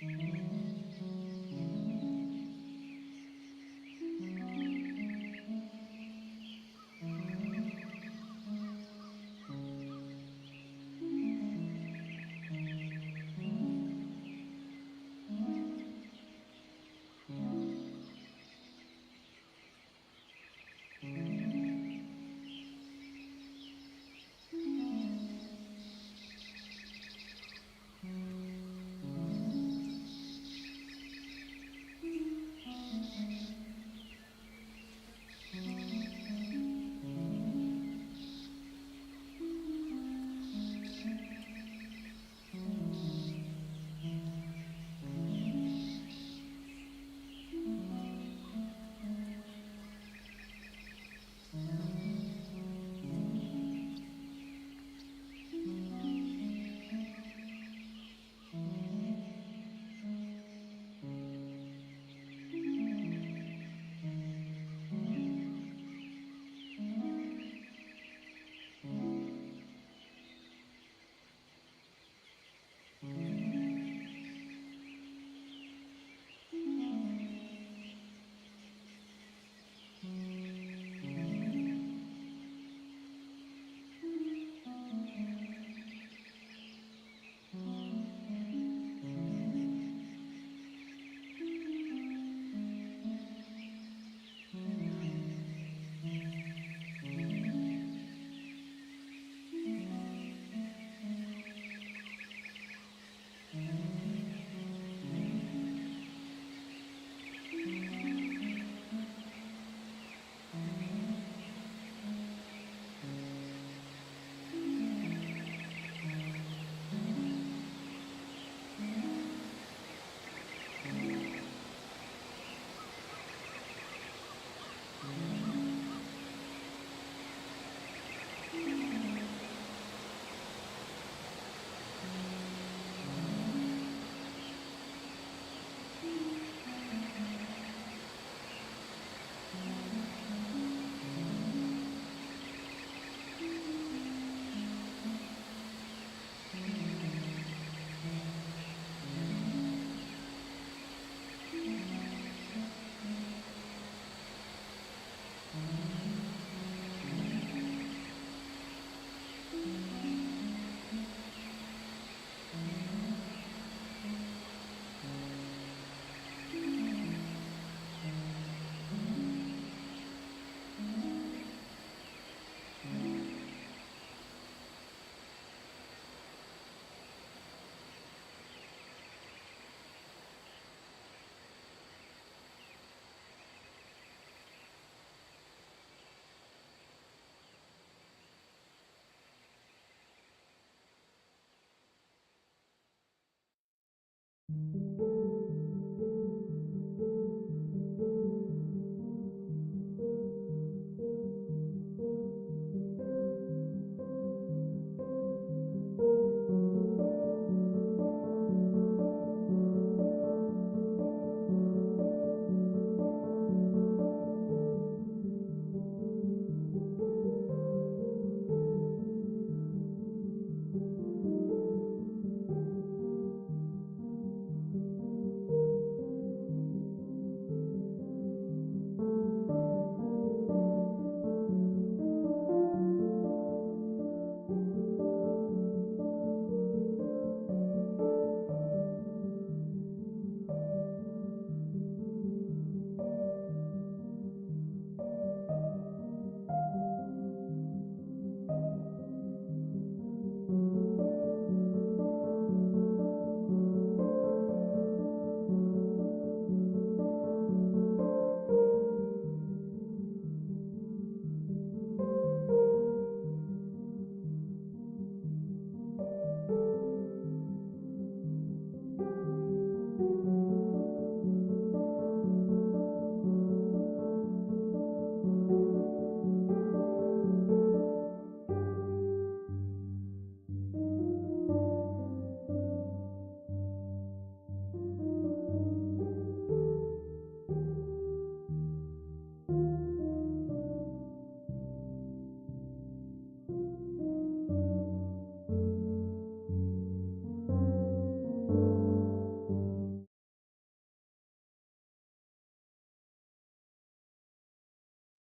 Mm-hmm.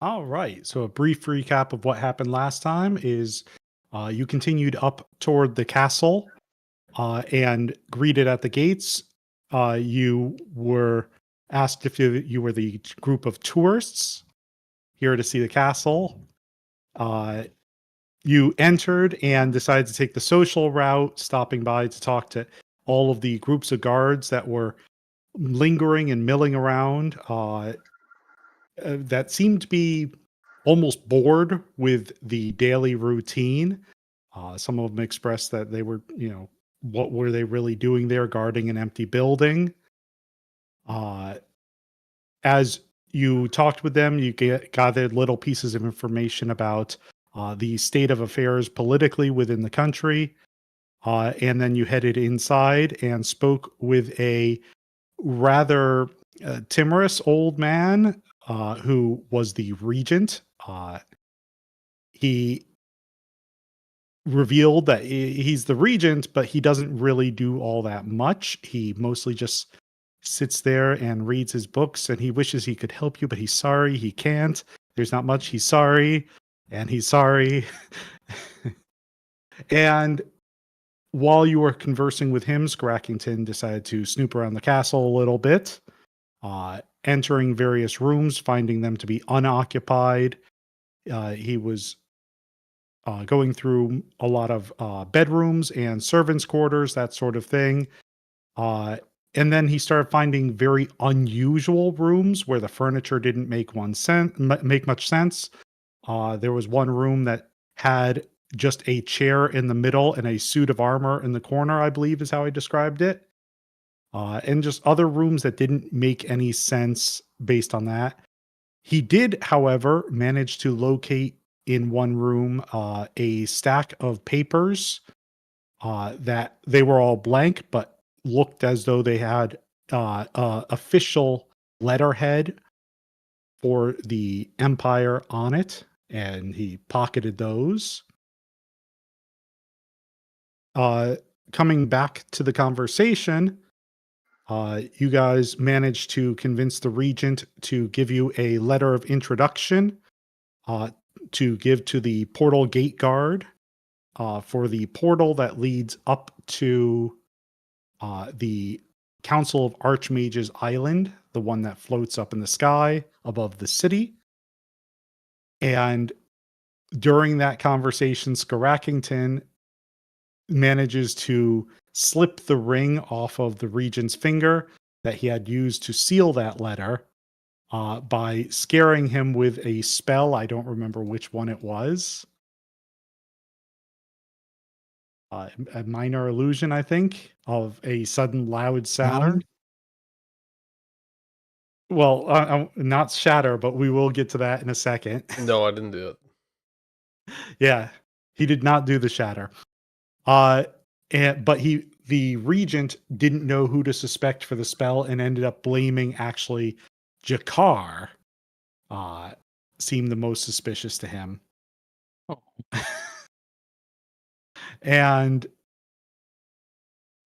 All right. So a brief recap of what happened last time is you continued up toward the castle and greeted at the gates. You were asked if you were the group of tourists here to see the castle. Uh, you entered and decided to take the social route, stopping by to talk to all of the groups of guards that were lingering and milling around. That seemed to be almost bored with the daily routine. Some of them expressed that they were, what were they really doing there guarding an empty building? Uh, as you talked with them, you gathered little pieces of information about the state of affairs politically within the country. And then you headed inside and spoke with a rather timorous old man who was the regent. He revealed that he's the regent, but he doesn't really do all that much. He mostly just sits there and reads his books, and he wishes he could help you, but he's sorry he can't. There's not much. He's sorry, and he's sorry. And while you were conversing with him, Scrackington decided to snoop around the castle a little bit, entering various rooms, finding them to be unoccupied. He was going through a lot of bedrooms and servants' quarters, that sort of thing. Uh, and then he started finding very unusual rooms where the furniture didn't make much sense. There was one room that had just a chair in the middle and a suit of armor in the corner, I believe is how I described it. And just other rooms that didn't make any sense based on that. He did, however, manage to locate in one room a stack of papers that they were all blank, but looked as though they had official letterhead for the empire on it, and he pocketed those. Uh, Coming back to the conversation, you guys managed to convince the regent to give you a letter of introduction uh, to give to the portal gate guard for the portal that leads up to the Council of Archmages Island, the one that floats up in the sky above the city. And during that conversation, Skarackington manages to slip the ring off of the regent's finger that he had used to seal that letter by scaring him with a spell. I don't remember which one it was. A minor illusion, I think, of a sudden loud Matter? sound. Well, not shatter, but we will get to that in a second. No, I didn't do it. Yeah, he did not do the shatter. Uh, but the regent didn't know who to suspect for the spell and ended up blaming actually Jakar. Uh, Seemed the most suspicious to him. Oh, And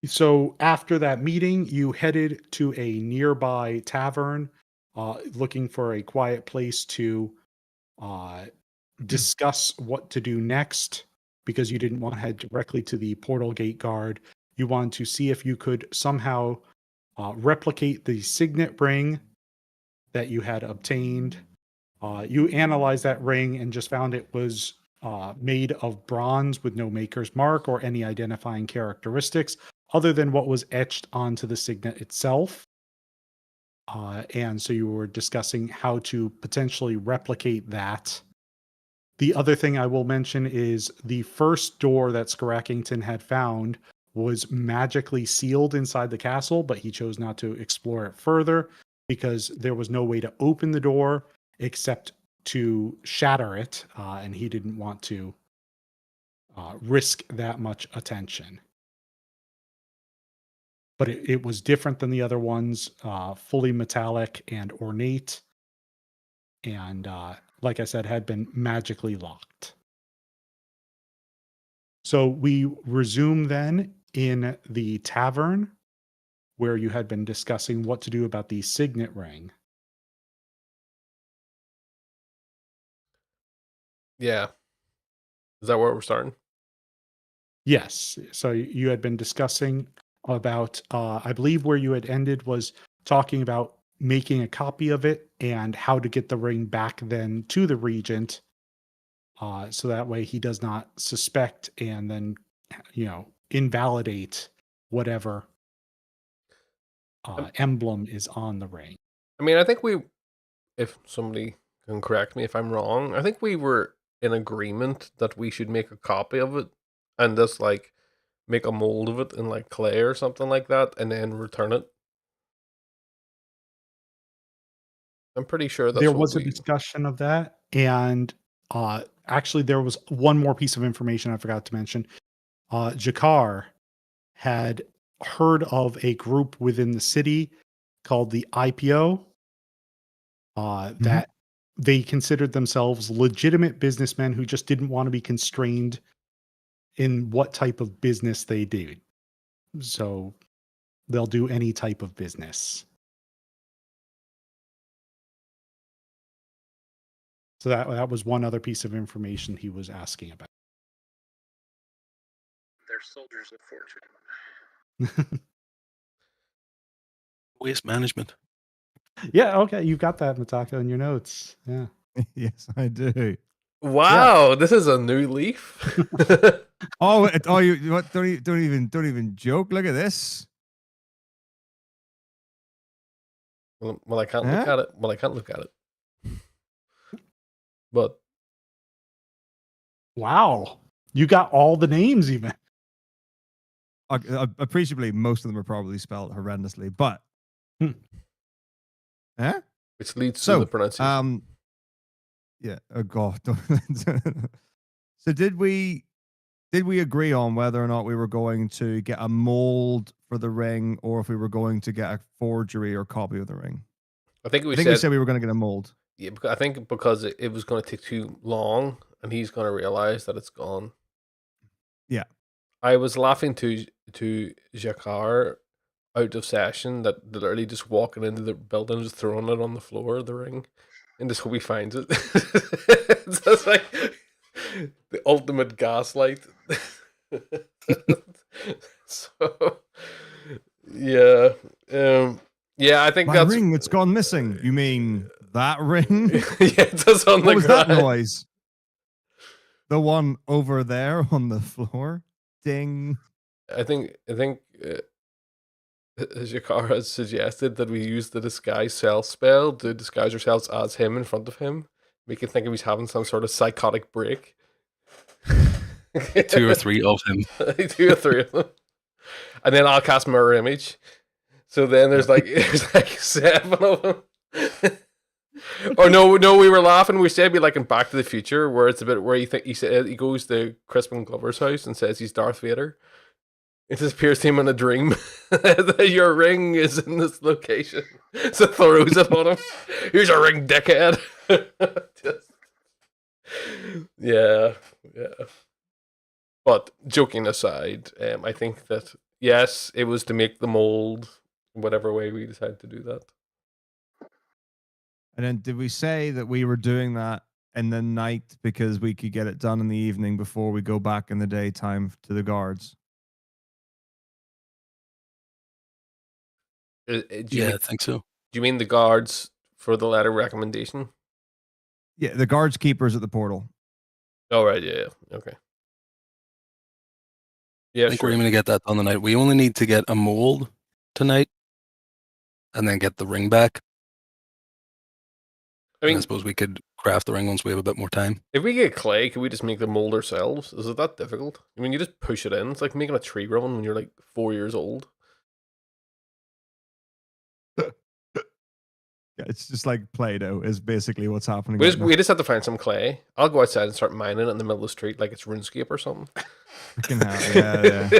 so after that meeting, you headed to a nearby tavern, looking for a quiet place to uh, discuss what to do next because you didn't want to head directly to the portal gate guard. You wanted to see if you could somehow replicate the signet ring that you had obtained. You analyzed that ring and just found it was made of bronze with no maker's mark or any identifying characteristics other than what was etched onto the signet itself. And so you were discussing how to potentially replicate that. The other thing I will mention is the first door that Skarackington had found was magically sealed inside the castle, but he chose not to explore it further because there was no way to open the door except to shatter it, and he didn't want to risk that much attention. But it was different than the other ones, fully metallic and ornate, and like I said, had been magically locked. So we resume then in the tavern where you had been discussing what to do about the signet ring. Yeah. Is that where we're starting? Yes. So you had been discussing about, I believe where you had ended was talking about making a copy of it and how to get the ring back then to the regent, so that way he does not suspect and then, invalidate whatever Um, emblem is on the ring. I mean, I think if somebody can correct me if I'm wrong, I think we were in agreement that we should make a copy of it and just like make a mold of it in like clay or something like that and then return it. I'm pretty sure There that's what was a we. discussion of that, and actually, there was one more piece of information I forgot to mention. Jakar had heard of a group within the city called the IPO, Mhm. that they considered themselves legitimate businessmen who just didn't want to be constrained in what type of business they did. So they'll do any type of business. So that was one other piece of information he was asking about. They're soldiers of fortune. Waste management. Yeah, okay, you've got that, Mataka, in your notes. Yeah. Yes, I do. Wow, this is a new leaf. Oh, you what? Don't even joke. Look at this. Well, I can't look Huh? at it. Well, I can't look at it. But Wow. You got all the names even. Appreciably, most of them are probably spelled horrendously, but Hmm. huh? which leads to So, the pronunciation. yeah. Oh God. So did we agree on whether or not we were going to get a mold for the ring, or if we were going to get a forgery or copy of the ring? I think we I think we said said we were going to get a mold. yeah, because I think because it was going to take too long, and he's going to realize that it's gone. Yeah. I was laughing to Jacquard out of session that literally just walking into the building, just throwing it on the floor, the ring, and just hope he finds it. It's just like the ultimate gaslight. So yeah, yeah, I think My that's ring, it's gone missing. You mean that ring? yeah, it's just on What the was that ground. noise? The one over there on the floor? Ding. I think Jakar has suggested that we use the disguise self spell to disguise ourselves as him in front of him. We can think of he's having some sort of psychotic break. 2 or 3 of him. 2 or 3 of them. And then I'll cast mirror image. So then there's like 7 of them. Or no, we were laughing. We said be like in Back to the Future, where it's a bit where he said he goes to Crispin Glover's house and says he's Darth Vader. It just appears to him in a dream that your ring is in this location. So throws it on him. Here's your ring, dickhead. Yeah. But joking aside, I think that yes, it was to make the mold, whatever way we decided to do that. And then did we say that we were doing that in the night because we could get it done in the evening before we go back in the daytime to the guards? I think so. Do you mean the guards for the letter recommendation? Yeah, the guards keepers at the portal. Oh, right. Yeah. Okay. Yeah, I think sure. we're going to get that done tonight. We only need to get a mold tonight and then get the ring back. I suppose we could craft the ring once we have a bit more time. If we get clay, can we just make the mold ourselves? Is it that difficult? I mean, you just push it in. It's like making a tree growing when you're like 4 years old. Yeah, it's just like Play-Doh is basically what's happening. We just have to find some clay. I'll go outside and start mining it in the middle of the street like it's RuneScape or something. Freaking hell, yeah.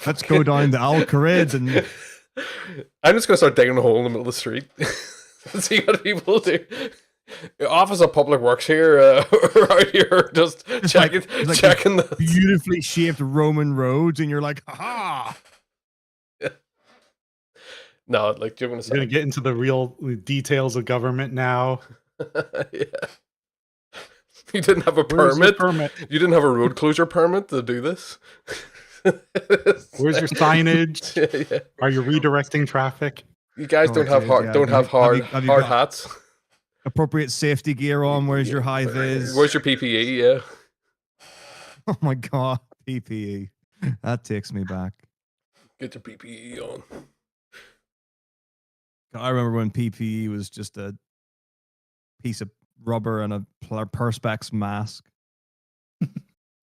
Let's go down to Al-Kharid and I'm just gonna start digging a hole in the middle of the street. See what people do. Office of Public Works here, out here, just checking the beautifully shaped Roman roads, and you're like, ha! No, like you're gonna get into the real details of government now. Yeah. You didn't have a Where's your permit. permit? You didn't have a road closure permit to do this. Where's your signage? Yeah. Are you redirecting traffic? You guys Oh, don't have dude, hard, yeah. don't have hard, have you hard got hats. appropriate safety gear on? Where's your high vis? Where's your PPE? Yeah. Oh my god, PPE. That takes me back. Get your PPE on. I remember when PPE was just a piece of rubber and a perspex mask.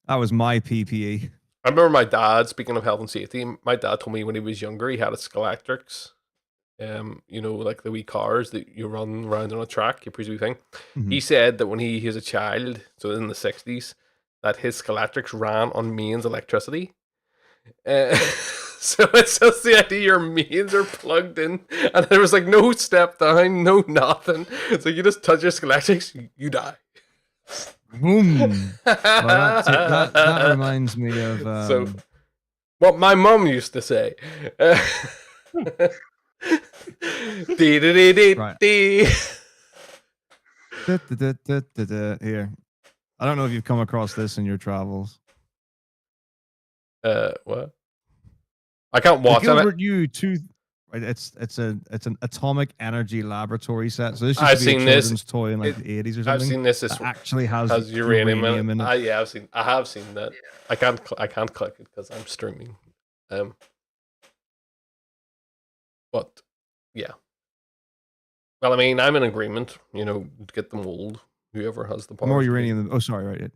That was my PPE. I remember my dad, speaking of health and safety, my dad told me when he was younger he had a Scalactrix. You know, like the wee cars that you run around on a track, you presume thing. Mhm. He said that when he was a child, so in the 60s, that his Scalactrix ran on mains electricity. So it's just the idea your mains are plugged in, and there was like no step down, no nothing. So you just touch your Scalactrix, you die. Boom. Well, that reminds me of So, what my mum used to say. Right. Here. I don't know if you've come across this in your travels. What? I can't The watch it. Gilbert U2. Right, it's an atomic energy laboratory set. So this used I've to be a seen this. children's toy in like the 80s or something. I've seen this. It that actually has uranium in it. Yeah, I have seen that. I can't click it because I'm streaming. But yeah. Well, I mean, I'm in agreement. You know, to get them old. Whoever has the power. More uranium. Oh, sorry. Right.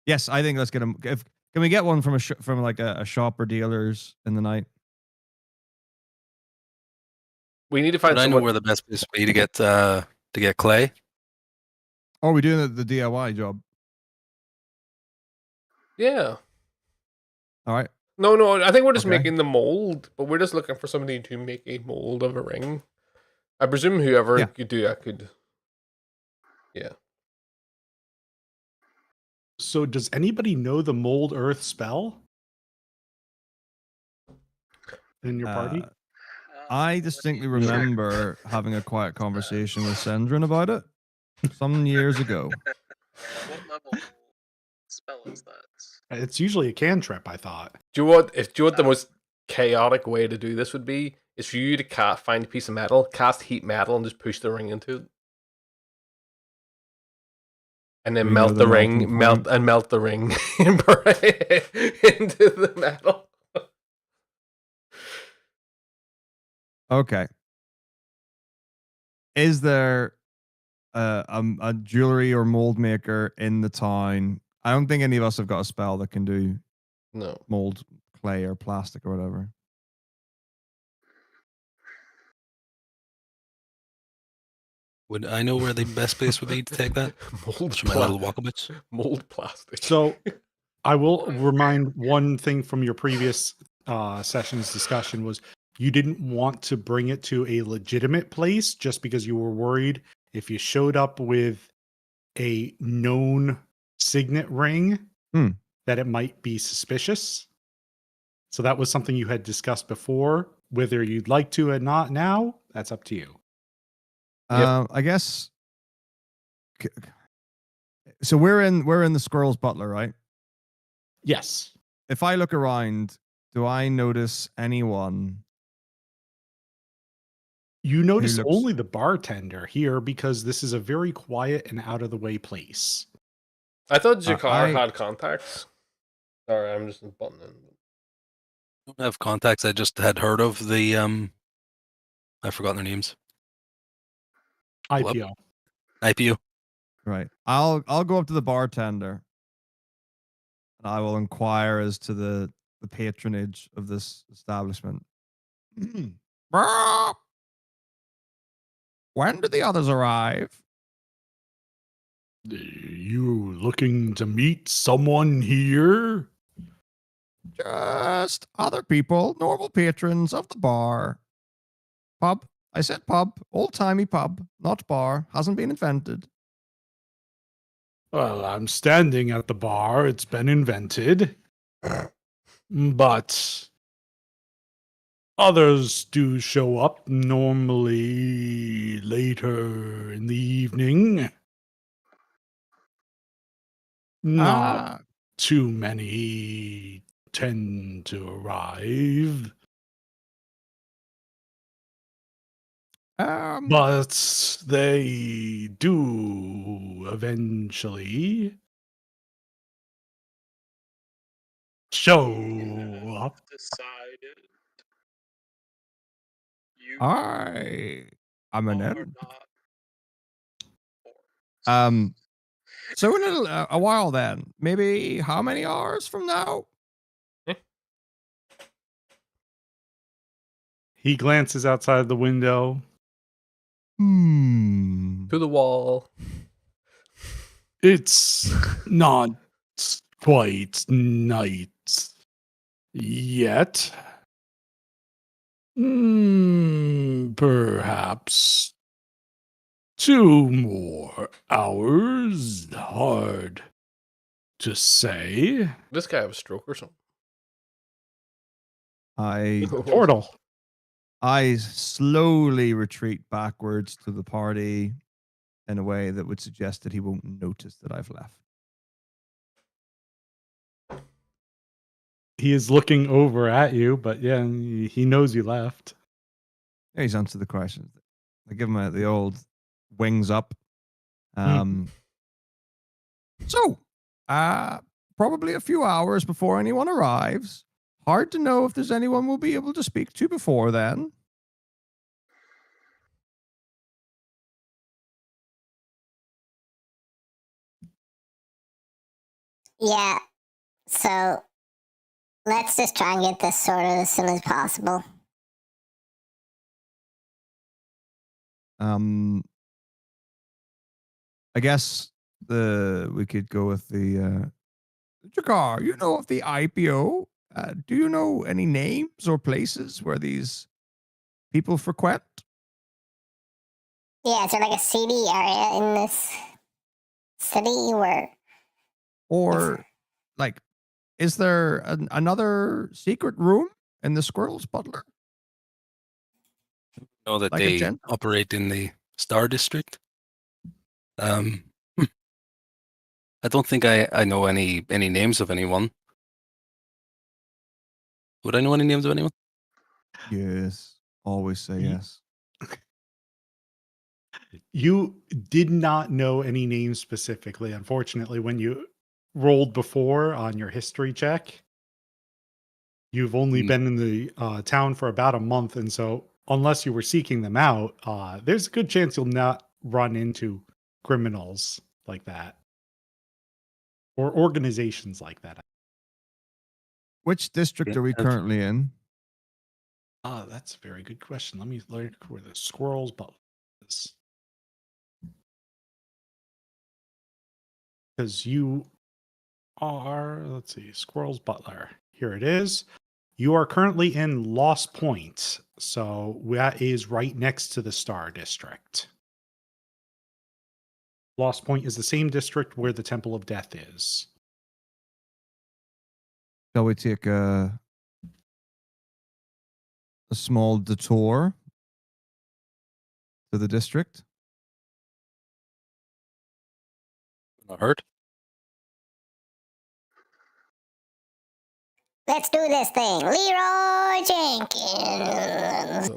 Yes, I think let's get them. Can we get one from a shop or dealers in the night? We need to find. But I know where the best place would be to get clay. Or are we doing the DIY job? Yeah. All right. No. I think we're just Okay. making the mold, but we're just looking for somebody to make a mold of a ring. I presume whoever could do that could. Yeah. So does anybody know the mold earth spell in your party? I distinctly remember having a quiet conversation with Sendrin about it some years ago. What level spell is that? It's usually a cantrip, I thought. Do you know what the most chaotic way to do this would be? Is for you to find a piece of metal, cast heat metal, and just push the ring into it. And then melt the ring into the metal. Okay. Is there a jewelry or mold maker in the town? I don't think any of us have got a spell that can do mold clay or plastic or whatever. Would I know where the best place would be to take that? Mold my little walkabouts. Mold plastic. So I will remind one thing from your previous session's discussion was you didn't want to bring it to a legitimate place just because you were worried if you showed up with a known signet ring that it might be suspicious. So that was something you had discussed before. Whether you'd like to or not now, that's up to you. I guess. So we're in the Squirrel's Butler, right? Yes. If I look around, do I notice anyone? You notice only the bartender here because this is a very quiet and out of the way place. I thought Jakar had contacts. Sorry, I'm just buttoning in. I don't have contacts. I just had heard of the I've forgotten their names. IPO. Right. I'll go up to the bartender and I will inquire as to the patronage of this establishment. When do the others arrive? You looking to meet someone here? Just other people, normal patrons of the bar. Pub. I said pub. Old-timey pub, not bar. Hasn't been invented. Well, I'm standing at the bar. It's been invented. But others do show up normally later in the evening. Not Ah, too many tend to arrive, but they do eventually show You up. have decided you I'm an are elf. not orcs. So in a while then, maybe how many hours from now? He glances outside the window. Hmm. To the wall. It's not quite night yet. Perhaps 2 more hours. Hard to say. This guy have a stroke or something. I Portal. I slowly retreat backwards to the party in a way that would suggest that he won't notice that I've left. He is looking over at you, but yeah, he knows you left. Yeah, he's answered the questions. I give him the old wings up. So, probably a few hours before anyone arrives. Hard to know if there's anyone we'll be able to speak to before then. Yeah. So let's just try and get this sorted as soon as possible. I guess we could go with the Jakar. You know of the IPO? Do you know any names or places where these people frequent? Yeah, is there like a seedy area in this city where Or like, is there another secret room in the Squirrels Butler? Know that Like a they gent? operate in the Star District. I don't think I know any names of anyone. Would I know any names of anyone? Yes. Always say Ye- yes. You did not know any names specifically, unfortunately, when you rolled before on your history check. You've only Hmm. been in the town for about a month, and so unless you were seeking them out, there's a good chance you'll not run into criminals like that or organizations like that. Which district Yeah, are we currently in? That's a very good question. Let me look where the squirrels butler is. Because you are, let's see, squirrels butler. Here it is. You are currently in Lost Point, so that is right next to the Star District. Lost Point is the same district where the Temple of Death is. Shall we take a small detour to the district? Not hurt. let's do this thing. Leroy Jenkins.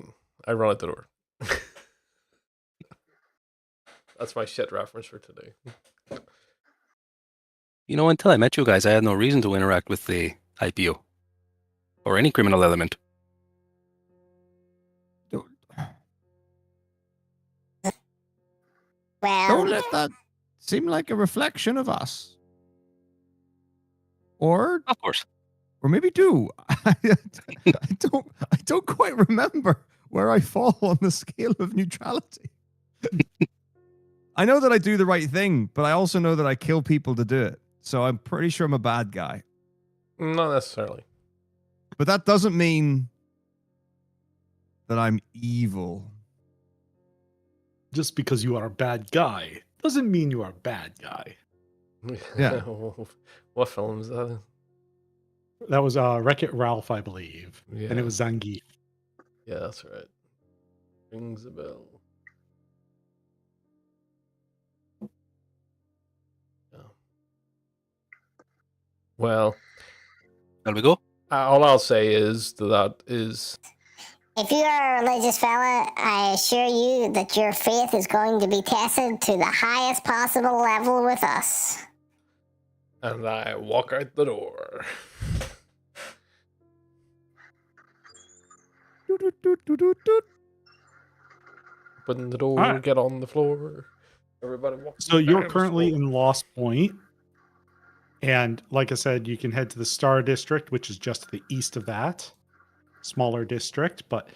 I run at the door. That's my shit reference for today. You know, until I met you guys, I had no reason to interact with the IPO or any criminal element. Don't Well, let that seem like a reflection of us. Or Of course. maybe do. I don't quite remember where I fall on the scale of neutrality. I know that I do the right thing, but I also know that I kill people to do it. So I'm pretty sure I'm a bad guy. Not necessarily. But that doesn't mean that I'm evil. Just because you are a bad guy doesn't mean you are a bad guy. Yeah. What film is that? That was Wreck-It Ralph, I believe. Yeah. And it was Zangief. Yeah, that's right. Rings a bell. Yeah. Well, Shall we go? all I'll say is that is If you are a religious fella, I assure you that your faith is going to be tested to the highest possible level with us. and I walk out the door. Open the door, Alright. get on the floor. Everybody walks. So you're down currently slow. in Lost Point, and like I said, you can head to the Star District, which is just to the east of that, smaller district. But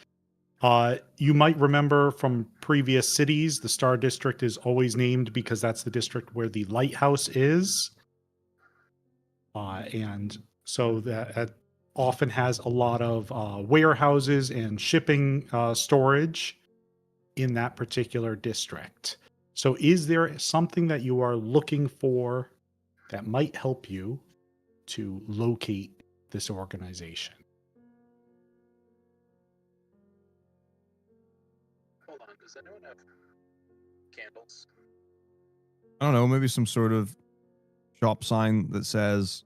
you might remember from previous cities, the Star District is always named because that's the district where the lighthouse is, and so that often has a lot of warehouses and shipping storage in that particular district. So, is there something that you are looking for that might help you to locate this organization? Hold on, does anyone have candles? I don't know, maybe some sort of shop sign that says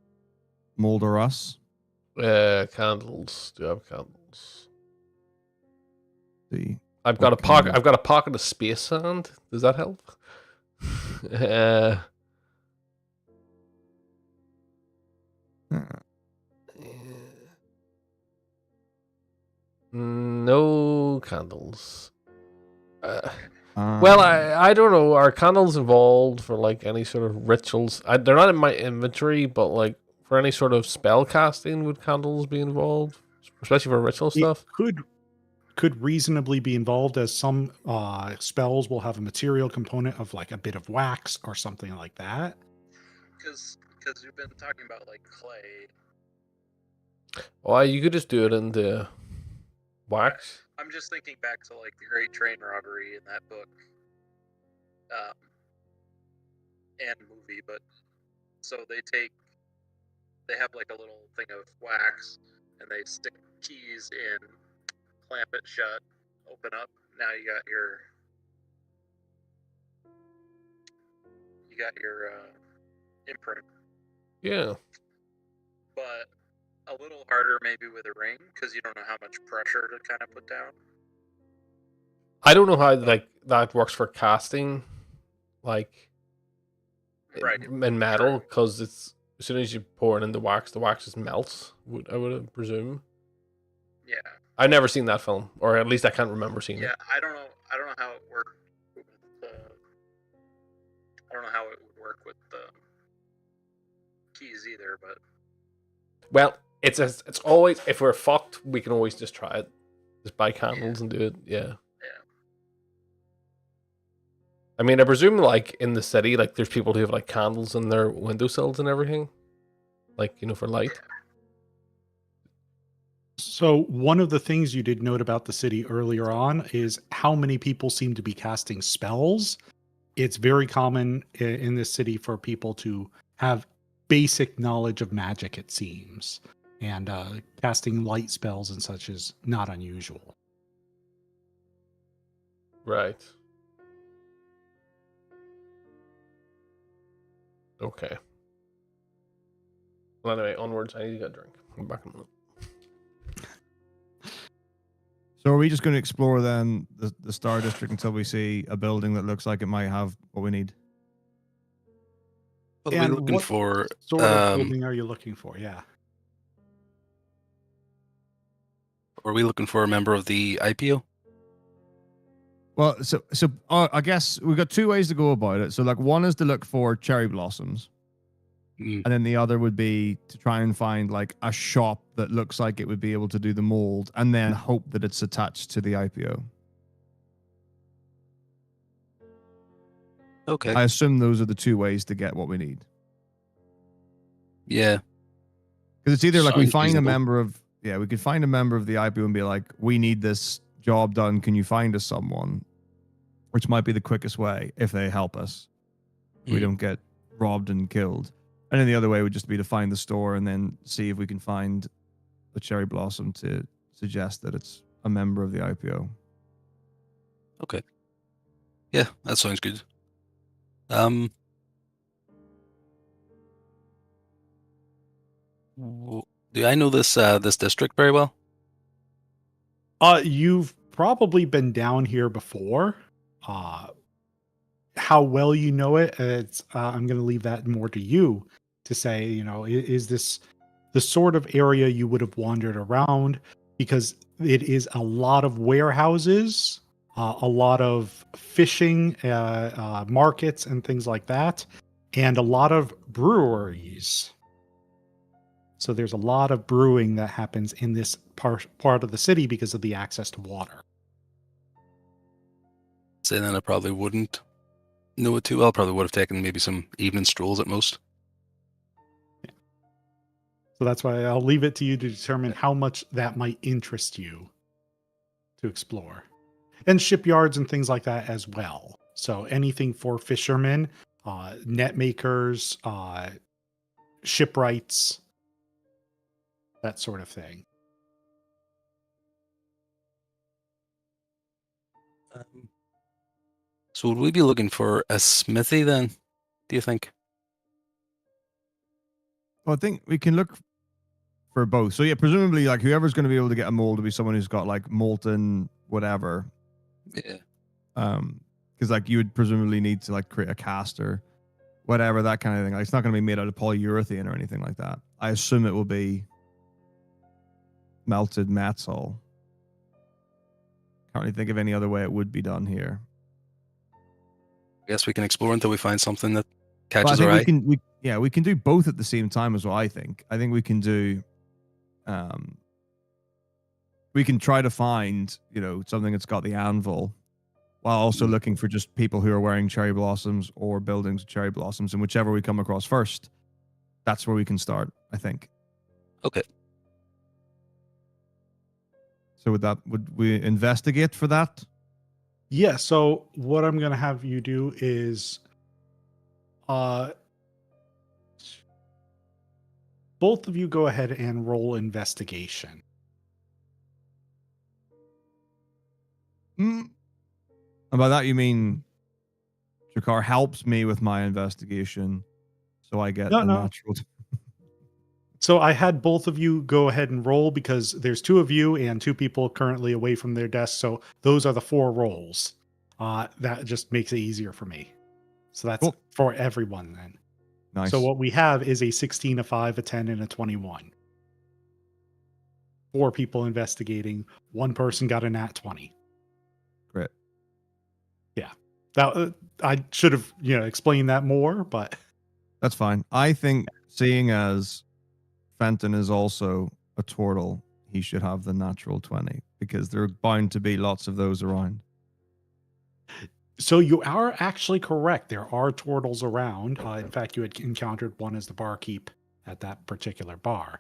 mold or us. Candles. Do I have candles? The I've got a What pocket. candles? I've got a pocket of space sand. Does that help? No candles. Well, I don't know. Are candles involved for like any sort of rituals? They're not in my inventory, but like for any sort of spell casting, would candles be involved, especially for ritual It stuff? could reasonably be involved, as some spells will have a material component of like a bit of wax or something like that. Because we've been talking about like clay. Well, you could just do it in the wax. I'm just thinking back to like the Great Train Robbery in that book, and movie. But so they have like a little thing of wax, and they stick keys in, clamp it shut, open up. Now you got your imprint. Yeah. But a little harder maybe with a ring because you don't know how much pressure to kind of put down. I don't know how like that works for casting, like Right. in metal, because it's as soon as you pour it in the wax just melts. I would presume. Yeah. I've never seen that film, or at least I can't remember seeing Yeah, it. I don't know how it worked with I don't know how it would work with the keys either, but Well, it's always, if we're fucked, we can always just try it. Just buy candles and do it. Yeah. yeah. I mean, I presume like in the city, like there's people who have like candles in their windowsills and everything, like for light. So, one of the things you did note about the city earlier on is how many people seem to be casting spells. It's very common in this city for people to have basic knowledge of magic, it seems. And casting light spells and such is not unusual. Right. Okay. Well, anyway, onwards. I need to get a drink. I'm back in a minute. So are we just going to explore then the Star District until we see a building that looks like it might have what we need? What are we And looking what for? sort of building are you looking for? Yeah. Are we looking for a member of the IPO? Well, so I guess we've got two ways to go about it. So like one is to look for cherry blossoms, Mm. and then the other would be to try and find like a shop that looks like it would be able to do the mold, and then hope that it's attached to the IPO. Okay. I assume those are the two ways to get what we need. Yeah. Because it's either like we Sounds find reasonable. a member of, we could find a member of the IPO and be like, we need this job done. Can you find us someone? Which might be the quickest way if they help us. We Mm. don't get robbed and killed. And then the other way would just be to find the store and then see if we can find a cherry blossom to suggest that it's a member of the IPO. Okay. Yeah, that sounds good. Do I know this district very well? You've probably been down here before. How well you know it, I'm going to leave that more to you to say, is this the sort of area you would have wandered around? Because it is a lot of warehouses, a lot of fishing markets and things like that, and a lot of breweries. So there's a lot of brewing that happens in this part of the city because of the access to water. So then I probably wouldn't know it too well. Probably would have taken maybe some evening strolls at most. So that's why I'll leave it to you to determine how much that might interest you to explore. And shipyards and things like that as well. So anything for fishermen, net makers, shipwrights, that sort of thing. So would we be looking for a smithy then, do you think? Well, I think we can look for both. So yeah, presumably like whoever's going to be able to get a mold will be someone who's got like molten whatever. Yeah. Because like you would presumably need to like create a caster, whatever, that kind of thing. Like it's not going to be made out of polyurethane or anything like that. I assume it will be melted metal. Can't really think of any other way it would be done here. I guess we can explore until we find something that But I catches think our eye. we can do both at the same time as well. I think we can do, we can try to find something that's got the anvil, while also looking for just people who are wearing cherry blossoms or buildings with cherry blossoms, and whichever we come across first, that's where we can start. I think. Okay. So would we investigate for that? Yeah, so what I'm going to have you do is both of you go ahead and roll investigation. And by that you mean Jakar helps me with my investigation, so I get No, a no. natural. So I had both of you go ahead and roll because there's two of you and two people currently away from their desks. So those are the 4 rolls. That just makes it easier for me. So that's Cool. for everyone then. Nice. So what we have is a 16, a 5, a 10, and a 21. 4 people investigating. 1 person got a nat 20. Great. Yeah. That I should have explained that more, but That's fine. I think seeing as Fenton is also a turtle, he should have the natural 20 because there are bound to be lots of those around. So you are actually correct. There are turtles around. In fact, you had encountered one as the barkeep at that particular bar.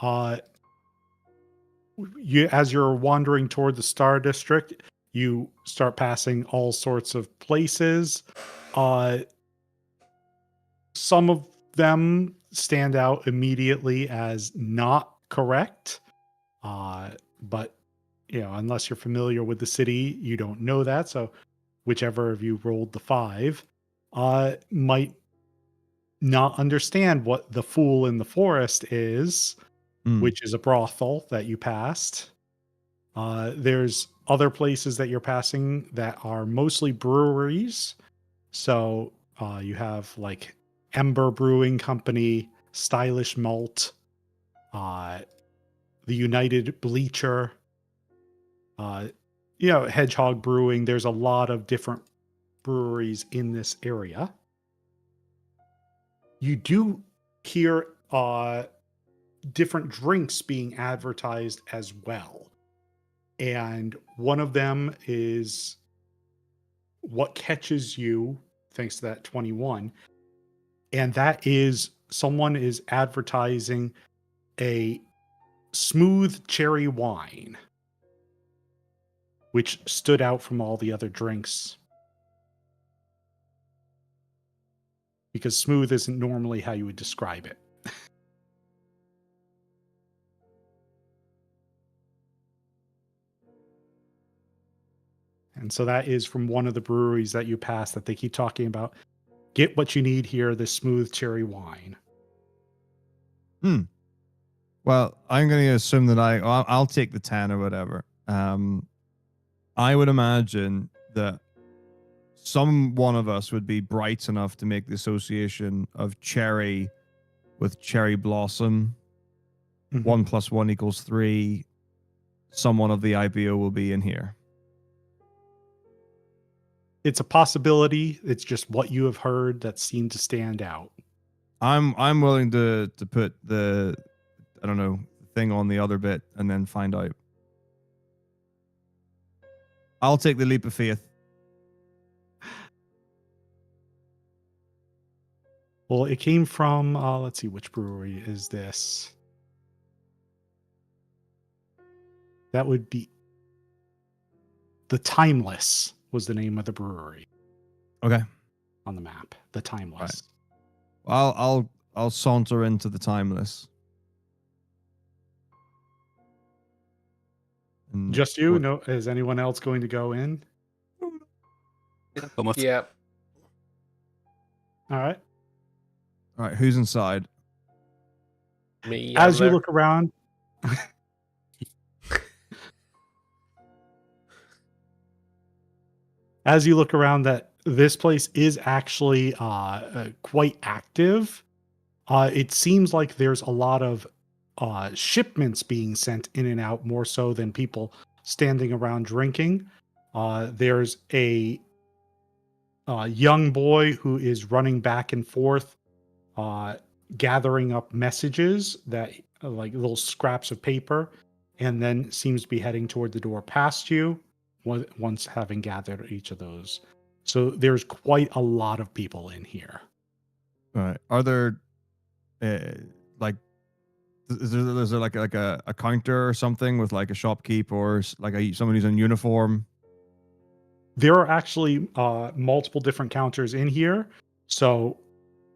As you're wandering toward the Star District, you start passing all sorts of places. Some of them stand out immediately as not correct. But unless you're familiar with the city, you don't know that. So whichever of you rolled the 5 might not understand what the Fool in the Forest is, which is a brothel that you passed. There's other places that you're passing that are mostly breweries. So you have like Ember Brewing Company, Stylish Malt, the United Bleacher, Hedgehog Brewing. There's a lot of different breweries in this area. You do hear different drinks being advertised as well. And one of them is what catches you, thanks to that 21. And that is someone is advertising a smooth cherry wine, which stood out from all the other drinks. Because smooth isn't normally how you would describe it. And so that is from one of the breweries that you pass that they keep talking about. Get what you need here, this smooth cherry wine. Well, I'm going to assume that I'll take the 10 or whatever. I would imagine that some one of us would be bright enough to make the association of cherry with cherry blossom. Mhm. 1 + 1 = 3. Someone of the IBO will be in here. It's a possibility. It's just what you have heard that seemed to stand out. I'm willing to put the, I don't know, thing on the other bit and then find out. I'll take the leap of faith. Well, it came from, let's see, which brewery is this? That would be The Timeless was the name of the brewery Okay. on the map. The Timeless. Well, I'll saunter into the Timeless. And Just you? what- No, is anyone else going to go in? Come with. Yeah. All right. All right, who's inside? Me. As I'm you there. look around, that this place is actually quite active. It seems like there's a lot of shipments being sent in and out, more so than people standing around drinking. There's a young boy who is running back and forth, gathering up messages that like little scraps of paper, and then seems to be heading toward the door past you once having gathered each of those. So there's quite a lot of people in here. All right. Are there like is there like a counter or something with like a shopkeep or like someone who's in uniform? There are actually multiple different counters in here. So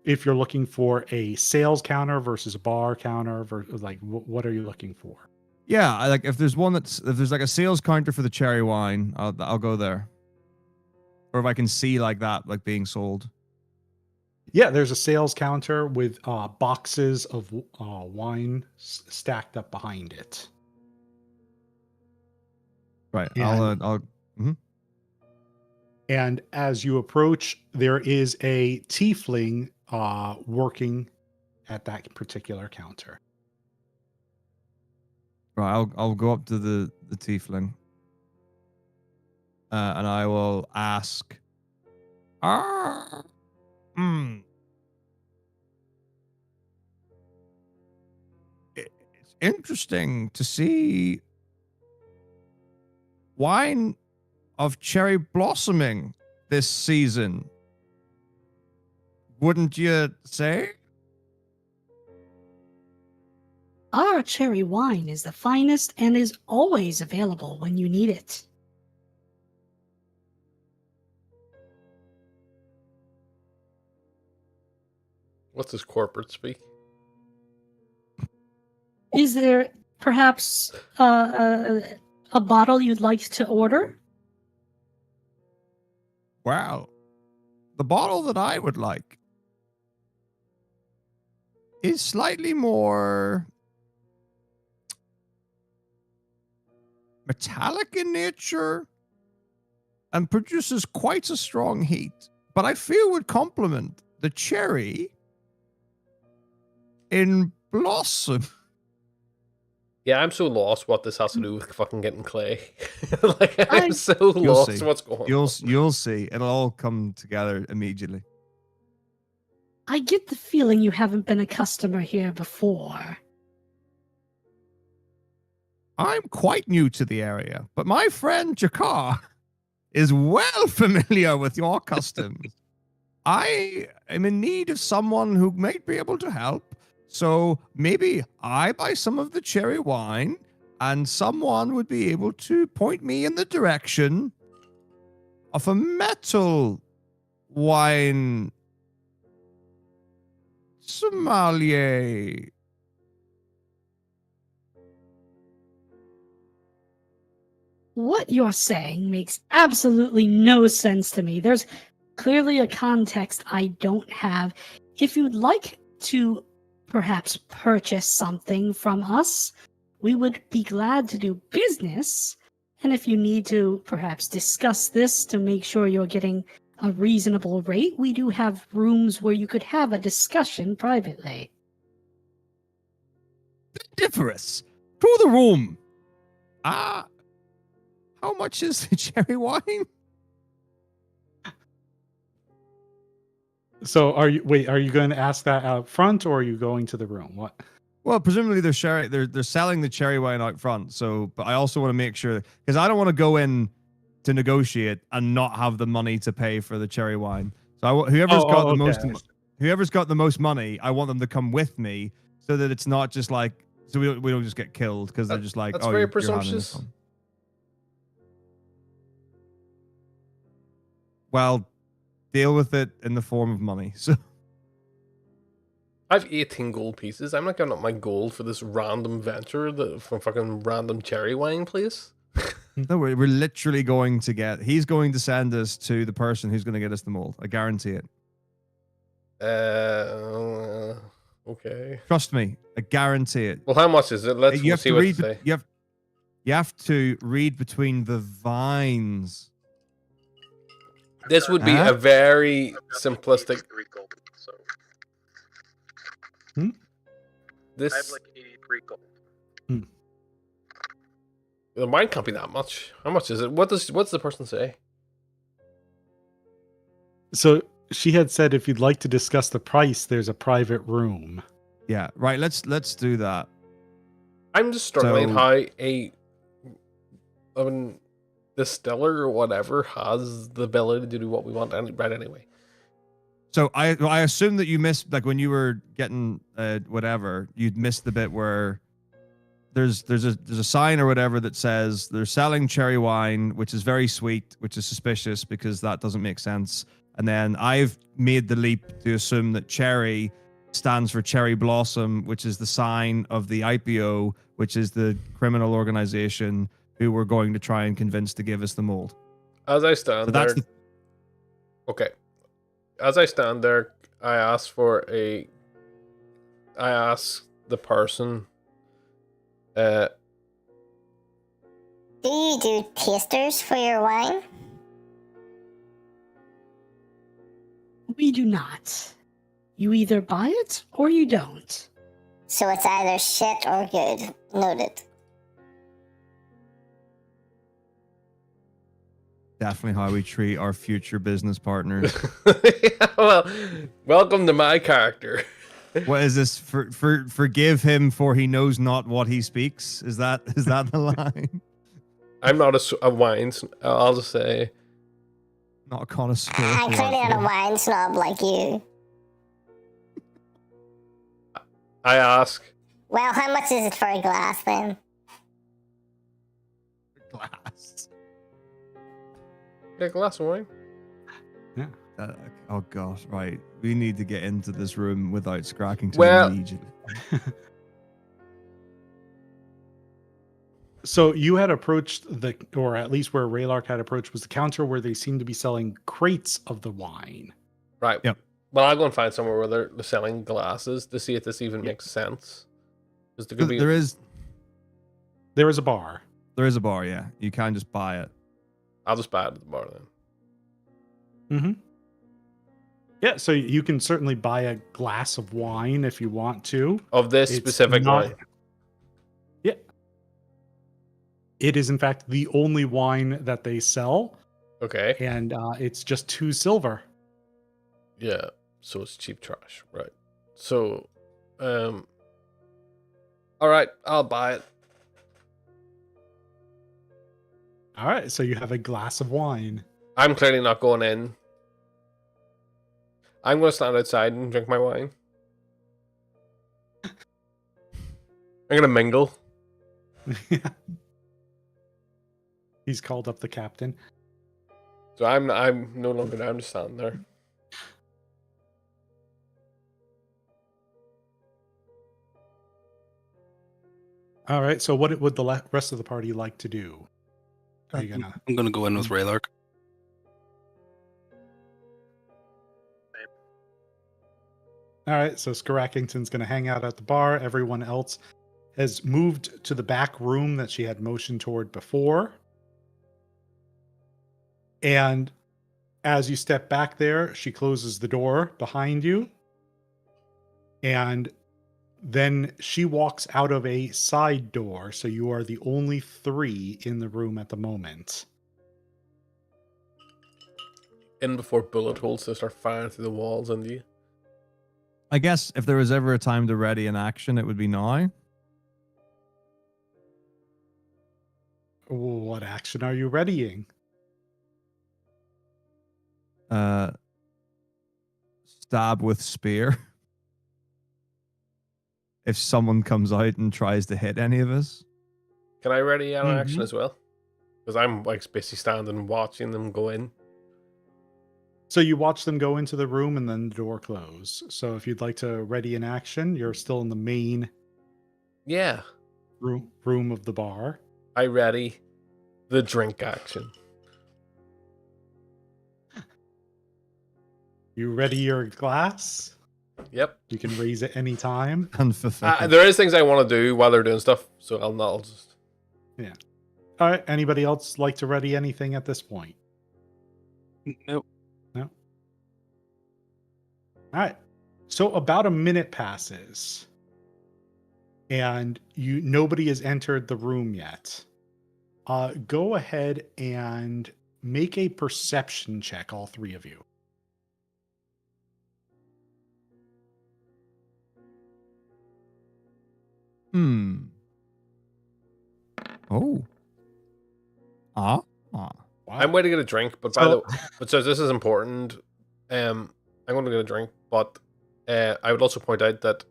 if you're looking for a sales counter versus a bar counter, like what are you looking for? Yeah, like if there's like a sales counter for the cherry wine, I'll go there. Or if I can see like that like being sold. Yeah, there's a sales counter with boxes of wine stacked up behind it. Right. And- I'll And as you approach, there is a tiefling working at that particular counter. Right, I'll go up to the tiefling. And I will ask. It's interesting to see wine of cherry blossoming this season. Wouldn't you say? Our cherry wine is the finest and is always available when you need it. What's this corporate speak? Is there perhaps a bottle you'd like to order? Well, the bottle that I would like is slightly more metallic in nature and produces quite a strong heat, but I feel would complement the cherry in blossom. Yeah, I'm so lost what this has to do with fucking getting clay. Like, I'm I- so You'll lost see. what's going on. You'll see. It'll all come together immediately. I get the feeling you haven't been a customer here before. I'm quite new to the area, but my friend Jakar is well familiar with your customs. I am in need of someone who might be able to help. So maybe I buy some of the cherry wine and someone would be able to point me in the direction of a metal wine sommelier. What you're saying makes absolutely no sense to me. There's clearly a context I don't have. If you'd like to perhaps purchase something from us, we would be glad to do business. And if you need to perhaps discuss this to make sure you're getting a reasonable rate, we do have rooms where you could have a discussion privately. Differus, through the room. How much is the cherry wine? So are you going to ask that out front, or are you going to the room? What? Well, presumably they're selling the cherry wine out front. So, but I also want to make sure, because I don't want to go in to negotiate and not have the money to pay for the cherry wine. So whoever's got the most money, I want them to come with me so that it's not just like, so we don't just get killed because they're just like, That's oh, very you're having presumptuous. fun. Well, deal with it in the form of money. So. I have 18 gold pieces. I'm not giving up my gold for this random venture from fucking random cherry wine place. No, we're literally going to get. He's going to send us to the person who's going to get us the mold. I guarantee it. Okay. Trust me, I guarantee it. Well, how much is it? Let's see what they say. You have to read between the vines. This would be a very simplistic. 83 gold, so. This I have like 83 gold. the wine can't be that much. How much is it? What's the person say? So she had said if you'd like to discuss the price, there's a private room. Yeah, right. Let's do that. I'm just struggling So- how distiller or whatever has the ability to do what we want right anyway. So I assume that you missed, like, when you were getting whatever, you'd missed the bit where there's a sign or whatever that says they're selling cherry wine, which is very sweet, which is suspicious because that doesn't make sense. And then I've made the leap to assume that cherry stands for cherry blossom, which is the sign of the IPO, which is the criminal organization who we're going to try and convince to give us the mold. As I stand So there, that's okay. As I stand there, I ask the person. Do you do tasters for your wine? We do not. You either buy it or you don't. So it's either shit or good. Noted. definitely how we treat our future business partners. Well, welcome to my character. What is this? Forgive him, for he knows not what he speaks. Is that the line? I'm not a wine. I'll just say. Not a connoisseur. I'm clearly not a wine snob like you. I ask. Well, how much is it for a glass then? Glass. Yeah, glass of wine. Oh gosh, right. We need to get into this room without Scrackington Well- immediately. So you had approached or at least where Raylark had approached was the counter where they seemed to be selling crates of the wine. Right. Yep. Well, I'll go and find somewhere where they're selling glasses to see if this even makes sense. 'Cause there could be- There is a bar. a bar, yeah. You can just buy it. I'll just buy it at the bar then. Mm-hmm. Yeah, so you can certainly buy a glass of wine if you want to. Of this It's specific not- wine. Yeah. It is, in fact, the only wine that they sell, Okay. and it's just 2 silver. Yeah. So it's cheap trash. Right. So, all right. I'll buy it. All right, so you have a glass of wine. I'm clearly not going in. I'm going to stand outside and drink my wine. I'm going to mingle. He's called up the captain. So I'm no longer there. I'm just standing there. All right, so what would the rest of the party like to do? Are you gonna? I'm gonna go in with Raylark. All right, so Scrackington's going to hang out at the bar. Everyone else has moved to the back room that she had motioned toward before. And as you step back there, she closes the door behind you. And then she walks out of a side door. So you are the only three in the room at the moment. In before bullet holes to start firing through the walls into you. I guess if there was ever a time to ready an action, it would be now. What action are you readying? Stab with spear. If someone comes out and tries to hit any of us. Can I ready an action as well? Because I'm like basically standing watching them go in. So you watch them go into the room and then the door close. So if you'd like to ready an action, you're still in the main room of the bar. I ready the drink action. You ready your glass? Yep. You can raise it any time. And fulfill. There is things I want to do while they're doing stuff, so I'll just... Yeah. All right. Anybody else like to ready anything at this point? Nope. No. All right. So about a minute passes, and nobody has entered the room yet. Go ahead and make a perception check, all three of you. Oh. Wow. I'm waiting to get a drink, but so this is important. I'm going to get a drink, but I would also point out that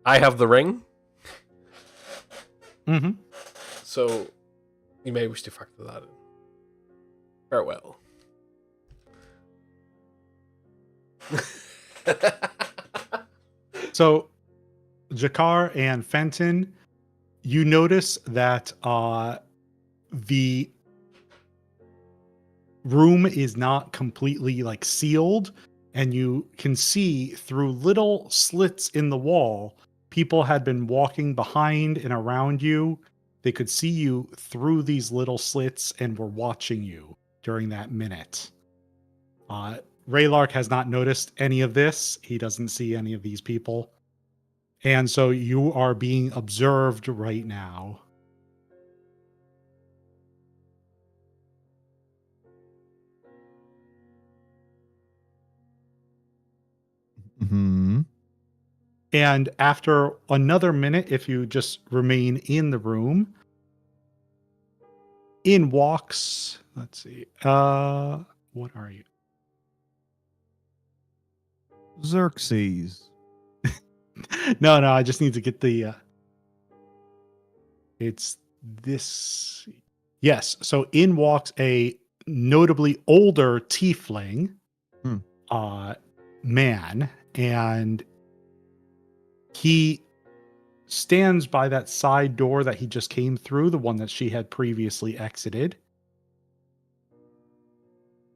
I have the ring. Mm-hmm. So you may wish to factor that in. Farewell. So, Jakar and Fenton, you notice that the room is not completely like sealed, and you can see through little slits in the wall. People had been walking behind and around you. They could see you through these little slits and were watching you during that minute. Raylark has not noticed any of this. He doesn't see any of these people. And so you are being observed right now. Mm-hmm. And after another minute, if you just remain in the room, in walks, let's see, what are you? Xerxes. No, I just need to get the, it's this. Yes. So in walks a notably older tiefling, man, and he stands by that side door that he just came through, the one that she had previously exited.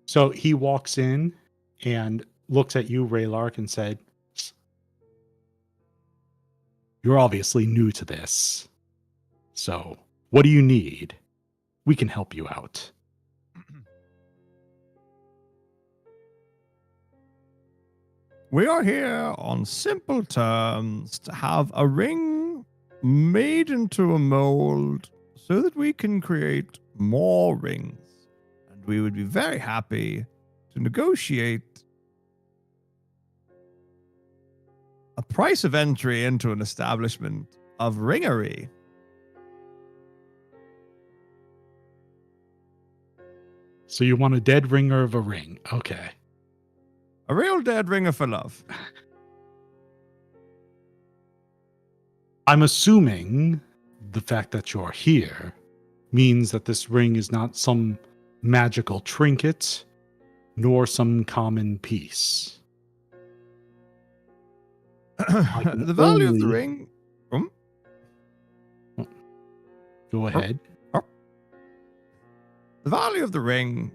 So he walks in and looks at you, Raylark, and said, "You're obviously new to this. So what do you need? We can help you out." We are here on simple terms to have a ring made into a mold so that we can create more rings. And we would be very happy to negotiate a price of entry into an establishment of ringery. So you want a dead ringer of a ring. Okay. A real dead ringer for love. I'm assuming the fact that you're here means that this ring is not some magical trinket, nor some common piece. The value of the ring. Go ahead. The value of the ring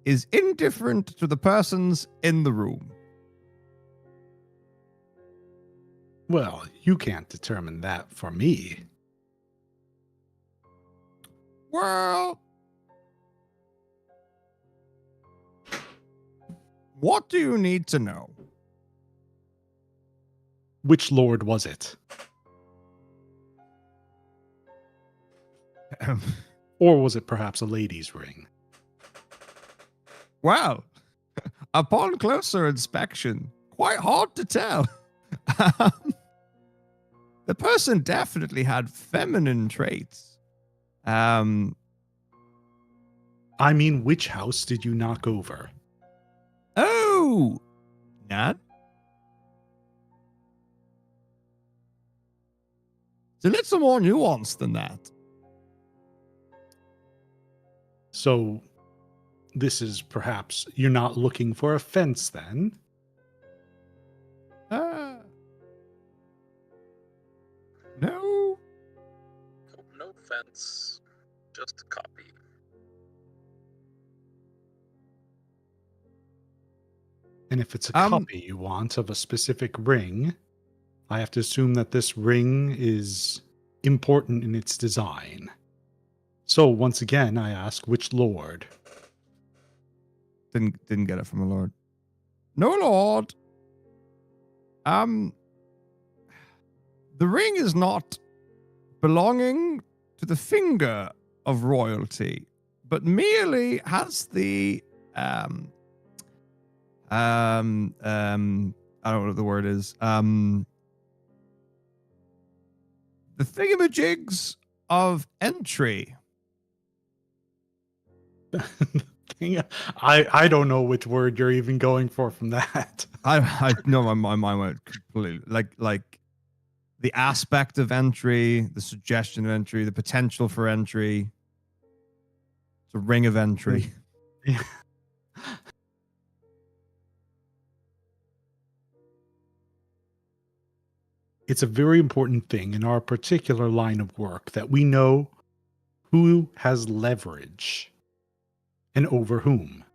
is indifferent to the persons in the room. Well, you can't determine that for me. Well, what do you need to know? Which lord was it? Or was it perhaps a lady's ring? Well, upon closer inspection, quite hard to tell. The person definitely had feminine traits. I mean, which house did you knock over? Oh, Nat. It's a little more nuanced than that. So, this is perhaps you're not looking for a fence then? No. No fence, just a copy. And if it's a copy you want of a specific ring, I have to assume that this ring is important in its design. So once again, I ask, which lord? Didn't get it from a lord. No lord. The ring is not belonging to the finger of royalty, but merely has the I don't know what the word is. The thingamajigs of entry. I don't know which word you're even going for from that. I know my mind went completely like the aspect of entry, the suggestion of entry, the potential for entry. It's a ring of entry. Yeah. It's a very important thing in our particular line of work that we know who has leverage and over whom.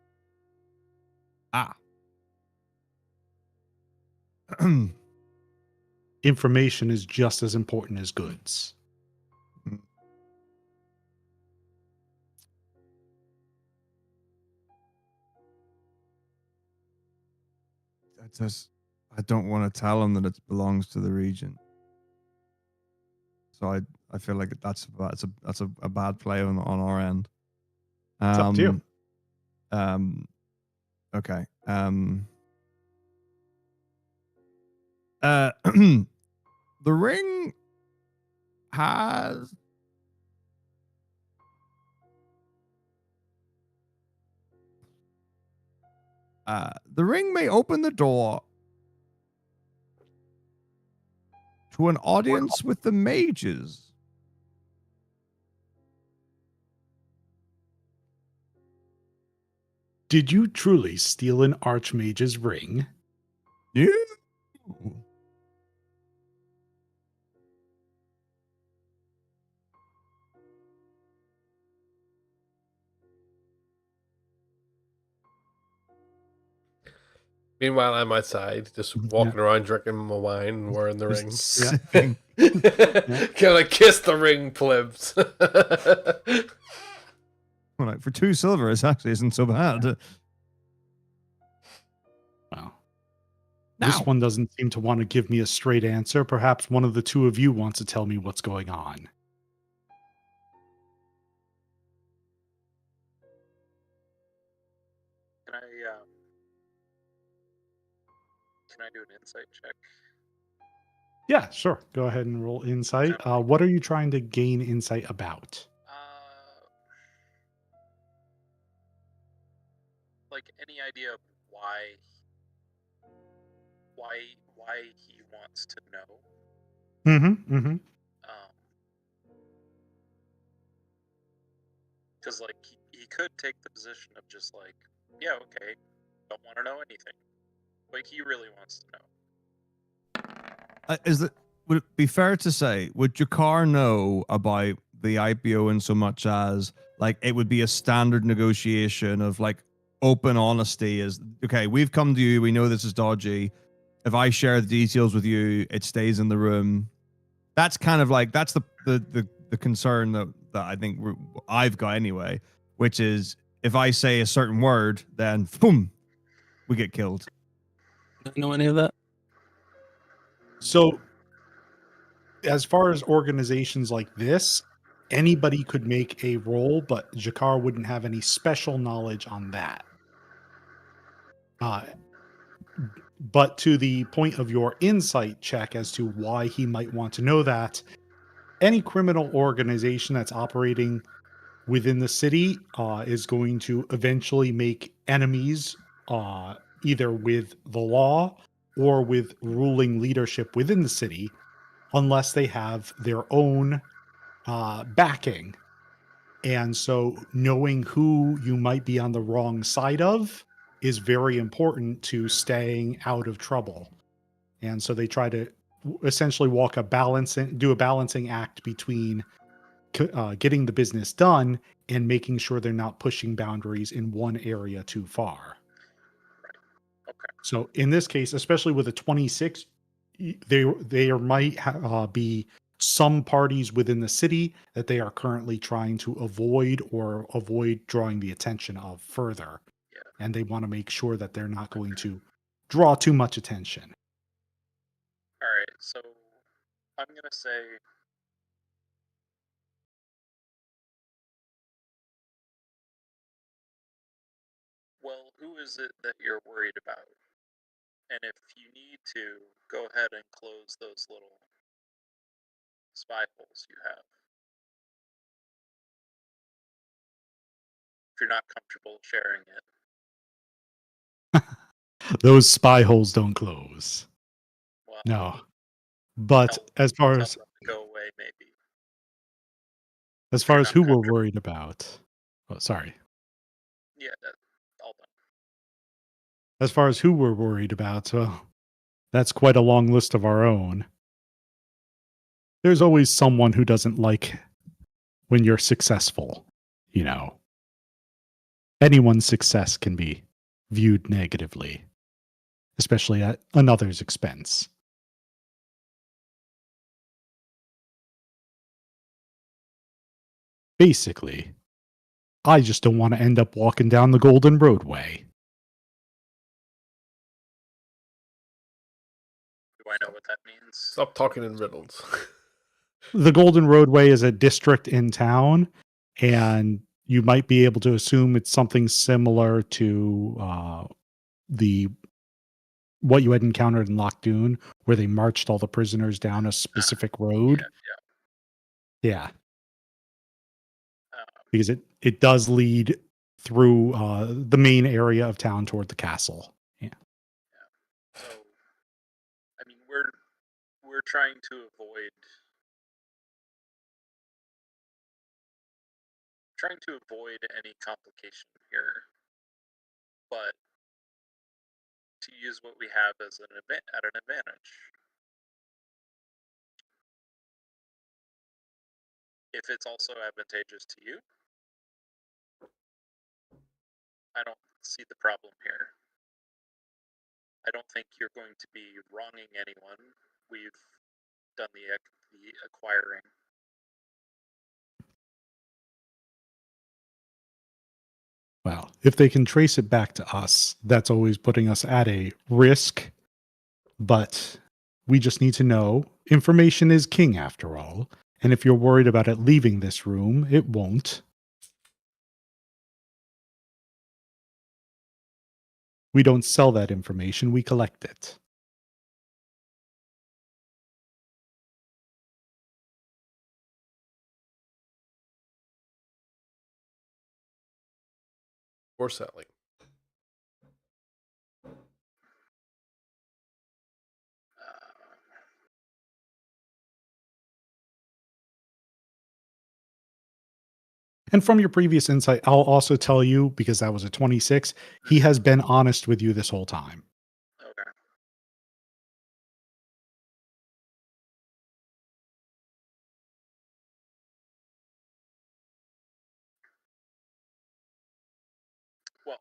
Information is just as important as goods. I don't want to tell him that it belongs to the region. So I feel like that's a bad play on our end. It's up to you. Okay. The ring has the ring may open the door to an audience with the mages. Did you truly steal an archmage's ring? Yeah. Meanwhile, I'm outside, just walking around, drinking my wine, and wearing the ring. Sipping. Can I kiss the ring, plebs? Well, like, for 2 silver, it actually isn't so bad. Well, this one doesn't seem to want to give me a straight answer. Perhaps one of the two of you wants to tell me what's going on. Can I do an insight check? Yeah, sure. Go ahead and roll insight. What are you trying to gain insight about? Like any idea of why he wants to know? Because like he could take the position of just like, yeah, okay, don't want to know anything. Like he really wants to know. Would it be fair to say, would Jakar know about the IPO in so much as like it would be a standard negotiation of like open honesty is okay. We've come to you. We know this is dodgy. If I share the details with you, it stays in the room. That's kind of like that's the concern that I think I've got anyway, which is if I say a certain word, then boom, we get killed. Do you know any of that? So, as far as organizations like this, anybody could make a role, but Jakar wouldn't have any special knowledge on that. But to the point of your insight check as to why he might want to know that, any criminal organization that's operating within the city is going to eventually make enemies either with the law or with ruling leadership within the city unless they have their own backing. And so knowing who you might be on the wrong side of is very important to staying out of trouble. And so they try to essentially do a balancing act between getting the business done and making sure they're not pushing boundaries in one area too far. Okay. So in this case, especially with a 26, there might be some parties within the city that they are currently trying to avoid drawing the attention of further. Yeah. And they want to make sure that they're not going to draw too much attention. All right. So I'm gonna say. Well, who is it that you're worried about? And if you need to, go ahead and close those little spy holes you have. If you're not comfortable sharing it. Those spy holes don't close. Well, No. But as far tell as them to go away, maybe. who not we're comfortable. worried about. Oh, sorry. Yeah, all done. As far as who we're worried about, well, that's quite a long list of our own. There's always someone who doesn't like when you're successful, you know. Anyone's success can be viewed negatively, especially at another's expense. Basically, I just don't want to end up walking down the Golden Roadway. Do I know what that means? Stop talking in riddles. The Golden Roadway is a district in town, and you might be able to assume it's something similar to the what you had encountered in Lochdoon, where they marched all the prisoners down a specific road. Yeah. Because it does lead through the main area of town toward the castle. Yeah. So, I mean, we're trying to avoid any complication here, but to use what we have as an advantage. If it's also advantageous to you, I don't see the problem here. I don't think you're going to be wronging anyone. We've done the acquiring. Well, if they can trace it back to us, that's always putting us at a risk. But we just need to know information is king after all. And if you're worried about it leaving this room, it won't. We don't sell that information, we collect it. Or selling. And from your previous insight, I'll also tell you, because that was a 26, he has been honest with you this whole time. Okay. Well,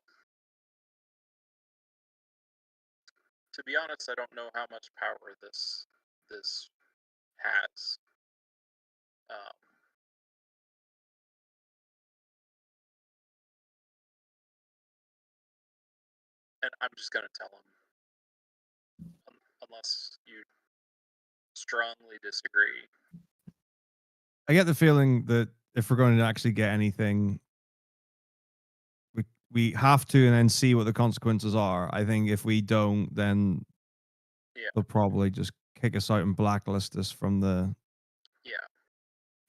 To be honest, I don't know how much power this has. And I'm just gonna tell him, unless you strongly disagree. I get the feeling that if we're going to actually get anything, we have to and then see what the consequences are. I think if we don't, then they'll probably just kick us out and blacklist us from the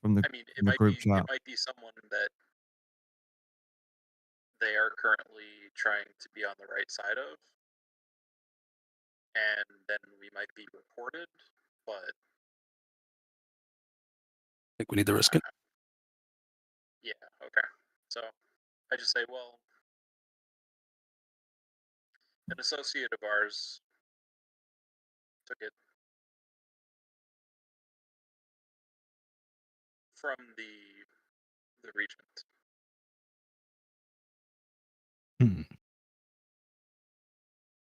from the, I mean, from the group chat. it might be someone that they are currently trying to be on the right side of, and then we might be reported. But I think we need to risk it. Yeah. Okay. So I just say, well, an associate of ours took it from the regent.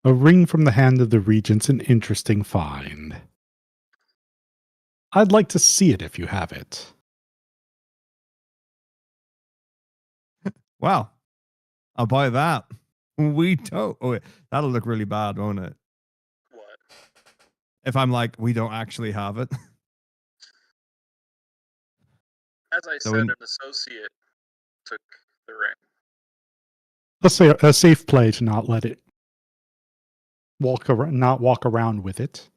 A ring from the hand of the regent's an interesting find. I'd like to see it if you have it. Wow. I'll buy that. We don't. Oh, wait, that'll look really bad, won't it? What? If I'm like, we don't actually have it. As I So said, in- an associate took the ring. Let's say a safe play to not let it walk around with it.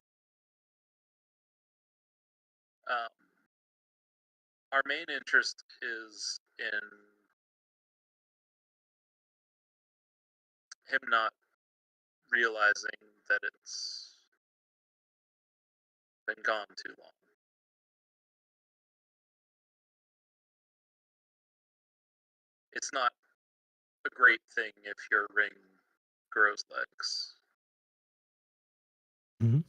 Our main interest is in him not realizing that it's been gone too long. It's not a great thing if your ring grows legs. Mm-hmm.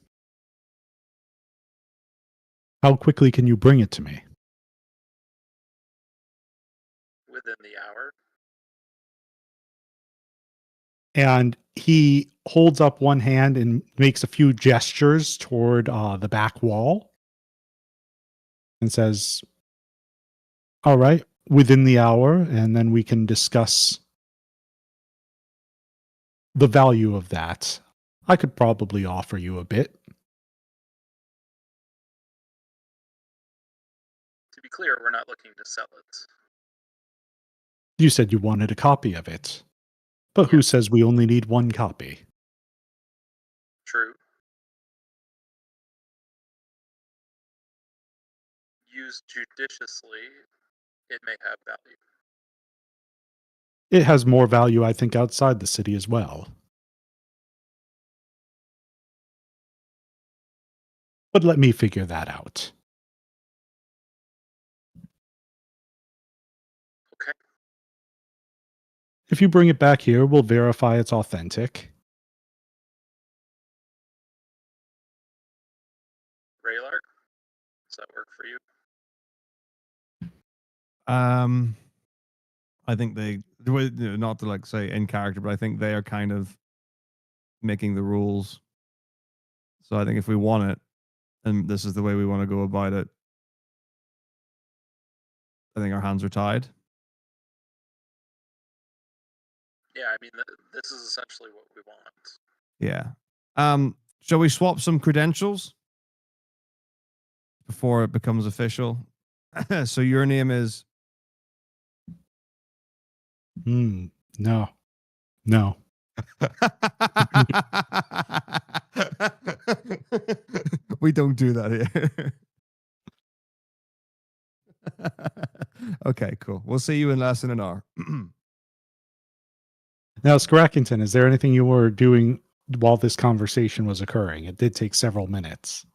How quickly can you bring it to me? Within the hour. And he holds up one hand and makes a few gestures toward the back wall and says, all right, within the hour, and then we can discuss the value of that. I could probably offer you a bit. To be clear, we're not looking to sell it. You said you wanted a copy of it. But who says we only need one copy? True. Used judiciously, it may have value. It has more value, I think, outside the city as well. But let me figure that out. Okay. If you bring it back here, we'll verify it's authentic. Raylark, does that work for you? I think they, not to like say in character, but I think they are kind of making the rules. So I think if we want it, and this is the way we want to go about it, I think our hands are tied. Yeah, I mean, this is essentially what we want. Yeah. Shall we swap some credentials before it becomes official? So your name is... No. No. We don't do that here. Okay, cool. We'll see you in less than an hour. Now, Scrackington, is there anything you were doing while this conversation was occurring? It did take several minutes.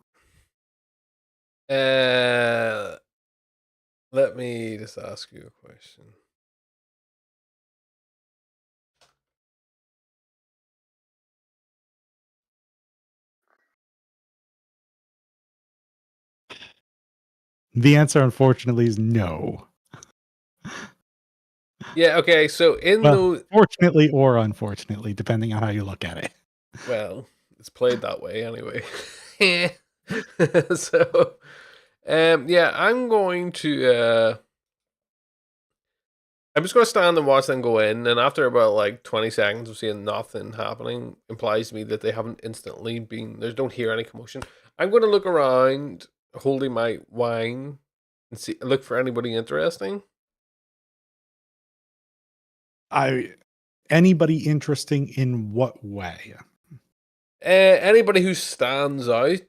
Let me just ask you a question. The answer, unfortunately, is no. Yeah, okay, so fortunately or unfortunately, depending on how you look at it. Well, it's played that way anyway. So, yeah, I'm just going to stand and watch them go in, and after about like 20 seconds of seeing nothing happening implies to me that they haven't instantly been, don't hear any commotion. I'm going to look around holding my wine and look for anybody interesting. Anybody interesting in what way? Anybody who stands out,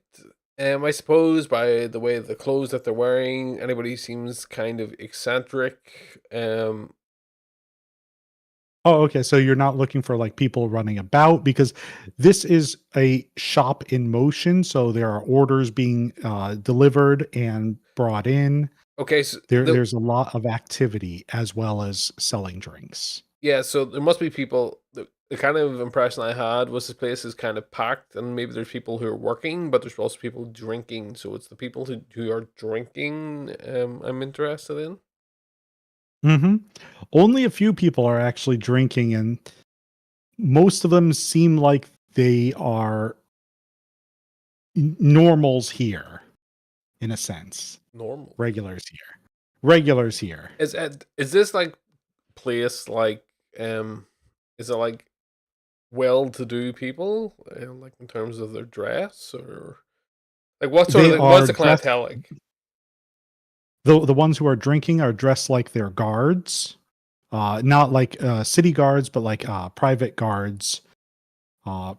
I suppose, by the way the clothes that they're wearing. Anybody who seems kind of eccentric. Oh, okay. So you're not looking for like people running about, because this is a shop in motion. So there are orders being delivered and brought in. Okay, so There's a lot of activity as well as selling drinks. yeah, so there must be people. The kind of impression I had was this place is kind of packed, and maybe there's people who are working, but there's also people drinking. So it's the people who are drinking I'm interested in. Mm-hmm. Only a few people are actually drinking, and most of them seem like they are normals here, in a sense. Normal. Regulars here. Is this like place like is it like well-to-do people, like in terms of their dress, or like what sort They of what's are the clientele like? The ones who are drinking are dressed like they're guards, not like city guards, but like private guards.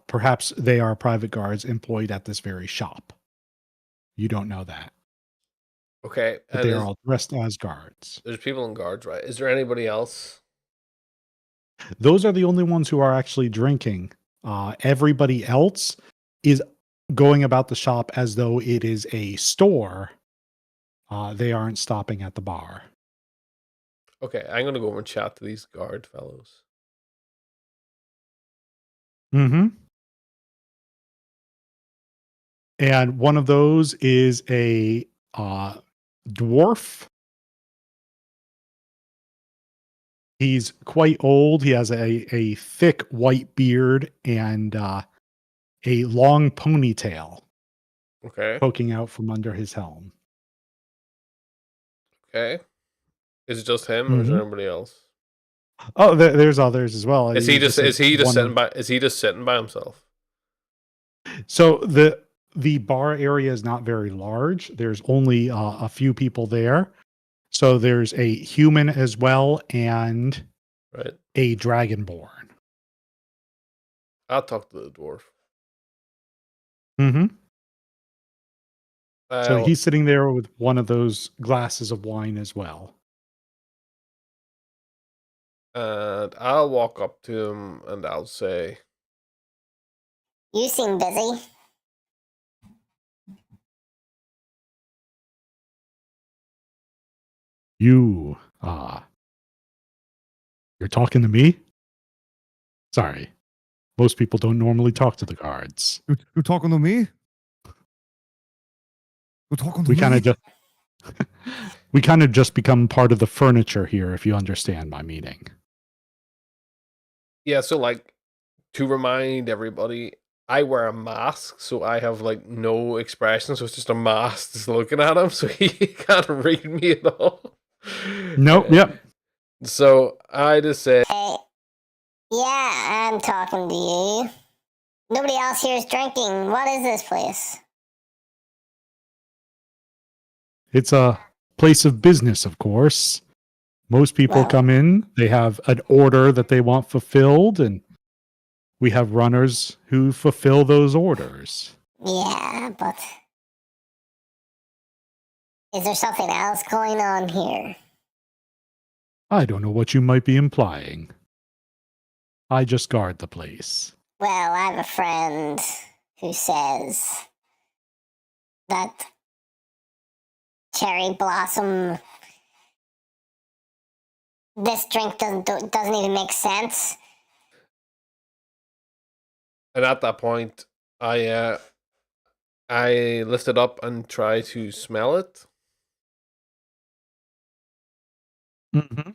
Perhaps they are private guards employed at this very shop. You don't know that, Okay, but and they are all dressed as guards. there's people in guards, right? Is there anybody else? Those are the only ones who are actually drinking. Everybody else is going about the shop as though it is a store. They aren't stopping at the bar. Okay, I'm gonna go over and chat to these guard fellows. Mm-hmm. And one of those is a dwarf. He's quite old. He has a thick white beard and a long ponytail Okay, poking out from under his helm. okay. Is it just him, or is Mm-hmm. there anybody else? Oh, there's others as well. Is he just said one sitting by? Is he just sitting by himself? So the bar area is not very large. There's only a few people there. So there's a human as well and Right. a dragonborn. I'll talk to the dwarf. Mm-hmm. So I'll, he's sitting there with one of those glasses of wine as well. and I'll walk up to him and I'll say, You seem busy. You, you're talking to me? Sorry. Most people don't normally talk to the guards. You're talking to me? You're talking to We me? kind of just we kind of just become part of the furniture here, if you understand my meaning. yeah. So like, to remind everybody, I wear a mask, so I have like no expression. So it's just a mask just looking at him, so he can't read me at all. Nope. Yep. So I just say, Hey, yeah, I'm talking to you. Nobody else here is drinking. What is this place? It's a place of business, of course. Most people Well- come in, they have an order that they want fulfilled, and we have runners who fulfill those orders. Yeah, but is there something else going on here? I don't know what you might be implying. I just guard the place. Well, I have a friend who says that cherry blossom. This drink doesn't even make sense. and at that point, I lift it up and try to smell it. Mm-hmm.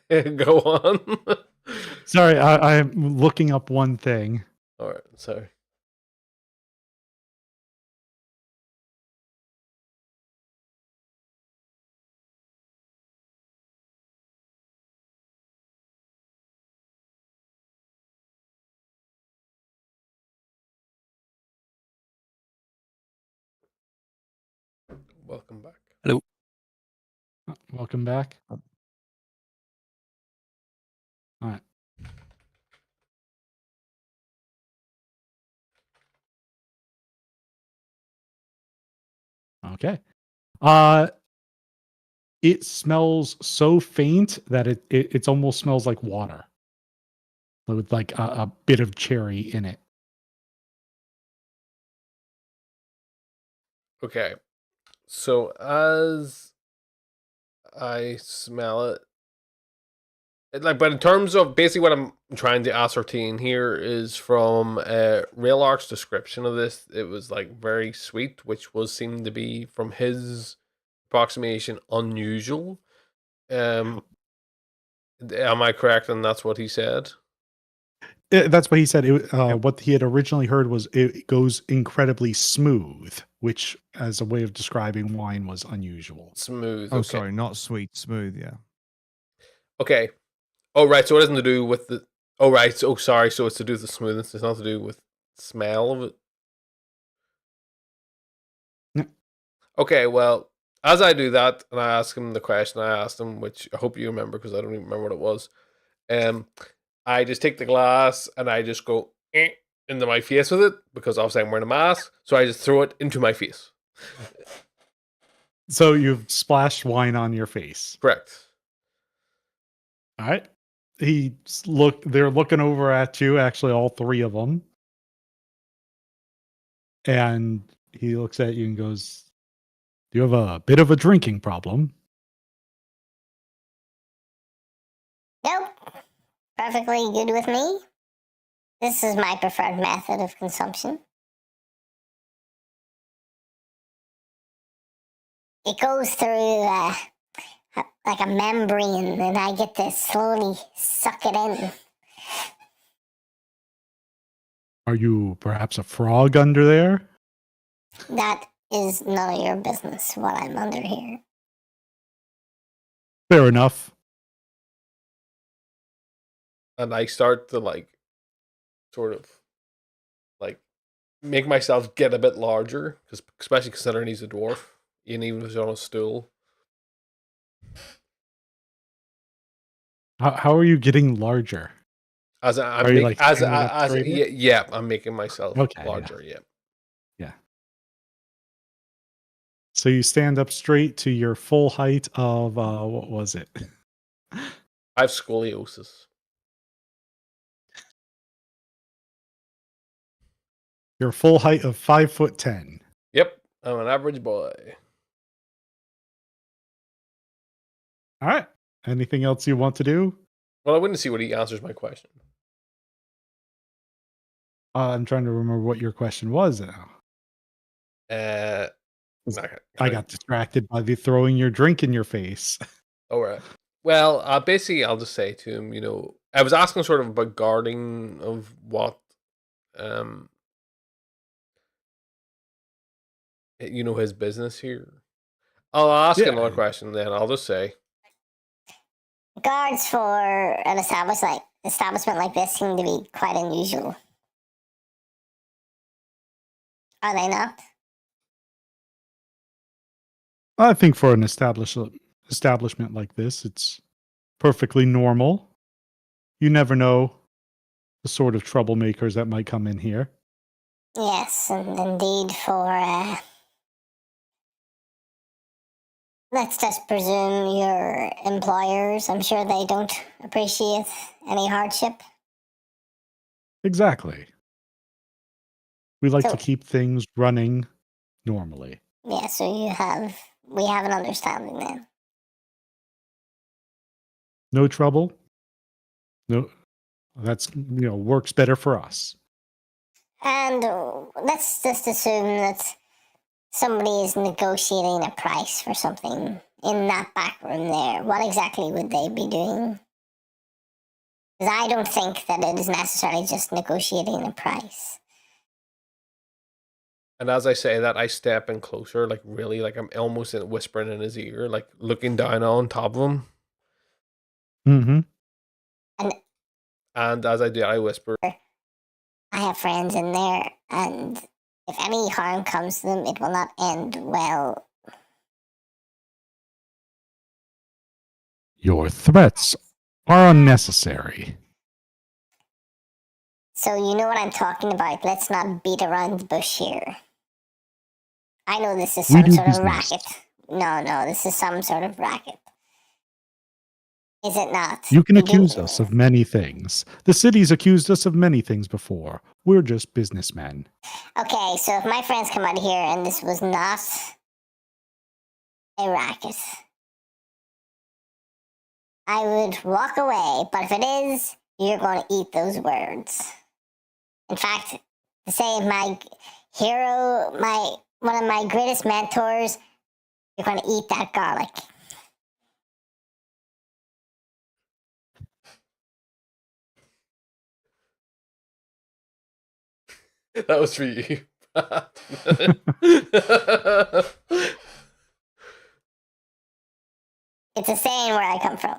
Go on. Sorry, I'm looking up one thing. All right, sorry. Welcome back. Hello. Welcome back. All right. Okay. It smells so faint that it almost smells like water, with like a bit of cherry in it. Okay. So as I smell it, but in terms of basically what I'm trying to ascertain here is from Railark's description of this, it was like very sweet, which was seemed to be from his approximation unusual. Am I correct? And that's what he said. That's what he said. What he had originally heard was it goes incredibly smooth, which, as a way of describing wine, was unusual. Smooth. Oh, Okay. sorry, not sweet, smooth. Yeah. Okay. Oh, right. So it hasn't to do with the. Oh, right. So sorry. So it's to do with the smoothness. It's not to do with smell of it. Yeah. Okay. Well, as I do that, and I ask him the question I asked him, which I hope you remember because I don't even remember what it was. I just take the glass and I just go into my face with it because obviously I'm wearing a mask. So I just throw it into my face. So you've splashed wine on your face. Correct. All right. They're looking over at you, actually, all three of them. And he looks at you and goes, "Do you have a bit of a drinking problem?" Nope. Perfectly good with me. This is my preferred method of consumption. It goes through like a membrane, and I get to slowly suck it in. Are you perhaps a frog under there? That is none of your business what I'm under here. Fair enough. And I start to sort of make myself get a bit larger, because especially considering he's a dwarf, and even if he's on a stool. How are you getting larger? As I'm Are you, making, like, standing up straighter? yeah, I'm making myself Okay, yeah. larger. Yeah. So you stand up straight to your full height of what was it? I have scoliosis. Your full height of 5'10". Yep, I'm an average boy. All right. Anything else you want to do? Well, I wouldn't see what he answers my question. I'm trying to remember what your question was now. I got distracted by the throwing your drink in your face. All right. Well, basically, I'll just say to him, I was asking sort of about guarding of what, his business here. I'll ask Yeah. another question then. I'll just say, Guards for an establishment like this seem to be quite unusual. Are they not? I think for an establishment like this, it's perfectly normal. You never know the sort of troublemakers that might come in here. Yes, and indeed for, let's just presume your employers. I'm sure they don't appreciate any hardship. Exactly. We like So- to keep things running normally. Yeah, so we have an understanding then. No trouble. No, that's works better for us. And let's just assume that somebody is negotiating a price for something in that back room there, what exactly would they be doing? Because I don't think that it is necessarily just negotiating a price. And as I say that, I step in closer, like really, like I'm almost whispering in his ear, like looking down on top of him. Mm-hmm. And as I do, I whisper, I have friends in there, and if any harm comes to them, it will not end well. Your threats are unnecessary. So you know what I'm talking about. Let's not beat around the bush here. I know this is We some do sort of business. racket. No, this is some sort of racket. Is it not? You can You do- accuse us of many things. The city's accused us of many things before. We're just businessmen. Okay, so if my friends come out of here and this was not a racket, I would walk away. But if it is, you're going to eat those words. In fact, to say my hero, one of my greatest mentors, you're going to eat that garlic. that was for you. It's a saying where I come from.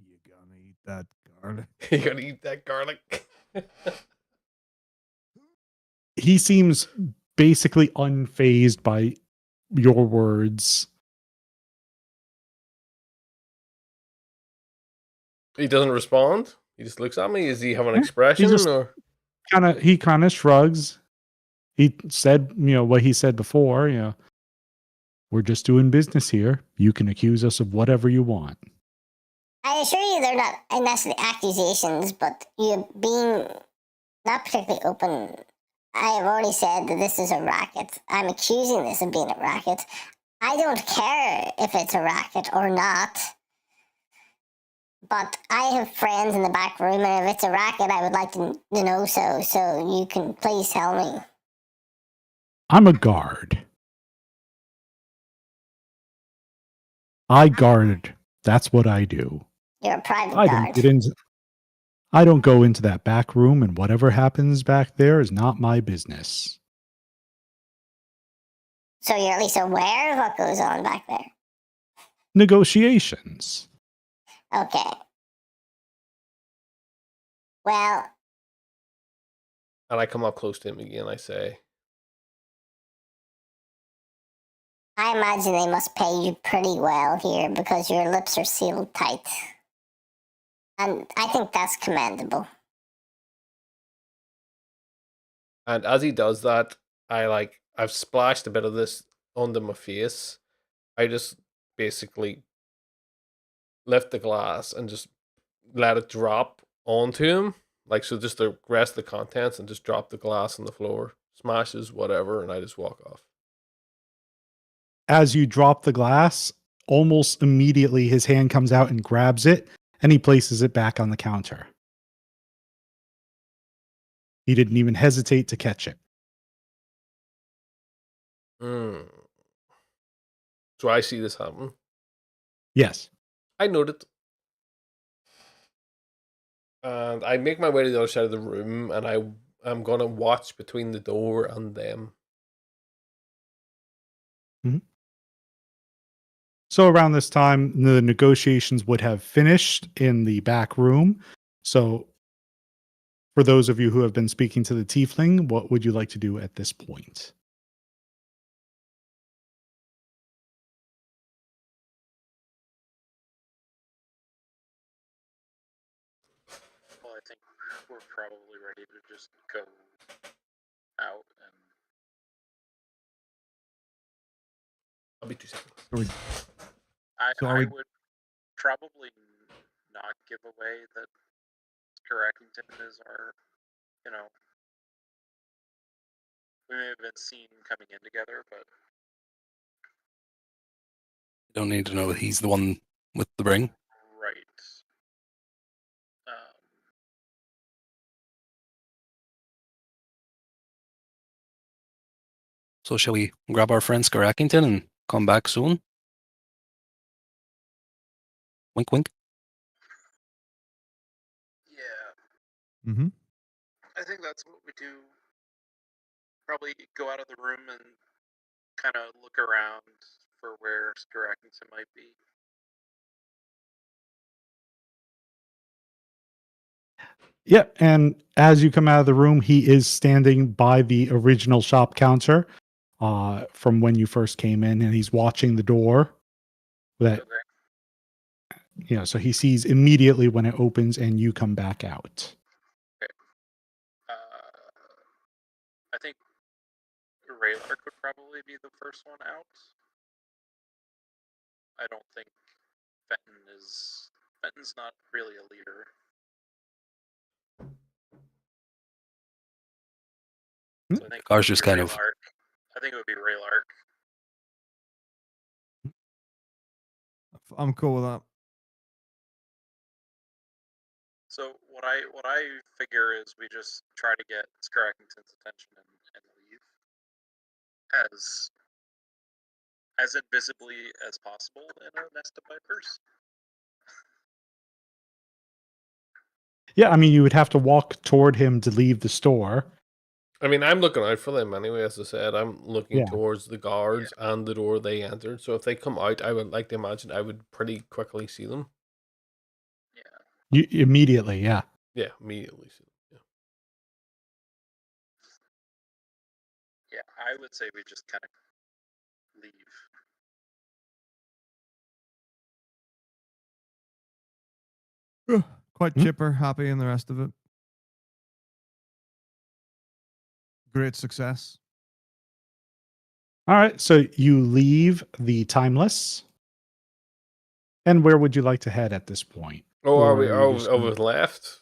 You're gonna eat that garlic. You're gonna eat that garlic. He seems basically unfazed by your words. He doesn't respond. He just looks at me. Does he have an Yeah, expression just- or? He kind of shrugs. He said, what he said before, we're just doing business here. You can accuse us of whatever you want. I assure you they're not necessarily accusations, but you being not particularly open. I have already said that this is a racket. I'm accusing this of being a racket. I don't care if it's a racket or not. But I have friends in the back room, and if it's a racket, I would like to know so you can please tell me. I'm a guard. I guard. That's what I do. You're a private I guard. don't get into. I don't go into that back room, and whatever happens back there is not my business. So you're at least aware of what goes on back there. Negotiations. Okay. Well, And I come up close to him again. I say, I imagine they must pay you pretty well here because your lips are sealed tight. And I think that's commendable. and as he does that, I've splashed a bit of this onto my face. I just basically lift the glass and just let it drop onto him. Like, so just the rest of the contents and just drop the glass on the floor, smashes, whatever, and I just walk off. As you drop the glass, almost immediately his hand comes out and grabs it, and he places it back on the counter. He didn't even hesitate to catch it. Mm. So I see this happen. Yes. I noted. And I make my way to the other side of the room, and I'm gonna watch between the door and them. So around this time, the negotiations would have finished in the back room. So for those of you who have been speaking to the tiefling, what would you like to do at this point? Well, I think we're probably ready to just go out and I'll be 2 seconds. So are I we- would probably not give away that Carrackington is our, we may have been seen coming in together, but You don't need to know that he's the one with the ring. right. So shall we grab our friend Scarakington and come back soon? Wink, wink. Yeah, Mm-hmm. I think that's what we do. Probably go out of the room and kind of look around for where Skarakington might be. Yeah, and as you come out of the room, he is standing by the original shop counter from when you first came in, and he's watching the door. That Okay. so he sees immediately when it opens and you come back out. I think Raylark would probably be the first one out. I don't think Fenton's not really a leader. So I think Cars it would just be kind of. Raylark. I think it would be Raylark. I'm cool with that. So what I figure is we just try to get Skarakington's attention and leave as invisibly as possible in a nest of vipers. Yeah, I mean, you would have to walk toward him to leave the store. I mean, I'm looking out for them anyway. As I said, I'm looking Yeah. towards the guards and the door they entered. So if they come out, I would like to imagine I would pretty quickly see them. You immediately, yeah. Yeah, immediately see them. Yeah, I would say we just kind of leave. Quite chipper, happy, and the rest of it. Great success. All right, so you leave the Timeless. And where would you like to head at this point? Oh, are Or we? you just We've left.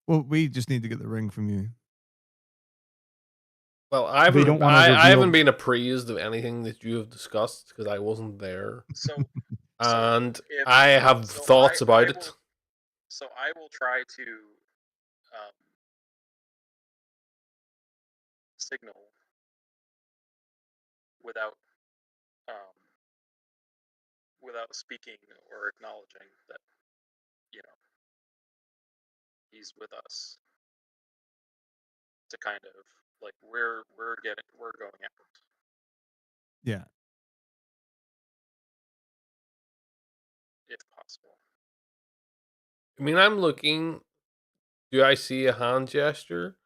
Well, we just need to get the ring from you. Well, I They don't haven't. wanna I haven't reveal- been appraised of anything that you have discussed because I wasn't there, So and if- I have so thoughts I about will- it. So I will try to signal without without speaking or acknowledging that he's with us. To kind of like we're going out. Yeah. If possible. I mean, I'm looking. Do I see a hand gesture?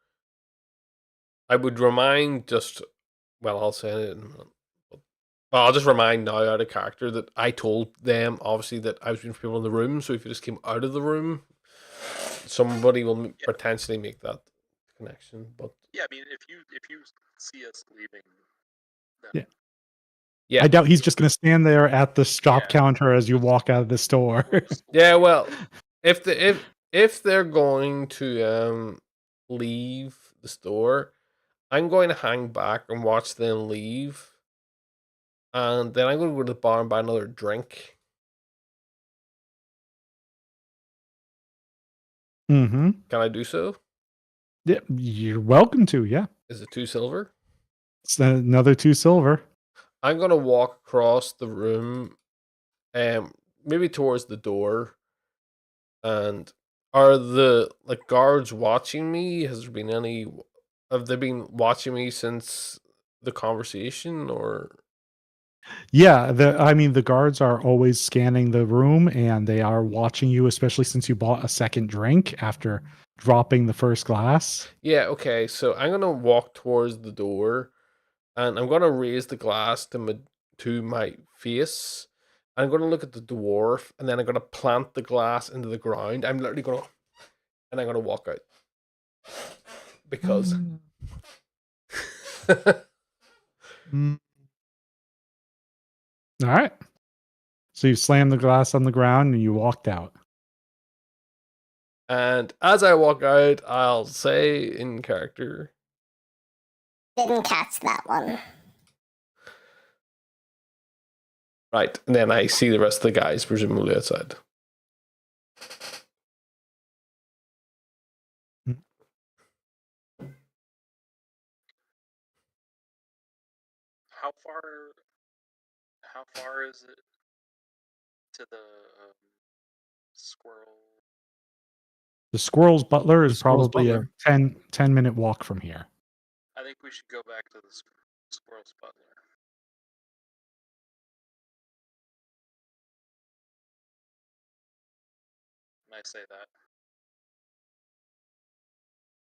I would remind just. Well, I'll say it in a minute. Well, I'll just remind now out of character that I told them obviously that I was waiting for people in the room. So if you just came out of the room, somebody will potentially make that connection. But yeah, I mean, if you see us leaving, then Yeah. yeah, I doubt he's just going to stand there at the shop counter as you walk out of the store. yeah. Well, if they're going to leave the store, I'm going to hang back and watch them leave, and then I'm going to go to the bar and buy another drink. Mm-hmm. Can I do so? Yeah, you're welcome to. Yeah, Is it 2 silver? it's another 2 silver. I'm gonna walk across the room, maybe towards the door. And are the guards watching me? Has there been any? Have they been watching me since the conversation, or? Yeah, I mean, the guards are always scanning the room and they are watching you, especially since you bought a second drink after dropping the first glass. Yeah. Okay. So I'm gonna walk towards the door, and I'm gonna raise the glass to my face. I'm gonna look at the dwarf, and then I'm gonna plant the glass into the ground. I'm literally gonna, and I'm gonna walk out because. Mm. All right. So you slammed the glass on the ground and you walked out. And as I walk out, I'll say in character. Didn't catch that one. Right, and then I see the rest of the guys presumably outside. How far is it to the squirrel? The squirrel's butler is squirrel's probably butler. a 10-minute walk from here. I think we should go back to the squirrel's butler. And I say that.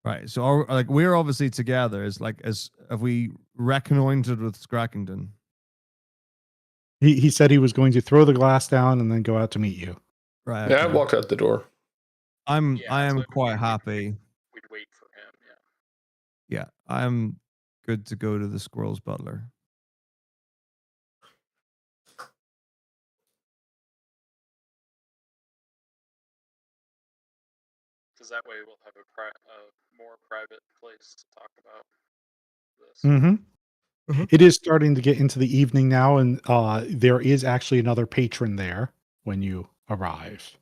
Right. So we're obviously together. Is like as have we reconnoitered with Scrackington? He said he was going to throw the glass down and then go out to meet you. Right. Yeah, I okay. walked out the door. I am so quite happy. We'd wait for him. Yeah. Yeah, I'm good to go to the squirrel's butler. Because that way we'll have a more private place to talk about this. Mm-hmm. It is starting to get into the evening now, and there is actually another patron there when you arrive.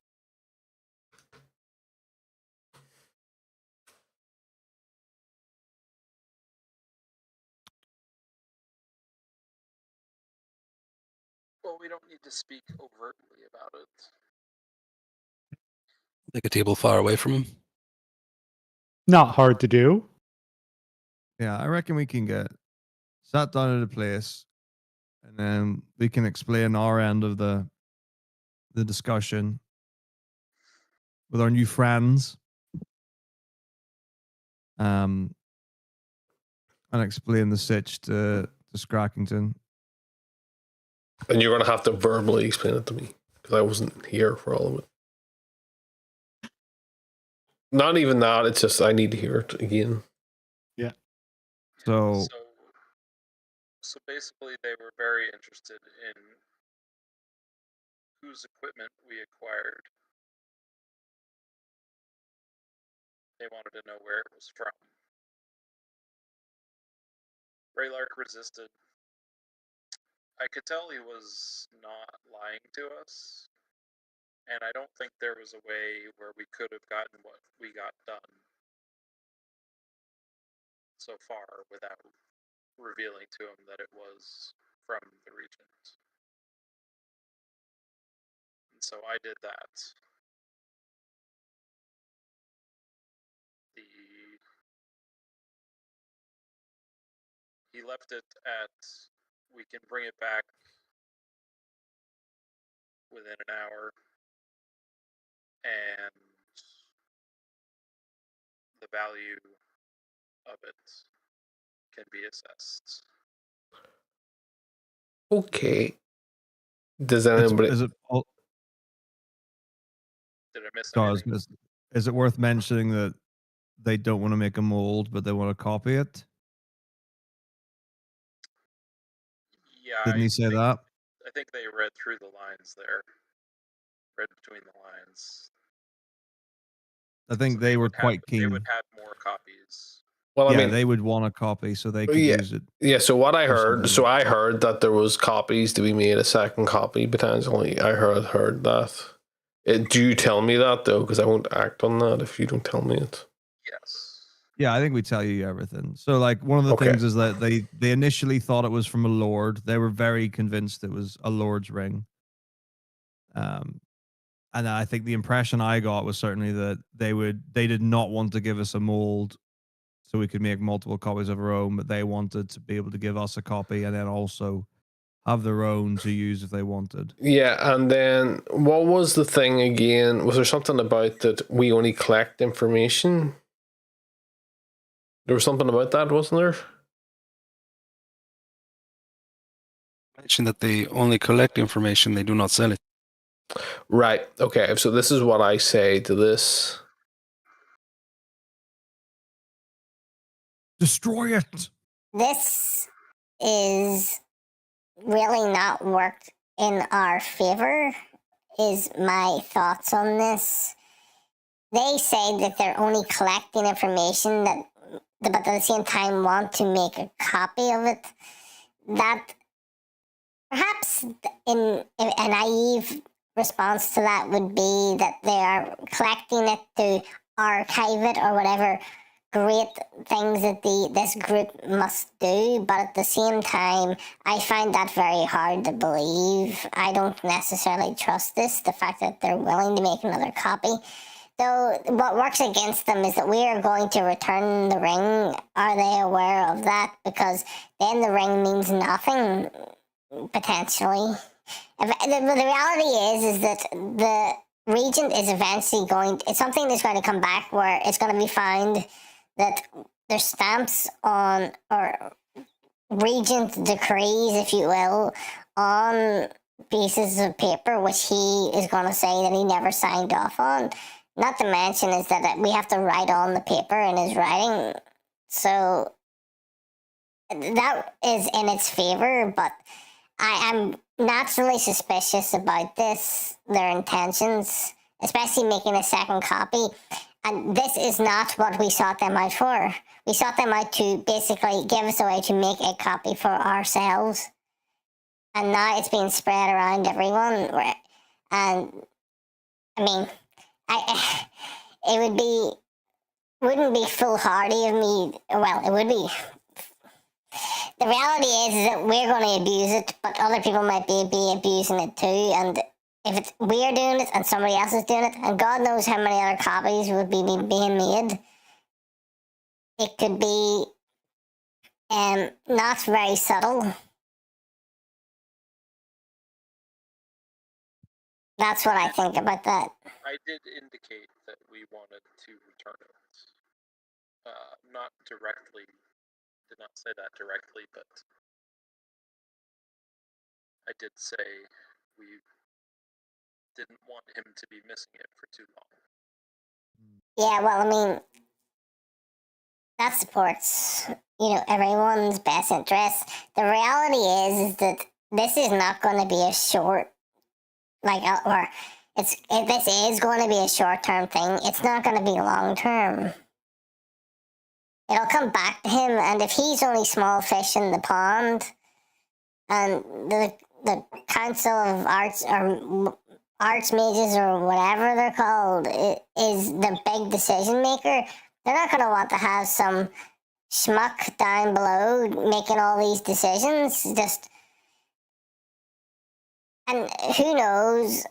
Well, we don't need to speak overtly about it. Take a table far away from him. Not hard to do. Yeah, I reckon we can get sat down at a place, and then we can explain our end of the discussion with our new friends. And explain the sitch to Scrackington. And you're going to have to verbally explain it to me because I wasn't here for all of it. Not even that. It's just I need to hear it again. Yeah. So basically, they were very interested in whose equipment we acquired. They wanted to know where it was from. Raylark resisted. I could tell he was not lying to us, and I don't think there was a way where we could have gotten what we got done so far without revealing to him that it was from the Regent. And so I did that. He left it at, we can bring it back within an hour, and the value of it can be assessed. Okay. Does anybody? Did I miss anything? Is it worth mentioning that they don't want to make a mold, but they want to copy it? Yeah. Didn't he say that? I think they read through the lines there. Read between the lines. I think they were quite keen. They would have more copies. Well, I mean, they would want a copy so they could use it. Yeah. So what I heard, I heard that there was copies to be made, a second copy potentially. I heard that. Do you tell me that though? Because I won't act on that if you don't tell me it. Yes. Yeah, I think we tell you everything. So, like, one of the things is that they initially thought it was from a lord. They were very convinced it was a lord's ring. And I think the impression I got was certainly that they did not want to give us a mold so we could make multiple copies of our own, but they wanted to be able to give us a copy and then also have their own to use if they wanted. Yeah, and then what was the thing again? Was there something about that we only collect information? There was something about that, wasn't there? Mention that they only collect information, they do not sell it. Right. Okay. So this is what I say to this. Destroy it. This is really not worked in our favor, is my thoughts on this. They say that they're only collecting information but at the same time want to make a copy of it. That perhaps a naive response to that would be that they are collecting it to archive it or whatever, great things that this group must do, but at the same time, I find that very hard to believe. I don't necessarily trust this, the fact that they're willing to make another copy. Though what works against them is that we are going to return the ring. Are they aware of that? Because then the ring means nothing, potentially. The reality is that the regent is eventually something is going to come back where it's going to be found that there's stamps on, or regent decrees, if you will, on pieces of paper, which he is going to say that he never signed off on. Not to mention is that we have to write on the paper in his writing. So that is in its favor, but I am naturally suspicious about their intentions, especially making a second copy. And this is not what we sought them out for. We sought them out to basically give us a way to make a copy for ourselves. And now it's being spread around everyone. And I mean, wouldn't be foolhardy of me. Well, it would be. The reality is that we're going to abuse it, but other people might be abusing it too. And if we are doing it and somebody else is doing it, and God knows how many other copies would be being made, it could be not very subtle. That's what I think about that. I did indicate that we wanted to return it. Not directly, did not say that directly, but I did say we didn't want him to be missing it for too long. Yeah, well, I mean, that supports, everyone's best interest. The reality is that this is not going to be a short, this is going to be a short-term thing. It's not going to be long-term. It'll come back to him, and if he's only small fish in the pond, and the Council of Arts or Archmages or whatever they're called is the big decision maker, they're not going to want to have some schmuck down below making all these decisions. And who knows?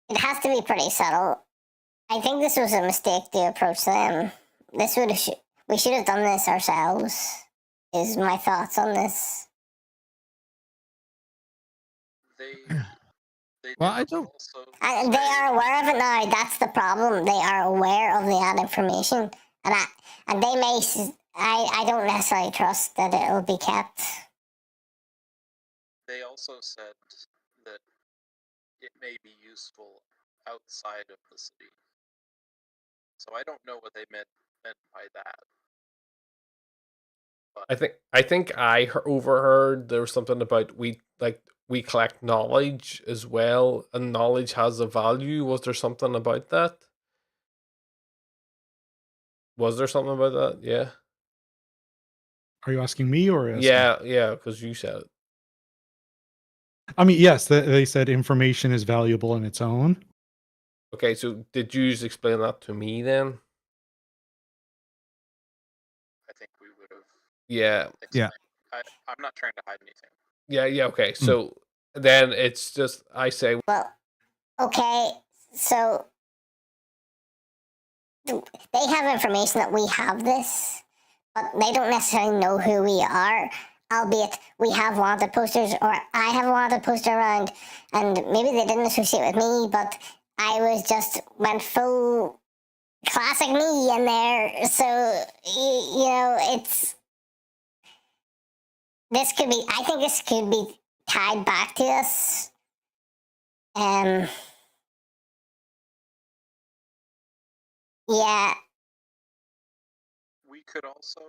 It has to be pretty subtle. I think this was a mistake to approach them. We should have done this ourselves. Is my thoughts on this. They Well, I did don't- also And they are aware of it now. That's the problem. They are aware of the ad information, and they may. I don't necessarily trust that it will be kept. They also said that it may be useful outside of the city. So I don't know what they meant by that. But I think I overheard there was something about we collect knowledge as well, and knowledge has a value. Was there something about that? Was there something about that? Yeah. Are you asking me or asking? Yeah, because you said it. I mean, yes, they said information is valuable in its own. Okay, so did you just explain that to me then? I think we would have. Yeah. Yeah. I'm not trying to hide anything. Yeah, okay. So then it's just I say, Well, okay, so they have information that we have this, but they don't necessarily know who we are. Albeit we have wanted posters, or I have a wanted poster around, and maybe they didn't associate with me, but I went full classic me in there. So I think this could be tied back to us. Yeah. We could also.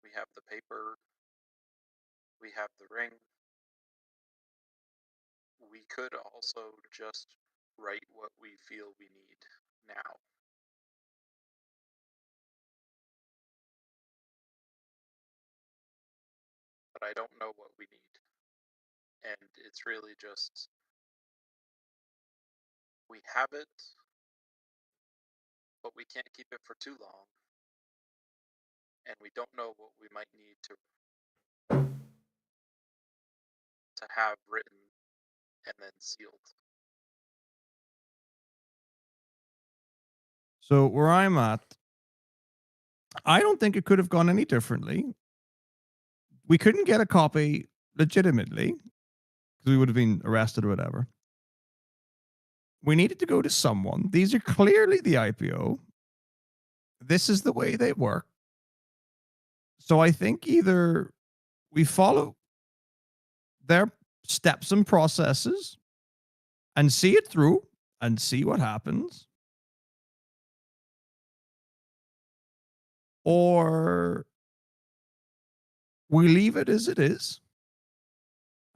We have the paper. We have the ring. We could also just write what we feel we need now. But I don't know what we need. And it's really just we have it, but we can't keep it for too long, and we don't know what we might need to have written and then sealed. So where I'm at, I don't think it could have gone any differently. We couldn't get a copy legitimately because we would have been arrested or whatever. We needed to go to someone. These are clearly the IPO. This is the way they work. So I think either we follow their steps and processes and see it through and see what happens, or we leave it as it is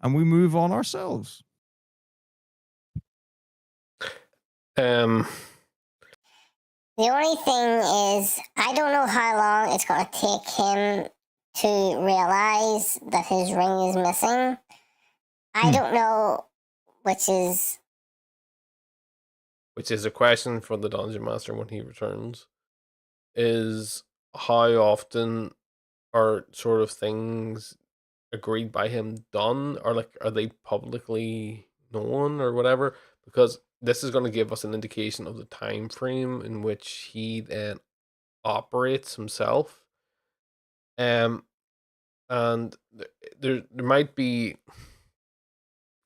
and we move on ourselves. The only thing is, I don't know how long it's going to take him to realize that his ring is missing. I don't know, which is a question for the Dungeon Master when he returns, is how often are sort of things agreed by him done, or like are they publicly known or whatever? Because this is going to give us an indication of the time frame in which he then operates himself. And there might be,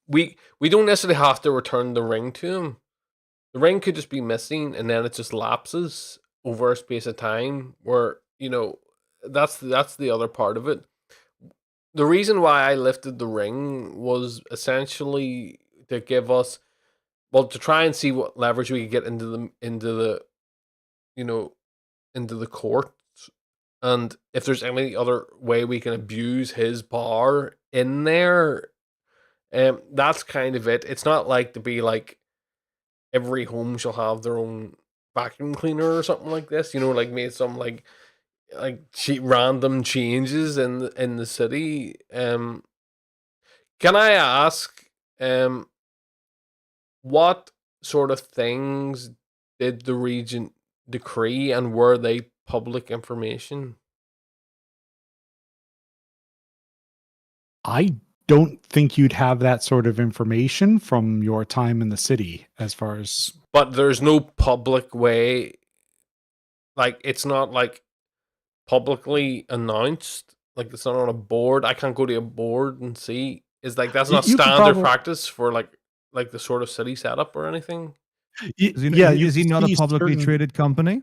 we don't necessarily have to return the ring to him. The ring could just be missing, and then it just lapses over a space of time. Where that's the other part of it. The reason why I lifted the ring was essentially to give us, well, to try and see what leverage we could get into the court, and if there's any other way we can abuse his power in there. That's kind of it. It's not like to be like every home shall have their own vacuum cleaner or something like this. Like made some like random changes in the city. Can I ask, what sort of things did the regent decree, and were they public information? I don't think you'd have that sort of information from your time in the city, as far as. But there's no public way, like it's not like publicly announced, like it's not on a board. I can't go to a board and see. Is like that's not You could standard probably- practice for like the sort of city setup or anything? Is he, Yeah, is he could not a see publicly certain- traded company?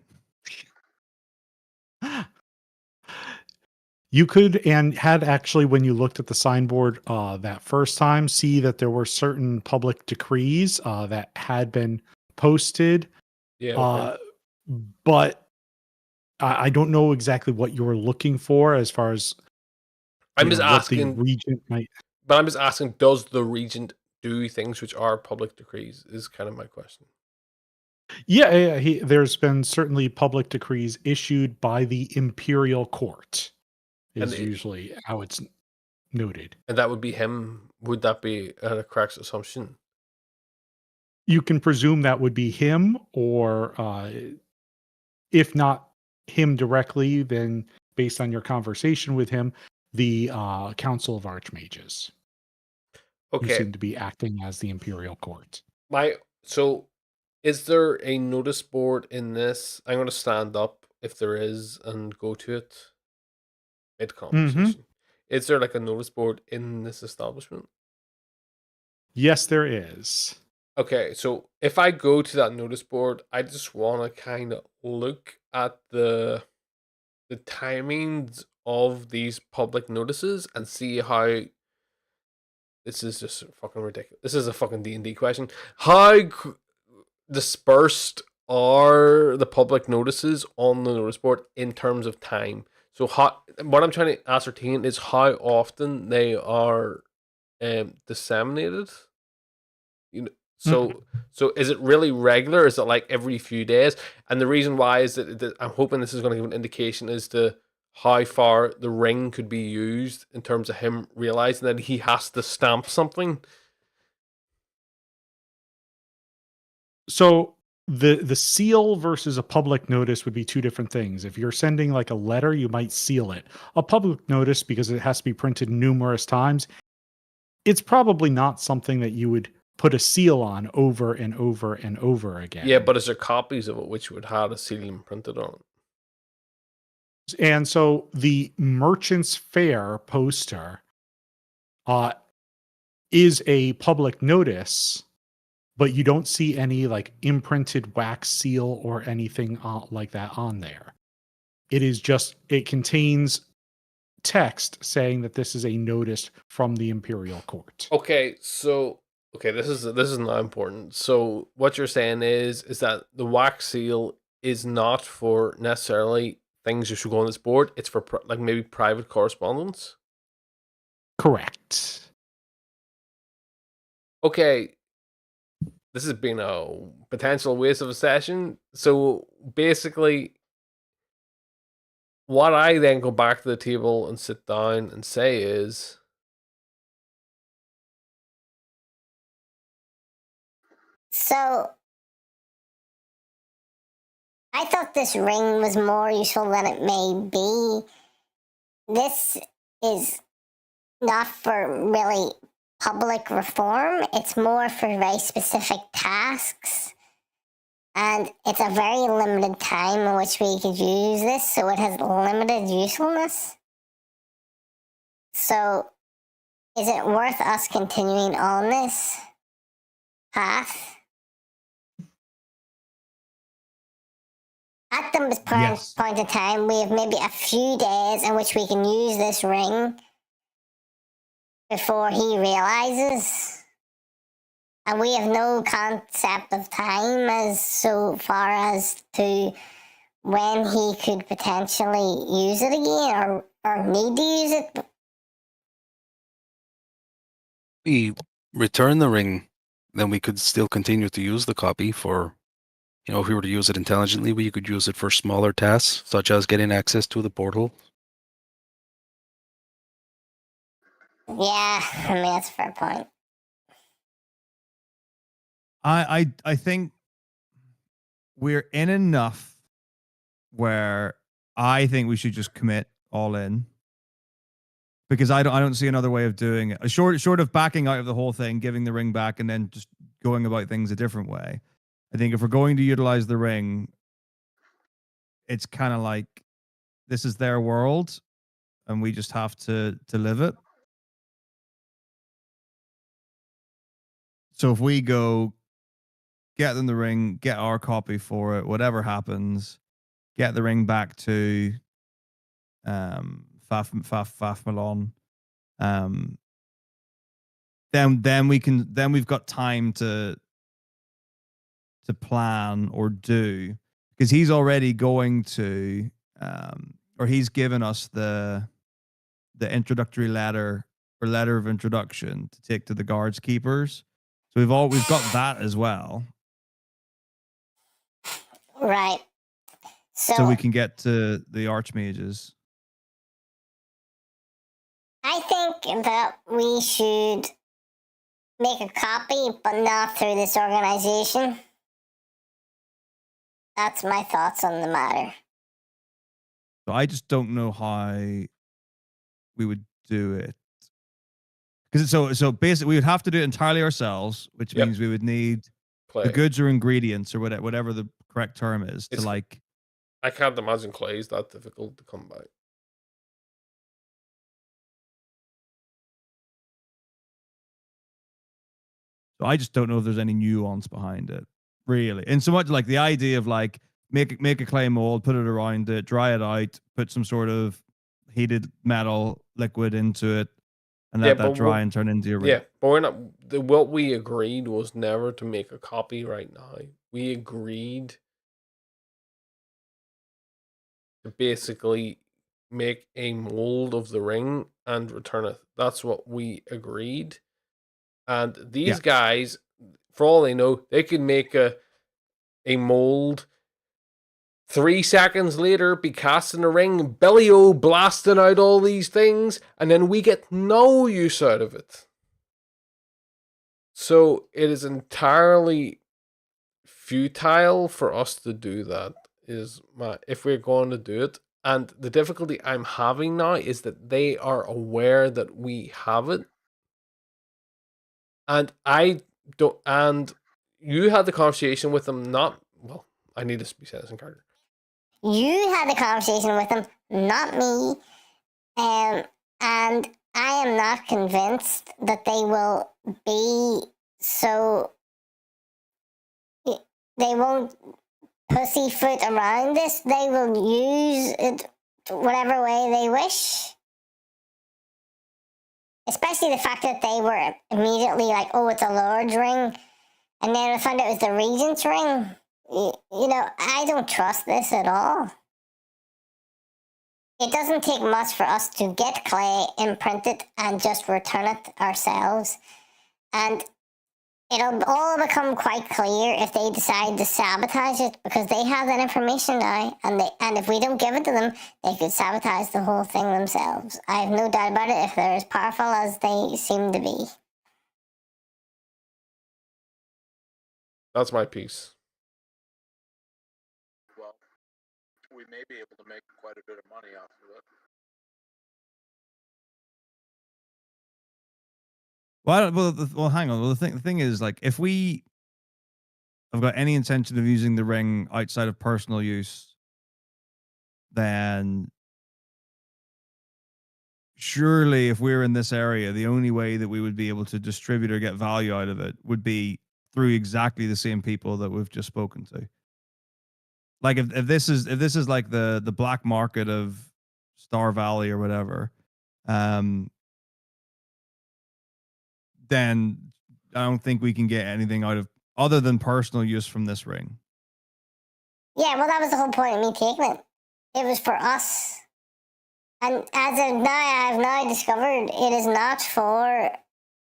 You could, and had actually, when you looked at the signboard that first time, see that there were certain public decrees that had been posted. Yeah. Okay. But I don't know exactly what you were looking for as far as I'm just what asking. the regent might. But I'm just asking, does the regent do things which are public decrees? Is kind of my question. Yeah, there's been certainly public decrees issued by the imperial court. Is usually how it's noted. And that would be him. Would that be a correct assumption? You can presume that would be him, or if not him directly, then based on your conversation with him, the Council of Archmages. Who Okay. seem to be acting as the imperial court. So is there a notice board in this? I'm going to stand up if there is and go to it mid conversation. Is there like a notice board in this establishment? Yes, there is. Okay, so if I go to that notice board, I just want to kind of look at the timings of these public notices and see how. This is just fucking ridiculous. This is a fucking D&D question. How dispersed are the public notices on the notice board in terms of time? So what I'm trying to ascertain is how often they are disseminated. So is it really regular? Is it like every few days? And the reason why is that I'm hoping this is going to give an indication as to how far the ring could be used in terms of him realizing that he has to stamp something. So the seal versus a public notice would be two different things. If you're sending like a letter, you might seal it. A public notice, because it has to be printed numerous times, it's probably not something that you would put a seal on over and over and over again. Yeah, but is there copies of it which would have a seal imprinted on it? And so the Merchant's Fair poster is a public notice, but you don't see any like imprinted wax seal or anything like that on there. It is just, it contains text saying that this is a notice from the Imperial Court. Okay, so this is not important. So what you're saying is that the wax seal is not for necessarily things you should go on this board. It's for like maybe private correspondence. Correct. Okay, this has been a potential waste of a session. So basically, what I then go back to the table and sit down and say is, So, I thought this ring was more useful than it may be. This is not for really public reform. It's more for very specific tasks. And it's a very limited time in which we could use this, so it has limited usefulness. So, is it worth us continuing on this path? At the Yes. point in time, we have maybe a few days in which we can use this ring before he realizes. And we have no concept of time as so far as to when he could potentially use it again or need to use it. We return the ring, then we could still continue to use the copy for, if we were to use it intelligently, we could use it for smaller tasks, such as getting access to the portal. Yeah, I mean, that's a fair point. I think we're in enough where I think we should just commit all in, because I don't see another way of doing it. Short of backing out of the whole thing, giving the ring back, and then just going about things a different way. I think if we're going to utilize the ring, it's kind of like this is their world, and we just have to live it. So if we go get them the ring, get our copy for it, whatever happens, get the ring back to Faf Malon, then we've got time to plan or do, because he's already going to or he's given us the introductory letter or letter of introduction to take to the guards keepers. So we've got that as well. Right. So we can get to the archmages. I think that we should make a copy, but not through this organization. That's my thoughts on the matter. So I just don't know how we would do it. Because so basically we would have to do it entirely ourselves, which means we would need the goods or ingredients or whatever the correct term is to like. I can't imagine clay is that difficult to come by. So I just don't know if there's any nuance behind it, really. And so much like the idea of like make a clay mold, put it around it, dry it out, put some sort of heated metal liquid into it, and let that dry and turn into a ring. Yeah, but we're not. What we agreed was never to make a copy right now. We agreed to basically make a mold of the ring and return it. That's what we agreed. And these guys, for all they know, they can make a mold. 3 seconds later, be casting a ring, Billy-O blasting out all these things, and then we get no use out of it. So it is entirely futile for us to do that. If we're going to do it, and the difficulty I'm having now is that they are aware that we have it, and I don't. And you had the conversation with them. Not well. I need to be saying this in character. You had the conversation with them, not me. And I am not convinced that they will be so. They won't pussyfoot around this. They will use it whatever way they wish. Especially the fact that they were immediately like, oh, it's a Lord's ring. And then I found out it was the Regent's ring. You know, I don't trust this at all. It doesn't take much for us to get clay, imprint it, and just return it ourselves. And it'll all become quite clear if they decide to sabotage it, because they have that information now, and if we don't give it to them, they could sabotage the whole thing themselves. I have no doubt about it if they're as powerful as they seem to be. That's my piece. Well, we may be able to make quite a bit of money off of it. Well, hang on. Well, the thing is, like, if we have got any intention of using the ring outside of personal use, then surely if we're in this area, the only way that we would be able to distribute or get value out of it would be through exactly the same people that we've just spoken to. Like if this is like the black market of Star Valley or whatever, then I don't think we can get anything out of other than personal use from this ring. Yeah, well, that was the whole point of me taking it. It was for us. And as of now, I have now discovered it is not for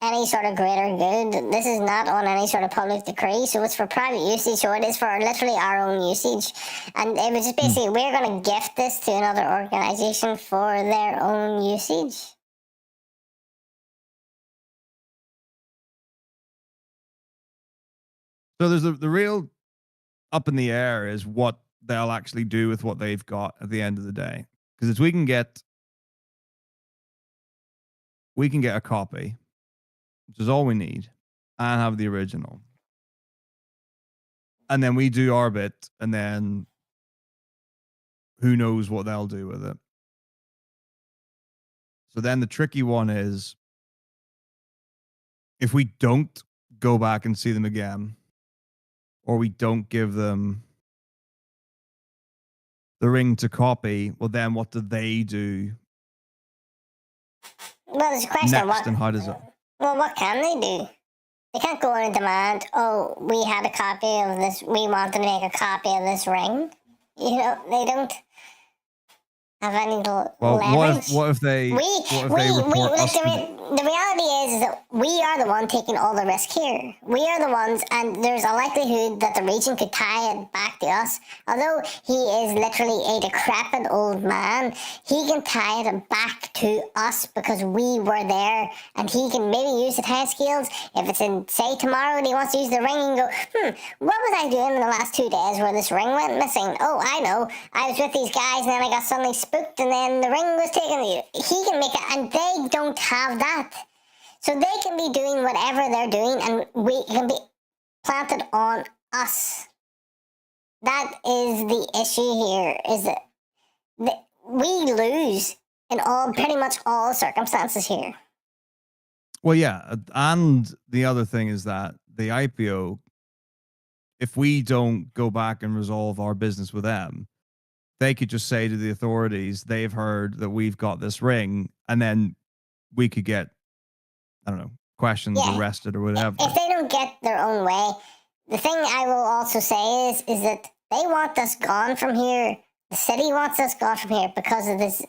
any sort of greater good. This is not on any sort of public decree, so it's for private usage, so it is for literally our own usage. And it was just basically, we're going to gift this to another organization for their own usage. So there's the real up in the air is what they'll actually do with what they've got at the end of the day. Because if we can get a copy, which is all we need, and have the original. And then we do our bit, and then who knows what they'll do with it. So then the tricky one is, if we don't go back and see them again, or we don't give them the ring to copy, well, then what do they do? Well, there's a question next, of what. and how does it? Well, what can they do? They can't go on and demand, oh, we had a copy of this, we want to make a copy of this ring. You know, they don't have any leverage. What if they report us the reality is that we are the one taking all the risk here. We are the ones, and there's a likelihood that the region could tie it back to us. Although he is literally a decrepit old man, he can tie it back to us because we were there, and he can maybe use the time scales. If it's in, say, tomorrow and he wants to use the ring and go, what was I doing in the last 2 days where this ring went missing? Oh, I know. I was with these guys and then I got suddenly spooked and then the ring was taken. He can make it, and they don't have that. So they can be doing whatever they're doing, and we can be planted on us. That is the issue here, is that we lose in pretty much all circumstances here. Well, yeah, and the other thing is that the IPO, if we don't go back and resolve our business with them, they could just say to the authorities, they've heard that we've got this ring, and then we could get, I don't know, questions, arrested or whatever. If they don't get their own way, the thing I will also say is that they want us gone from here. The city wants us gone from here because of this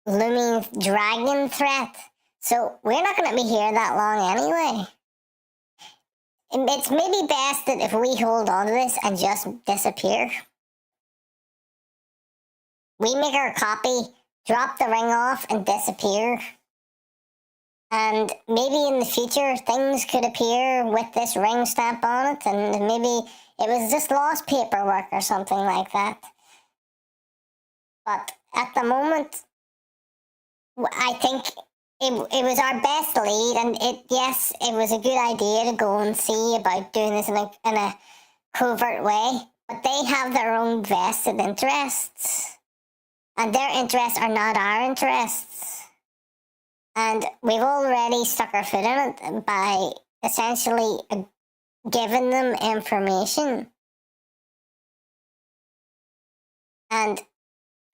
looming dragon threat. So we're not going to be here that long anyway. It's maybe best that if we hold on to this and just disappear. We make our copy, drop the ring off, and disappear. And maybe in the future things could appear with this ring stamp on it, and maybe it was just lost paperwork or something like that. But at the moment, I think it was our best lead, and yes, it was a good idea to go and see about doing this in a covert way. But they have their own vested interests, and their interests are not our interests. And we've already stuck our foot in it by essentially giving them information. And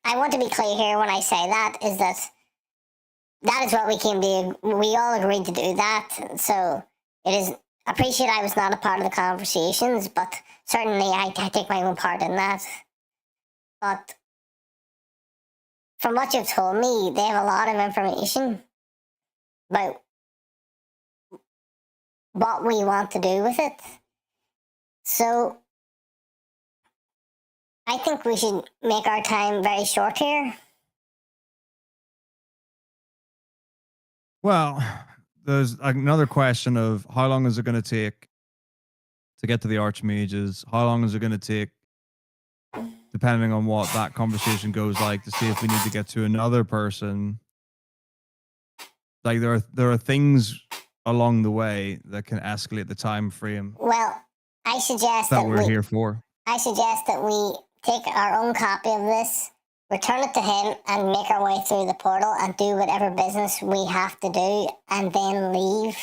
I want to be clear here when I say that is that is what we came to. We all agreed to do that. So it is appreciate I was not a part of the conversations, but certainly I take my own part in that. But from what you've told me, they have a lot of information about what we want to do with it. So I think we should make our time very short here. Well, there's another question of how long is it going to take to get to the Archmages? How long is it going to take, depending on what that conversation goes like, to see if we need to get to another person? Like there are things along the way that can escalate the time frame Well, I suggest that we're here for. I suggest that we take our own copy of this, return it to him, and make our way through the portal and do whatever business we have to do, and then leave,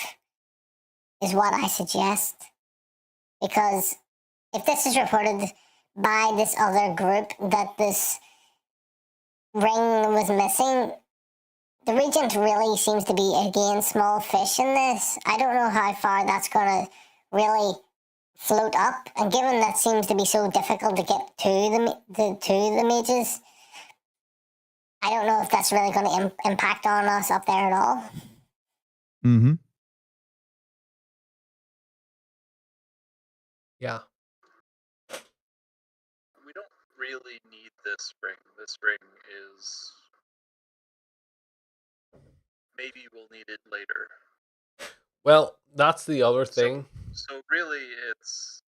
is what I suggest. Because if this is reported by this other group that this ring was missing, the Regent really seems to be, again, small fish in this. I don't know how far that's going to really float up, and given that seems to be so difficult to get to the mages, I don't know if that's really going to impact on us up there at all. Mm-hmm. Yeah. We don't really need this ring. This ring is... maybe we'll need it later. Well, that's the other thing. So really, it's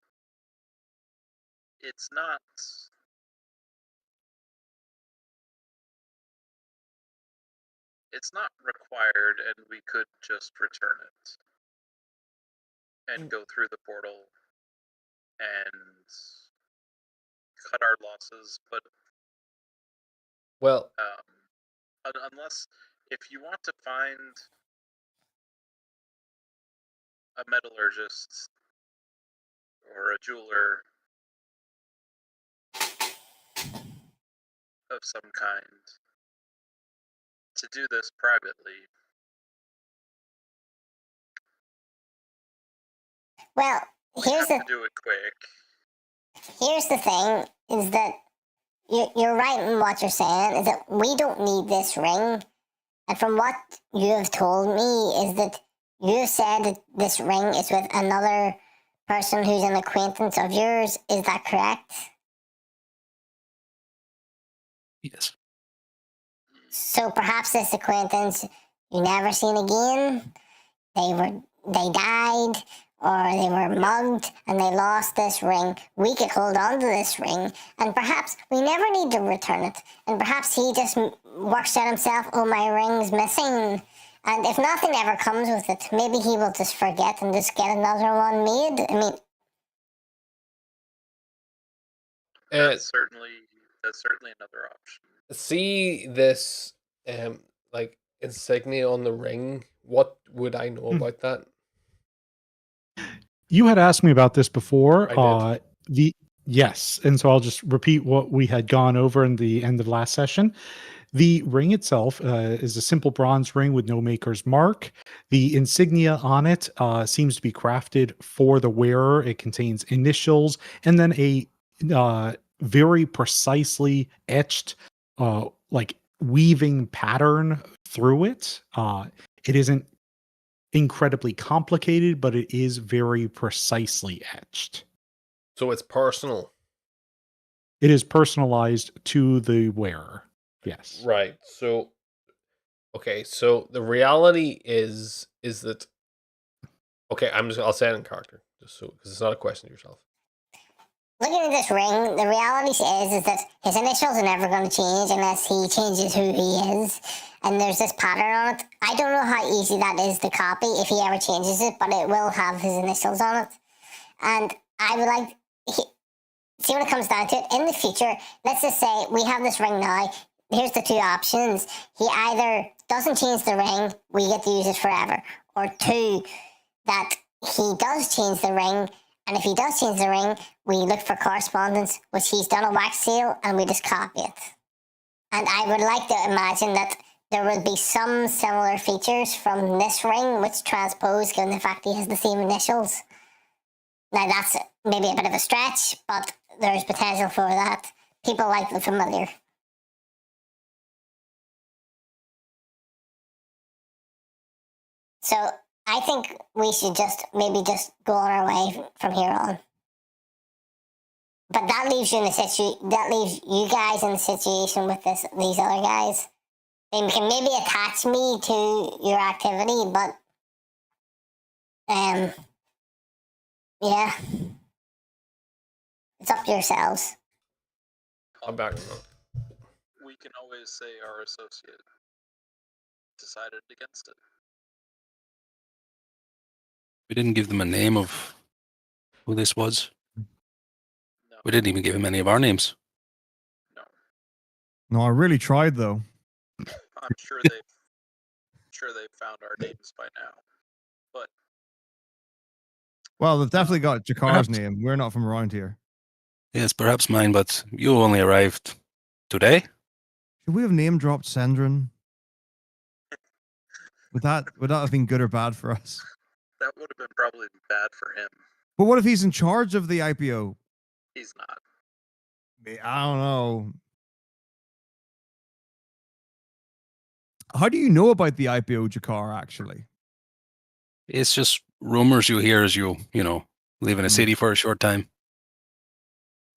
not... it's not required, and we could just return it and go through the portal and cut our losses. But Well, unless if you want to find a metallurgist or a jeweler of some kind to do this privately. Well, here's to do it quick. Here's the thing: is that you're right in what you're saying. Is that we don't need this ring, and from what you have told me, is that you have said that this ring is with another person who's an acquaintance of yours. Is that correct? Yes. So perhaps this acquaintance you never seen again. They died, or they were mugged and they lost this ring. We could hold on to this ring, and perhaps we never need to return it. And perhaps he just works out himself, oh, my ring's missing. And if nothing ever comes with it, maybe he will just forget and just get another one made. I mean, that's certainly another option. See this, like insignia on the ring. What would I know about that? You had asked me about this before. I did. Yes, and so I'll just repeat what we had gone over in the end of last session. The ring itself is a simple bronze ring with no maker's mark. The insignia on it seems to be crafted for the wearer. It contains initials and then a very precisely etched, like weaving pattern through it. It isn't incredibly complicated, but it is very precisely etched. So it's personal. It is personalized to the wearer. Yes. Right. So Okay, so the reality is that okay? I'll say it in character, just so because it's not a question to yourself. Looking at this ring, the reality is that his initials are never going to change unless he changes who he is. And there's this pattern on it. I don't know how easy that is to copy if he ever changes it, but it will have his initials on it. And I would like see when it comes down to it in the future. Let's just say we have this ring now. Here's the two options. He either doesn't change the ring, we get to use it forever, or two, that he does change the ring, and if he does change the ring, we look for correspondence, which he's done a wax seal, and we just copy it. And I would like to imagine that there would be some similar features from this ring which transpose given the fact he has the same initials. Now that's maybe a bit of a stretch, but there's potential for that. People like the familiar. So I think we should maybe just go on our way from here on. But that leaves you in that leaves you guys in the situation with these other guys. They can maybe attach me to your activity, but yeah, it's up to yourselves. I'm back. We can always say our associate decided against it. We didn't give them a name of who this was. No, We didn't even give him any of our names. No, I really tried though. I'm sure they've found our names by now. But Well, they've definitely got Jakar's Perhaps. name. We're not from around here. Yes, perhaps mine, but you only arrived today. Should we have name dropped Sendrin? Would that have been good or bad for us? that would have been probably bad for him. But what if he's in charge of the IPO? He's not. I don't know. How do you know about the IPO, Jakar, actually? It's just rumors you hear as you live in a city for a short time.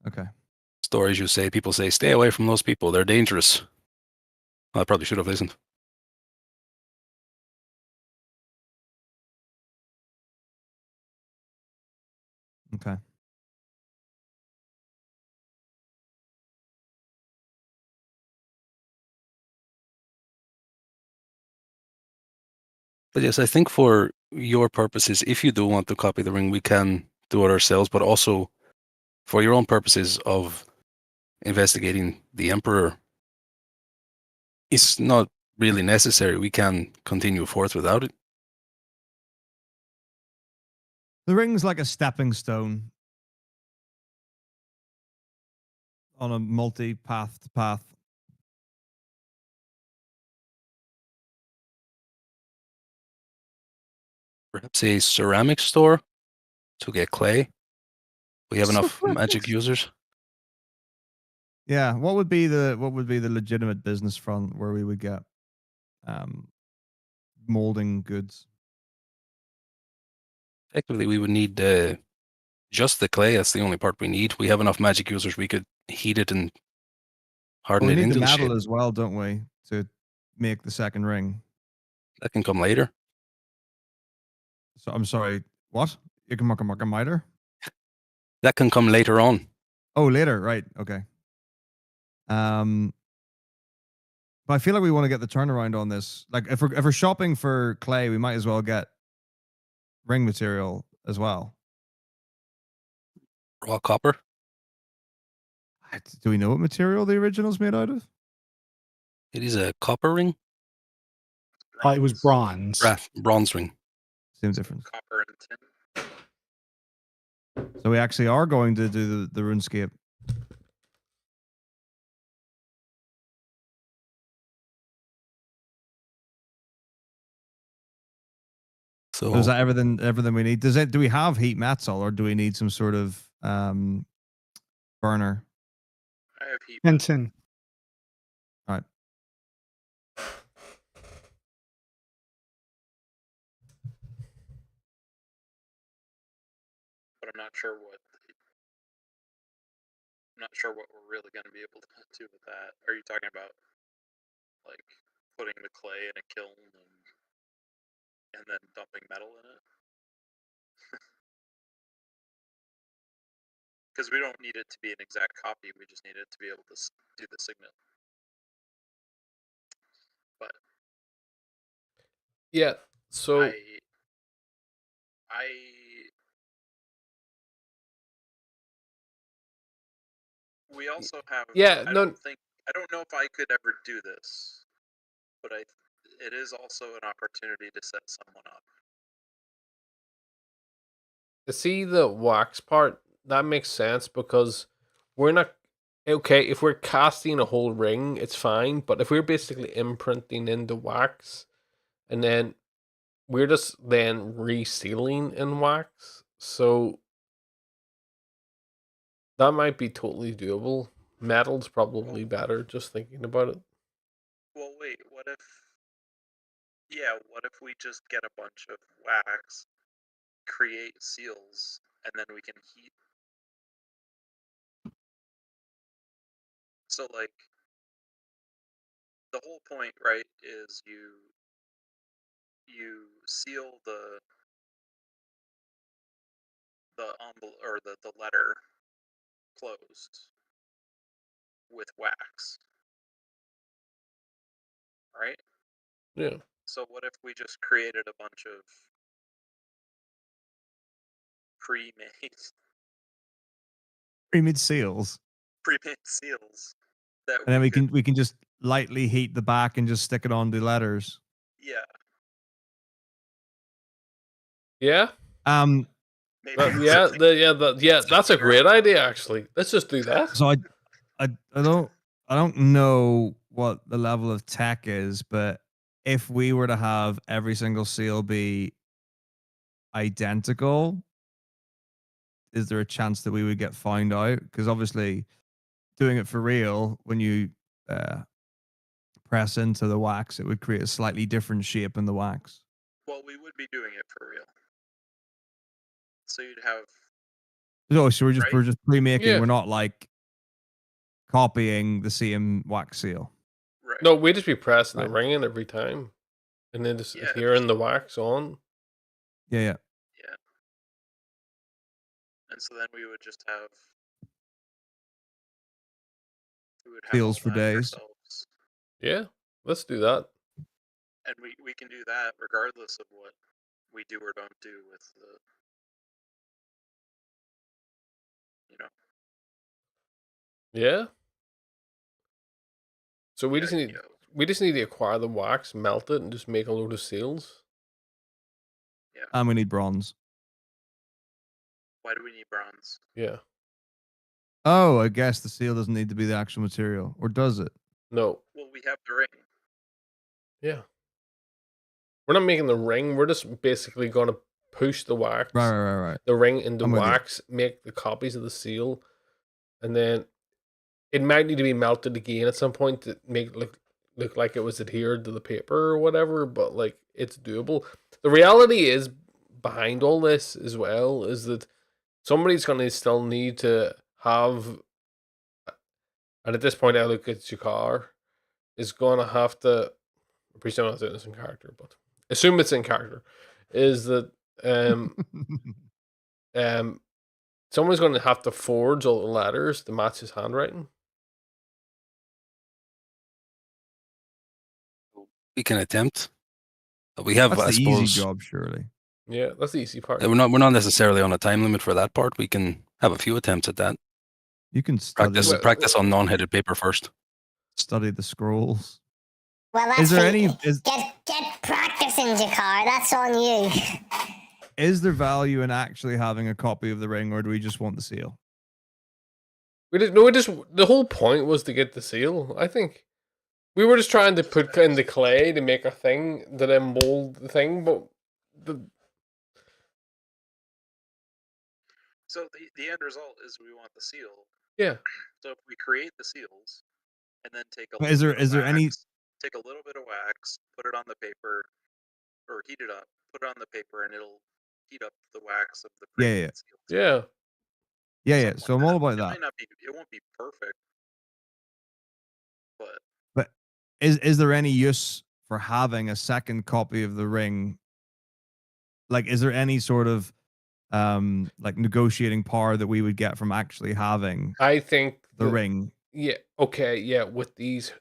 Okay. Stories you say, people say, stay away from those people. They're dangerous. Well, I probably should have listened. Okay. But yes, I think for your purposes, if you do want to copy the ring, we can do it ourselves. But also for your own purposes of investigating the Emperor, it's not really necessary. We can continue forth without it. The ring's like a stepping stone on a multi-path path. Perhaps a ceramic store to get clay. We have enough magic users. Yeah, what would be the legitimate business front where we would get molding goods? Effectively, we would need just the clay. That's the only part we need. We have enough magic users. We could heat it and harden Well, we it need the into the shape. metal as well, don't we, to make the second ring? That can come later. So I'm sorry, what? You can make a miter? That can come later on. Oh, later, right? Okay. But I feel like we want to get the turnaround on this. Like, if we're shopping for clay, we might as well get ring material as well. Raw copper. Do we know what material the original's made out of? It is a copper ring. It was bronze. Bronze ring. Same difference. Copper and tin. So we actually are going to do the RuneScape. So is that everything we need? Do we have heat metal, or do we need some sort of burner? I have heat. And tin. All right. But I'm not sure what we're really going to be able to do with that. Are you talking about like putting the clay in a kiln and then dumping metal in it. Because we don't need it to be an exact copy, we just need it to be able to do the signet. But Yeah. So we also have. Yeah, I don't know if I could ever do this, but it is also an opportunity to set someone up. to see the wax part, that makes sense because we're not okay. If we're casting a whole ring, it's fine. But if we're basically imprinting into wax, and then we're just then resealing in wax, so that might be totally doable. Metal's probably better. Just thinking about it. Well, wait. What if? Yeah. What if we just get a bunch of wax, create seals, and then we can heat. So, like, the whole point, right, is you seal the envelope or the letter closed with wax, right? Yeah. So what if we just created a bunch of Pre-made seals, seals that and then we can just lightly heat the back and just stick it on the letters. Yeah. Yeah. Maybe That's a great idea. Actually, let's just do that. So I don't know what the level of tech is, but if we were to have every single seal be identical, is there a chance that we would get found out? Because obviously, doing it for real, when you press into the wax, it would create a slightly different shape in the wax. Well, we would be doing it for real. So you'd have. Oh, so we're just pre-making. Yeah. We're not like copying the same wax seal. Right. No, we just be pressing the ring in every time, and then just adhering the wax on. Yeah. And so then we would just have. We would have Seals all for that days. ourselves. Yeah, let's do that. And we can do that regardless of what we do or don't do with the. Yeah. So we just need to acquire the wax, melt it, and just make a load of seals. Yeah. And we need bronze. Why do we need bronze? Yeah. Oh, I guess the seal doesn't need to be the actual material, or does it? No. Well, we have the ring. Yeah. We're not making the ring. We're just basically going to push the wax, Right. the ring into I'm with you. wax, make the copies of the seal, and then it might need to be melted again at some point to make it look like it was adhered to the paper or whatever. But like, it's doable. The reality is behind all this as well is that somebody's going to still need to have, and at this point I look at Jakar, is going to have to, I'm pretty sure I'm not doing this in character, but assume it's in character, is that someone's going to have to forge all the letters to match his handwriting. We can attempt. We have, That's I the suppose, easy job, surely. Yeah, that's the easy part. We're not necessarily on a time limit for that part. We can have a few attempts at that. You can study Practice on non-headed paper first. Study the scrolls. Well, that's get practicing, Jakar. That's on you. Is there value in actually having a copy of the ring, or do we just want the seal? The whole point was to get the seal. I think we were just trying to put in the clay to make a thing, to then mold the thing, but So the end result is we want the seal. Yeah. So if we create the seals, and then take a Is there any? Take a little bit of wax, put it on the paper, or heat it up, put it on the paper, and it'll heat up the wax of the Yeah. seals. Yeah. So I'm all about that. It won't be perfect, but is there any use for having a second copy of the ring? Like, is there any sort of like negotiating power that we would get from actually having I think the ring? Yeah. Okay. Yeah. With these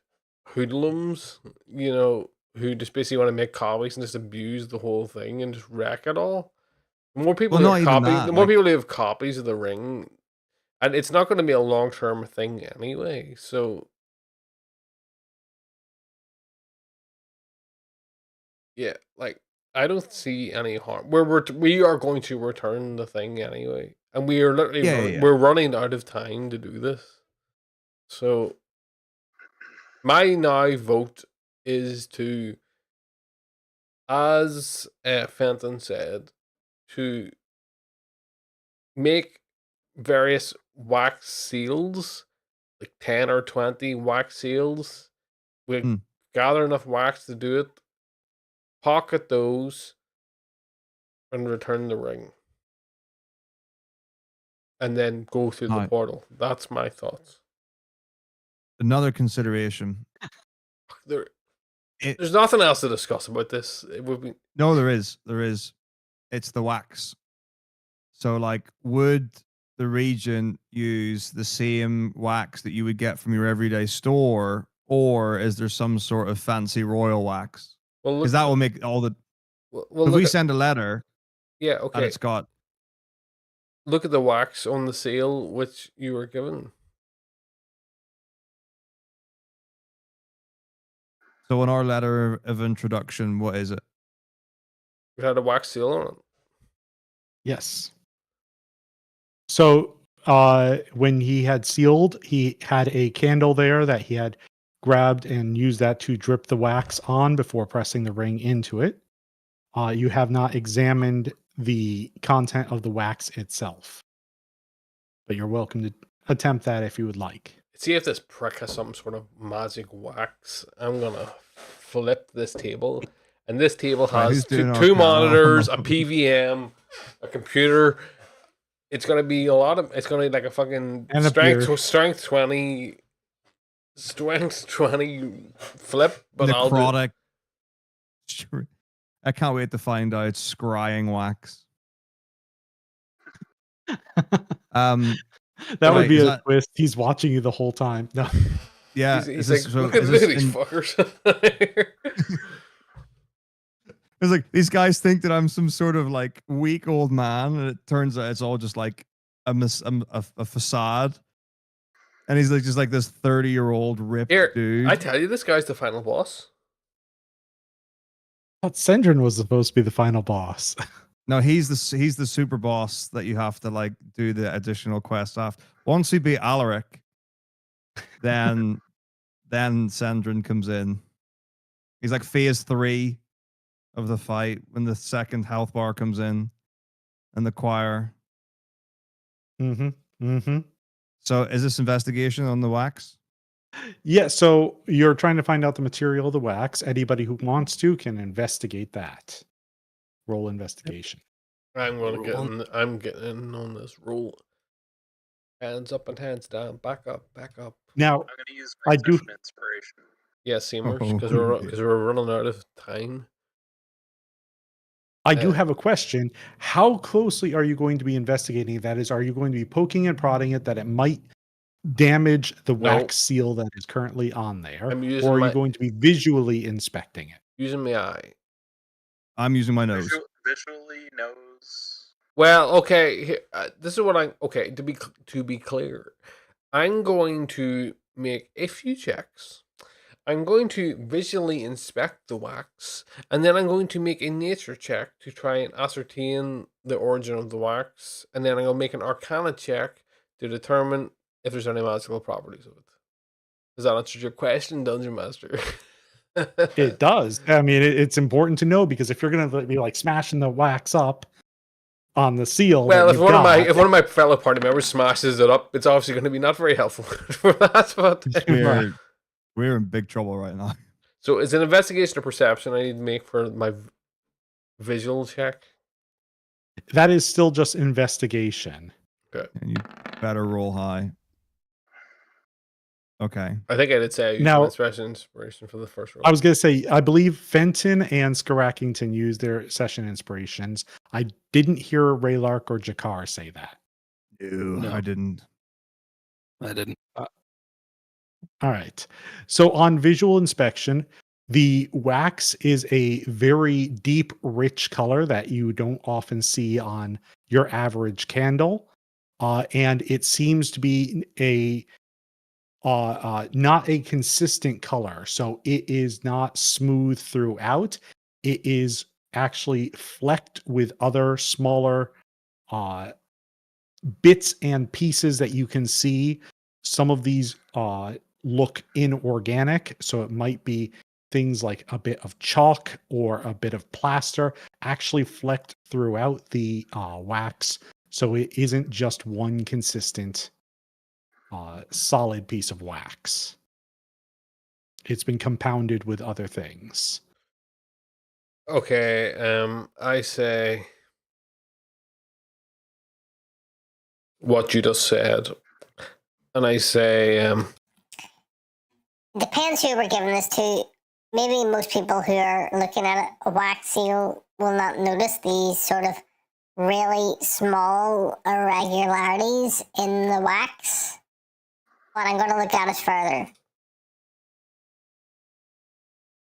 hoodlums, who just basically want to make copies and just abuse the whole thing and just wreck it all. The more people Well, who not have even copies, that, the more like- people who have copies of the ring, and it's not going to be a long term thing anyway. So, yeah, like I don't see any harm. We are going to return the thing anyway, and we are literally Yeah. we're running out of time to do this. So, my now vote is to, as Fenton said, to make various wax seals, like 10 or 20 wax seals. We Hmm. gather enough wax to do it, pocket those, and return the ring. And then go through the Right. portal. That's my thoughts. Another consideration. There's nothing else to discuss about this. It would be No, there is. It's the wax. So, like, would the region use the same wax that you would get from your everyday store, or is there some sort of fancy royal wax? well. Because that will make all the. Well, If look we at, send a letter yeah, and okay. it's got. Look at the wax on the seal which you were given. So, in our letter of introduction, what is it? It had a wax seal on it. Yes. So when he had sealed, he had a candle there that he had grabbed and used that to drip the wax on before pressing the ring into it. You have not examined the content of the wax itself, but you're welcome to attempt that if you would like. See if this prick has some sort of magic wax. I'm gonna flip this table, and this table Right, has who's doing two our camera? monitors, a PVM, a computer. It's gonna be a lot of. It's gonna be like a fucking And a beer. strength 20 flip. But I'll do. Necrotic. I can't wait to find out scrying wax. That would Right, be is a that- twist. He's watching you the whole time. No. Yeah, He's is like, this- so look at is this these in- fuckers. It's like these guys think that I'm some sort of like weak old man, and it turns out it's all just like a facade. And he's like just like this 30-year-old ripped Here, dude. I tell you, this guy's the final boss. I thought Sendrin was supposed to be the final boss. No, he's the super boss that you have to like do the additional quest after. Once we beat Alaric, then Sandrin comes in. He's like phase 3 of the fight when the second health bar comes in and the choir. Mm-hmm. Mm-hmm. So is this investigation on the wax? Yeah, so you're trying to find out the material of the wax. Anybody who wants to can investigate that. Roll investigation. I'm getting in on this roll. Hands up and hands down. Back up. Now, I'm going to use my I do- session inspiration. Yeah, Seamers, Oh, because yeah. we're running out of time. I do have a question. How closely are you going to be investigating? That is, are you going to be poking and prodding it that it might damage the No. wax seal that is currently on there? I'm using Or are my- you going to be visually inspecting it? Using my eye. I'm using my nose. Visually knows. Well, okay. This is what I'm. Okay, to be clear, I'm going to make a few checks. I'm going to visually inspect the wax, and then I'm going to make a nature check to try and ascertain the origin of the wax, and then I'm going to make an arcana check to determine if there's any magical properties of it. Does that answer your question, Dungeon Master? It does. I mean, it's important to know because if you're going to be like smashing the wax up on the seal, Well, that if you've got, if one of my fellow party members smashes it up, it's obviously going to be not very helpful for that. But We're in big trouble right now. so, it's an investigation or perception I need to make for my visual check. that is still just investigation. And you better roll high. Okay. I think I did say I used Now- my special inspiration for the first roll. I was going to say, I believe Fenton and Skarackington used their session inspirations. I didn't hear Raylark or Jakar say that. No, I didn't. I didn't. All right. So on visual inspection, the wax is a very deep, rich color that you don't often see on your average candle. And it seems to be not a consistent color. So it is not smooth throughout. It is actually flecked with other smaller bits and pieces that you can see. Some of these look inorganic, so it might be things like a bit of chalk or a bit of plaster actually flecked throughout the wax, so it isn't just one consistent solid piece of wax. It's been compounded with other things. Okay, I say what you just said, and I say Depends who we're giving this to. Maybe most people who are looking at a wax seal will not notice these sort of really small irregularities in the wax. But I'm going to look at it further.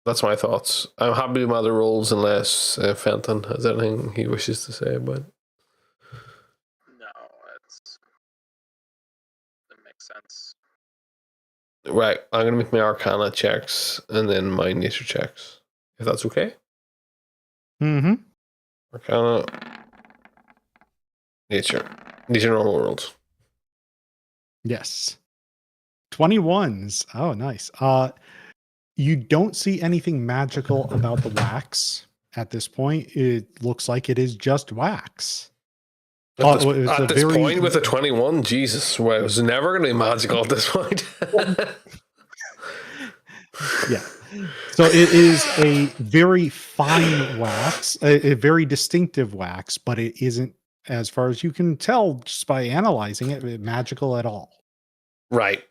that's my thoughts. I'm happy with my other rolls unless Fenton has anything he wishes to say about it. No, that makes sense. Right, I'm going to make my Arcana checks and then my nature checks, if that's okay. Mm-hmm. Arcana, nature normal rolls. Yes. 21s. Oh, nice. You don't see anything magical about the wax at this point. It looks like it is just wax. At it's a this very- point with a 21, Jesus, well, it was never going to be magical at this point. Yeah. So it is a very fine wax, a very distinctive wax, but it isn't, as far as you can tell just by analyzing it, magical at all. Right.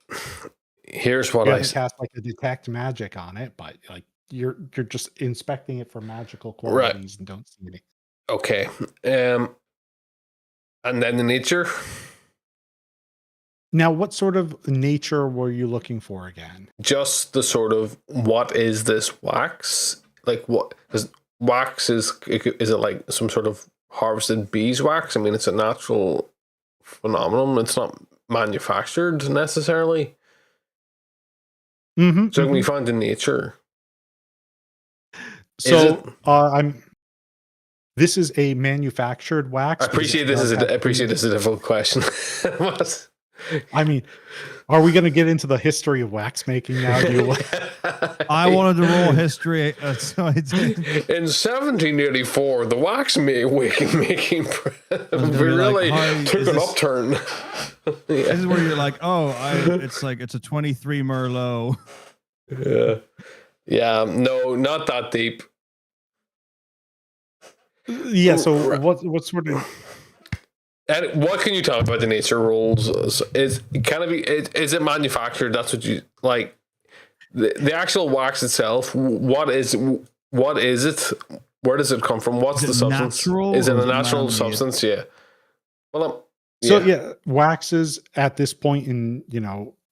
Here's what You I haven't cast like a detect magic on it, but like you're just inspecting it for magical Right. qualities and don't see any. Okay. And then the nature. Now, what sort of nature were you looking for again? Just the sort of, what is this wax? Like, what? Because wax is it like some sort of harvested beeswax? I mean, it's a natural phenomenon. It's not manufactured necessarily. Mm-hmm, So we find in nature. So this is a manufactured wax. I appreciate this is a difficult question. I mean, are we going to get into the history of wax making now? Do you I wanted to roll history, so I did. In 1784, the wax making we really took an upturn. This is where you're like, it's a 23 Merlot. Yeah, no, not that deep. Yeah. So what sort of? And what can you tell about the nature rolls? Is it manufactured? That's what you like. The actual wax itself. What is it? Where does it come from? What's the substance? Is it a natural substance? Yeah. Well, So yeah, waxes at this point in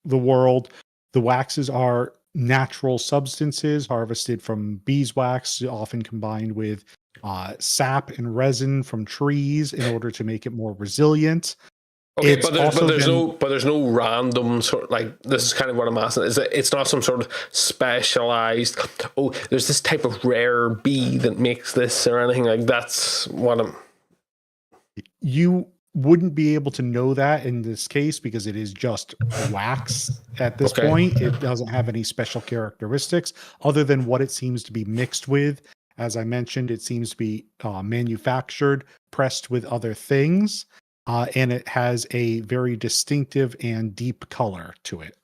the world, the waxes are natural substances harvested from beeswax, often combined with sap and resin from trees in order to make it more resilient. Okay, but there's no random sort, like, this is kind of what I'm asking. Is that it's not some sort of specialized, there's this type of rare bee that makes this or anything like that's what I'm. You wouldn't be able to know that in this case because it is just wax at this point. It doesn't have any special characteristics other than what it seems to be mixed with. As I mentioned, it seems to be manufactured, pressed with other things, and it has a very distinctive and deep color to it.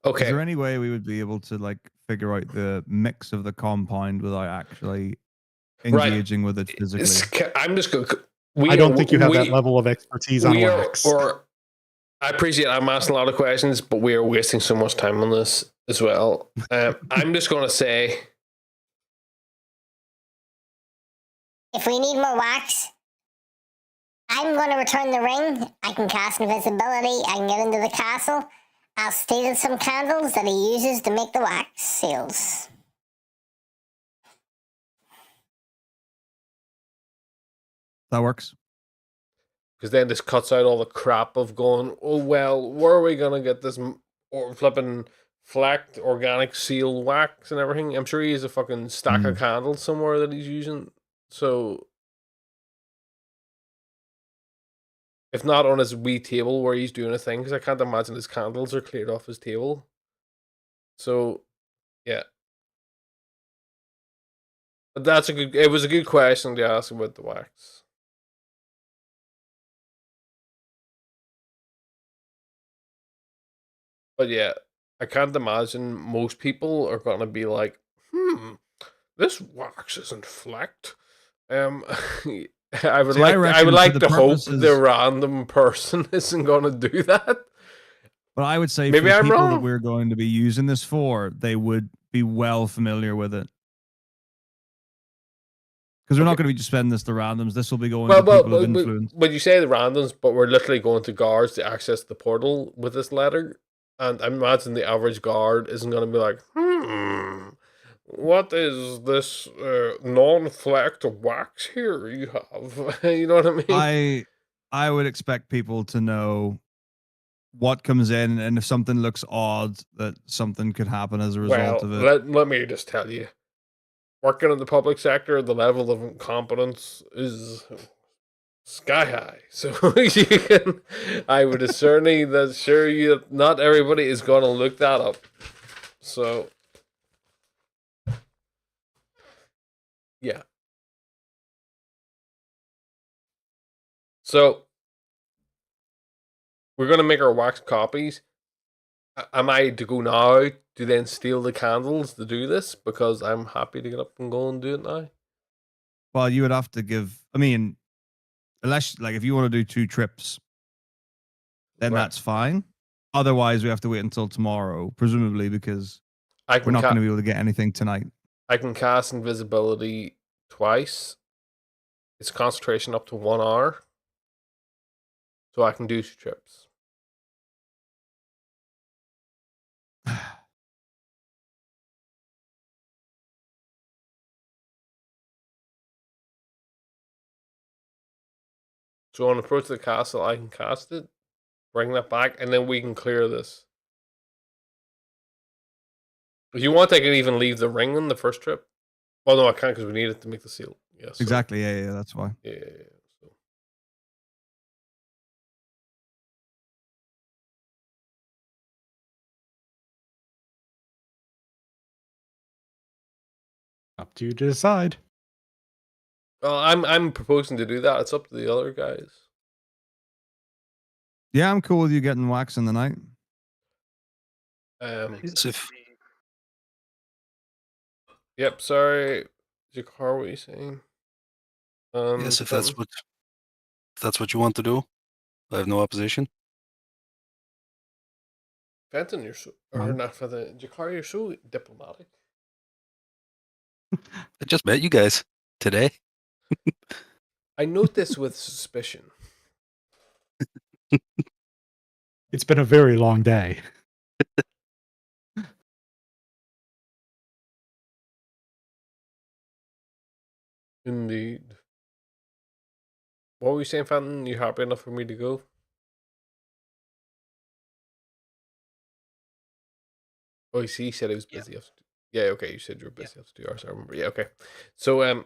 Okay. Is there any way we would be able to figure out the mix of the compound without actually engaging with it physically? I'm just going. I don't think you have that level of expertise on wax. I appreciate I'm asking a lot of questions, but we are wasting so much time on this as well. I'm just going to say, If we need more wax, I'm going to return the ring. I can cast invisibility. I can get into the castle. I'll steal some candles that he uses to make the wax seals. That works. because then this cuts out all the crap of going, oh, well, where are we going to get this or flipping flacked organic seal wax and everything? I'm sure he has a fucking stack of candles somewhere that he's using. So, if not on his wee table where he's doing a thing, because I can't imagine his candles are cleared off his table. So, yeah. But it was a good question to ask about the wax. But yeah, I can't imagine most people are gonna be like, this wax isn't flecked. I would like to hope the random person isn't gonna do that. But I would say maybe for the I'm people wrong. that we're going to be using this for, they would be well familiar with it. Because we're not going to be just spending this to randoms. This will be going to people of influence. But you say the randoms, but we're literally going to guards to access the portal with this letter. And I imagine the average guard isn't going to be like, what is this non-flecked wax here you have? You know what I mean? I would expect people to know what comes in, and if something looks odd, that something could happen as a result of it. Let me just tell you, working in the public sector, the level of incompetence is sky high. So I would certainly assure you that not everybody is going to look that up. So, yeah. So, we're going to make our wax copies. Am I to go now to then steal the candles to do this? Because I'm happy to get up and go and do it now. Well, you would have to give, I mean, unless, like, if you want to do 2 trips, then that's fine. Otherwise, we have to wait until tomorrow, presumably, because we're not going to be able to get anything tonight. I can cast invisibility twice. It's concentration up to 1 hour. So I can do 2 trips. So on approach to the castle, I can cast it, bring that back, and then we can clear this. If you want, I can even leave the ring on the first trip. Well, no, I can't because we need it to make the seal. Yeah, so, exactly. Yeah, that's why. Yeah. So. Up to you to decide. Well, I'm proposing to do that. It's up to the other guys. Yeah, I'm cool with you getting wax in the night. Yep. Sorry, Jakar, what are you saying? Yes, if that's what you want to do, I have no opposition. Fenton, you're so, or not Fenton, Jakar, you're so diplomatic. I just met you guys today. I note this with suspicion. It's been a very long day. Indeed. What were you saying, Fenton? You happy enough for me to go? Oh, he said he was busy. Yeah, okay. You said you were busy after 2 hours. I remember. Yeah, okay. So, No,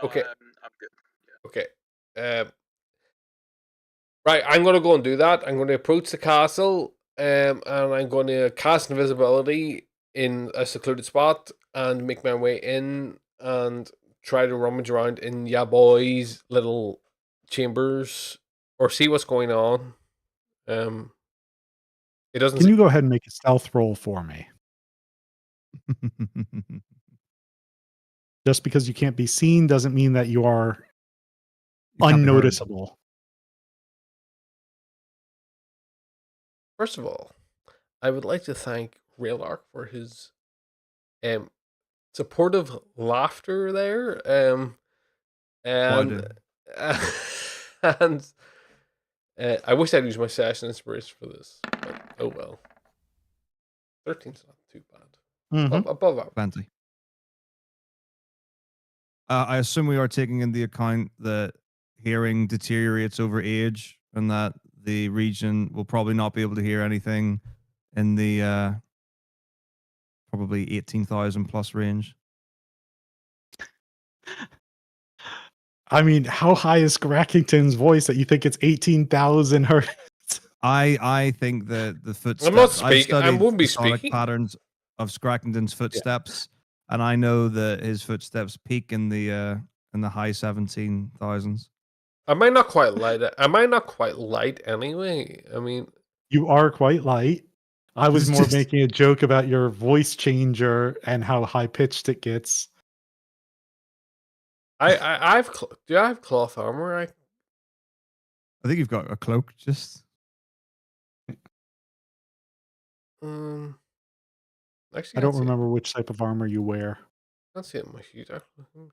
okay. I'm good. Yeah. Okay. Right, I'm going to go and do that. I'm going to approach the castle, and I'm going to cast invisibility in a secluded spot and make my way in and try to rummage around in Yaboy's little chambers or see what's going on. It doesn't. Can you go ahead and make a stealth roll for me? Just because you can't be seen doesn't mean that you are unnoticeable. First of all, I would like to thank Railark for his supportive laughter there. And Pardon. and I wish I'd used my session inspiration for this, but oh well. 13's not too bad. Mhm. Above average. Plenty. I assume we are taking into account that hearing deteriorates over age and that the region will probably not be able to hear anything in the probably 18,000 plus range. I mean, how high is Scrackington's voice that you think it's 18,000 hertz? I think that the footsteps. I'm not I've speaking. I studied wouldn't be the sonic speaking. patterns of Scrackington's footsteps, and I know that his footsteps peak in the high 17,000s. I might not quite light it. I might not quite light anyway. I mean, You are quite light. I was It's more just- making a joke about your voice changer and how high pitched it gets. I've do I have cloth armor? I think you've got a cloak. Just Actually, I don't remember which type of armor you wear. I can't see it on my sheet. Actually.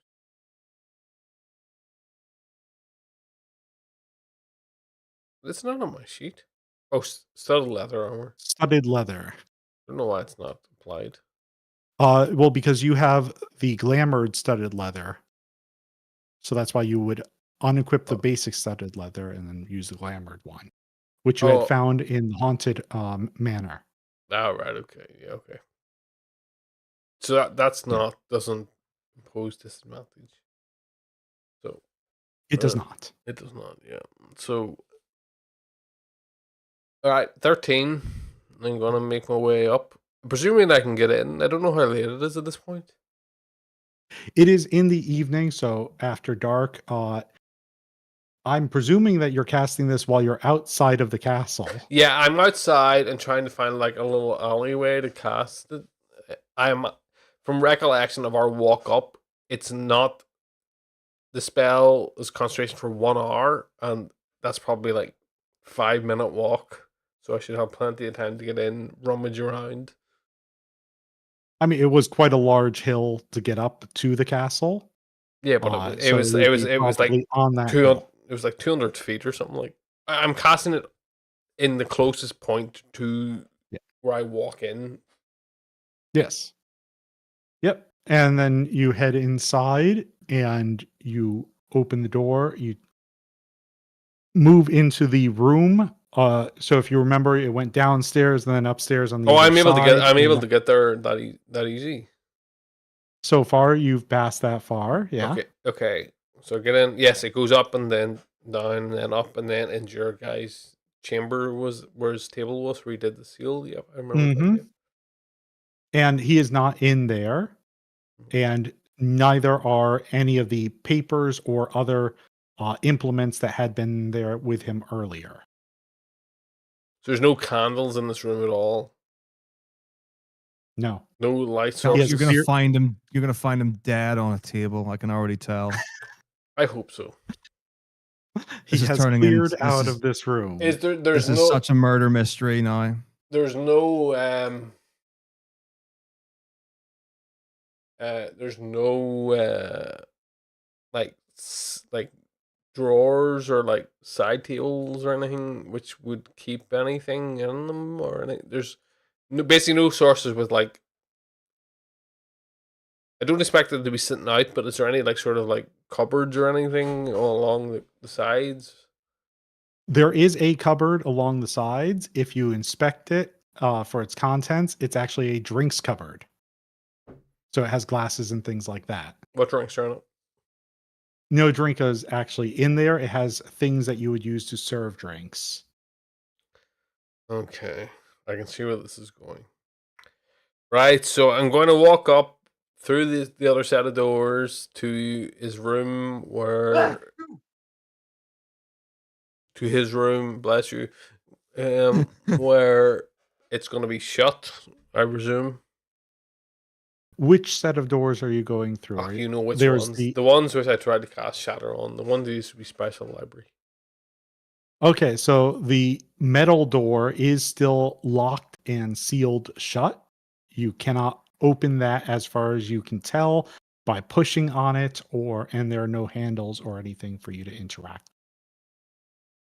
It's not on my sheet. Oh, studded leather armor. Studded leather. I don't know why it's not applied. Well, because you have the glamored studded leather. So that's why you would unequip the basic studded leather and then use the glamored one, which you Oh. had found in the haunted manor. Oh, right. Okay. Yeah. Okay. So that's not doesn't impose disadvantage. So It does not. it does not. Yeah. So all right, 13. I'm gonna make my way up. Presuming I can get in. I don't know how late it is at this point. It is in the evening, so after dark. I'm presuming that you're casting this while you're outside of the castle. Yeah, I'm outside and trying to find like a little alleyway to cast it. I'm from recollection of our walk up. It's not the spell is concentration for 1 hour, and that's probably like 5-minute walk. So I should have plenty of time to get in, rummage around. I mean, it was quite a large hill to get up to the castle. Yeah, but So it you'd was be it was like probably on that 200. hill. It was like 200 feet or something. Like I'm casting it in the closest point to where I walk in. Yes. Yep. And then you head inside and you open the door. You move into the room. So if you remember, it went downstairs and then upstairs on the Oh, other I'm able to get. side, I'm and able then- to get there that easy. So far, you've passed that far. Yeah. Okay. Okay. So get in. Yes, it goes up and then down and then up and then into your guy's chamber was where his table was where he did the seal. Yep, I remember that. Mhm. Yep. And he is not in there. And neither are any of the papers or other implements that had been there with him earlier. So there's no candles in this room at all. No. No light No, sources. you're gonna find him. You're gonna find him dead on a table. I can already tell. I hope so. He This is has turning cleared into- out this of this room. Is there? This There's is no. such a murder mystery now. There's no. There's no. Like drawers or like side tables or anything which would keep anything in them or anything. There's basically no sources with like. I don't expect it to be sitting out, but is there any like sort of like cupboards or anything along the sides? There is a cupboard along the sides. If you inspect it for its contents, it's actually a drinks cupboard. So it has glasses and things like that. What drinks are in it? No drink is actually in there. It has things that you would use to serve drinks. Okay, I can see where this is going. Right, so I'm going to walk up through the other set of doors to his room where to his room, bless you, where it's going to be shut, I presume. Which set of doors are you going through? Oh, you know which There's ones. The ones which I tried to cast Shatter on. The one that used to be Special Library. Okay, so the metal door is still locked and sealed shut. You cannot open that as far as you can tell by pushing on it, and there are no handles or anything for you to interact.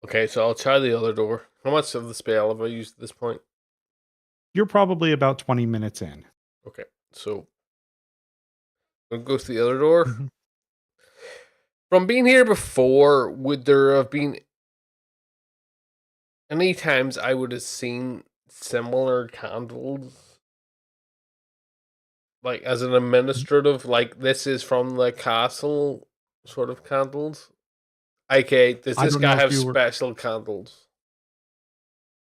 Okay, so I'll try the other door. How much of the spell have I used at this point? You're probably about 20 minutes in. Okay, so we'll go to the other door. Mhm. From being here before, would there have been any times I would have seen similar candles? Like, as an administrative, like, this is from the castle sort of candles? Okay, does I this don't guy know if have you were special candles?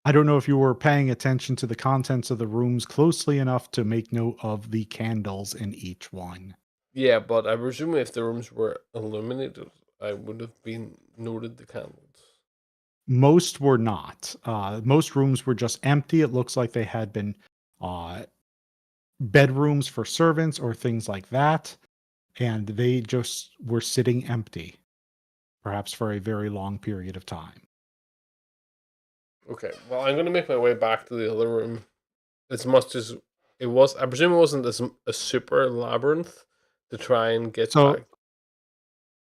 I don't know if you were paying attention to the contents of the rooms closely enough to make note of the candles in each one. Yeah, but I presume if the rooms were illuminated, I would have been noted the candles. Most were not. Most rooms were just empty. It looks like they had been bedrooms for servants or things like that, and they just were sitting empty, perhaps for a very long period of time. Okay, well, I'm gonna make my way back to the other room as much as it was. I presume it wasn't a super labyrinth to try and get So, back.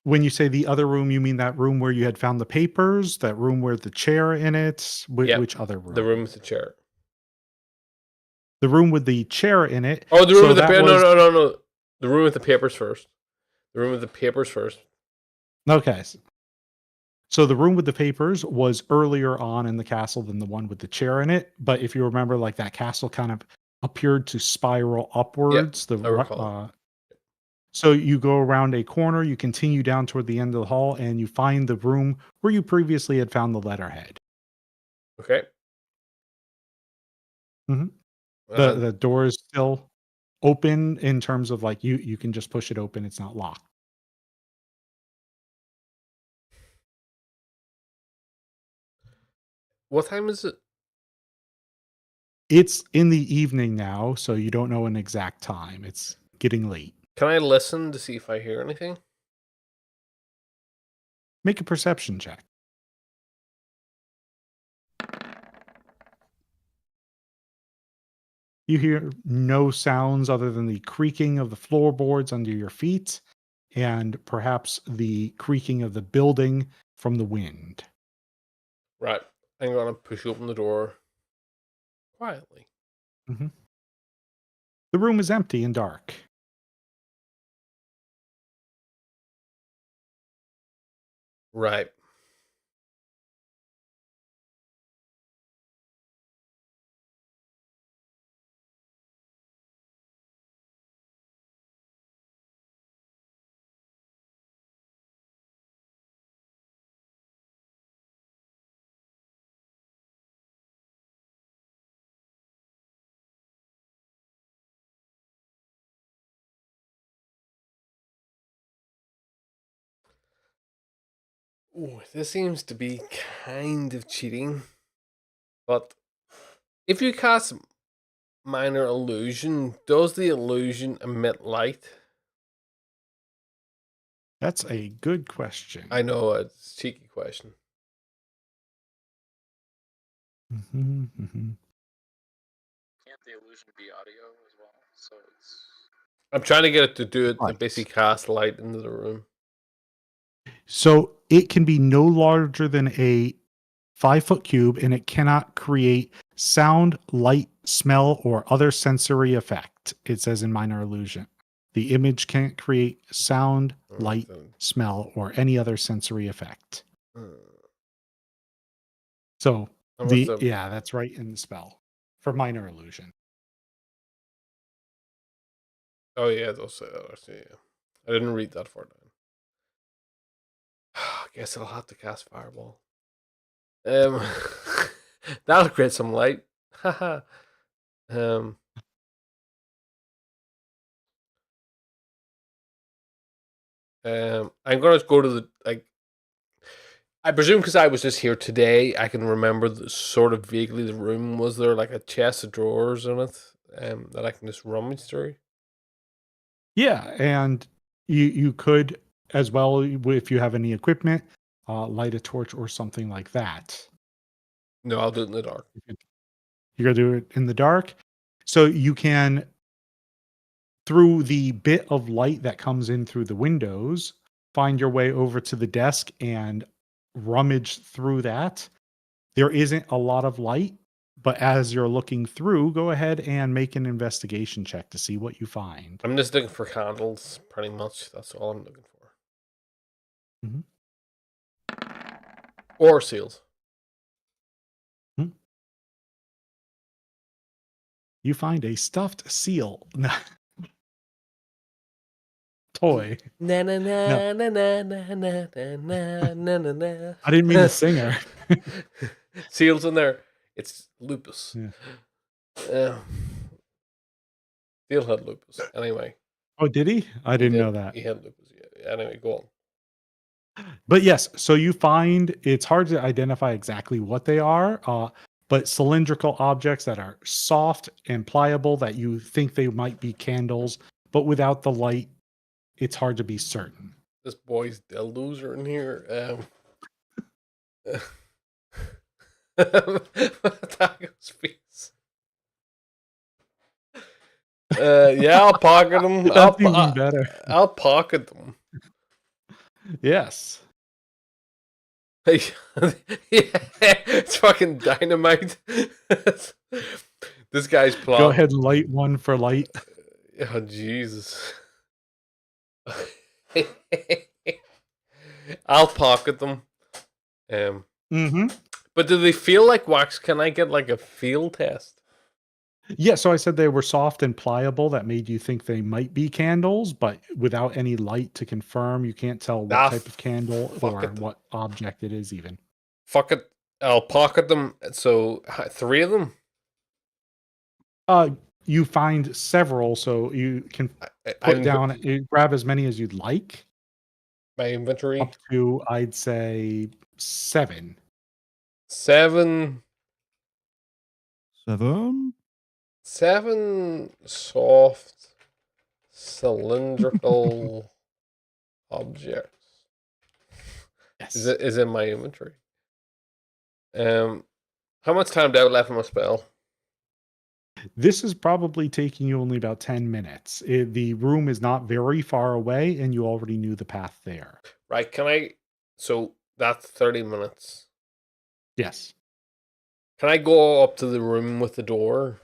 when you say the other room, you mean that room where you had found the papers, that room with the chair in it? Yep, Which other room? the room with the chair. The room with the chair in it. Oh, the room So with the that paper. was No. The room with the papers first. The room with the papers first. okay. So the room with the papers was earlier on in the castle than the one with the chair in it. But if you remember, like that castle kind of appeared to spiral upwards. I recall. So you go around a corner, you continue down toward the end of the hall, and you find the room where you previously had found the letterhead. Okay. Mhm. Uh, The door is still open in terms of like you can just push it open. It's not locked. what time is it? It's in the evening now, so you don't know an exact time. It's getting late. Can I listen to see if I hear anything? Make a perception check. You hear no sounds other than the creaking of the floorboards under your feet and perhaps the creaking of the building from the wind. Right. I'm gonna push open the door quietly. Mhm. The room is empty and dark. Right. Ooh, this seems to be kind of cheating. But if you cast minor illusion, does the illusion emit light? That's a good question. I know it's a cheeky question. Mhm, mhm. Can't the illusion be audio as well? So it's I'm trying to get it to do it Right. and basically cast light into the room. So it can be no larger than a 5-foot cube, and it cannot create sound, light, smell, or other sensory effect. It says in minor illusion. The image can't create sound, light, smell, or any other sensory effect. So that's right in the spell for minor illusion. Oh yeah, those say that. I see. Yeah. I didn't read that far down. I guess I'll have to cast fireball. That'll create some light. Haha. I'm gonna go to the like. I presume because I was just here today, I can remember sort of vaguely the room. Was there like a chest of drawers in it that I can just rummage through? Yeah, and you could as well if you have any equipment, light a torch or something like that. No, I'll do it in the dark. You're going to do it in the dark. So you can, through the bit of light that comes in through the windows, find your way over to the desk and rummage through that. There isn't a lot of light, but as you're looking through, go ahead and make an investigation check to see what you find. I'm just looking for candles, pretty much. That's all I'm looking for. Mhm. Or seals. You find a stuffed seal. Toy. Na na No. na na na na na na na na na. I didn't mean to sing her. Seals in there. It's lupus. Yeah. Seal had lupus. Anyway. Oh, did he? I didn't know that. He had lupus. Yeah. Anyway, go on. But yes, so you find it's hard to identify exactly what they are, but cylindrical objects that are soft and pliable that you think they might be candles, but without the light, it's hard to be certain. This boy's dildos are in here. Taco's face. Yeah, I'll pocket them. That's even better. I'll pocket them. Yes. Yeah, it's fucking dynamite. This guy's plot. Go ahead and light one for light. Oh, Jesus. I'll pocket them. But do they feel like wax? Can I get like a feel test? Yeah, so I said they were soft and pliable. That made you think they might be candles, but without any light to confirm, you can't tell what type of candle or what object it is even. Fuck it. I'll pocket them. So 3 of them? You find several, so you can put down, you grab as many as you'd like. My inventory? Up to, I'd say, 7. 7 soft cylindrical objects. Yes. Is in my inventory. How much time do I have left on my spell? This is probably taking you only about 10 minutes. The room is not very far away, and you already knew the path there. Right, so that's 30 minutes. Yes. Can I go up to the room with the door?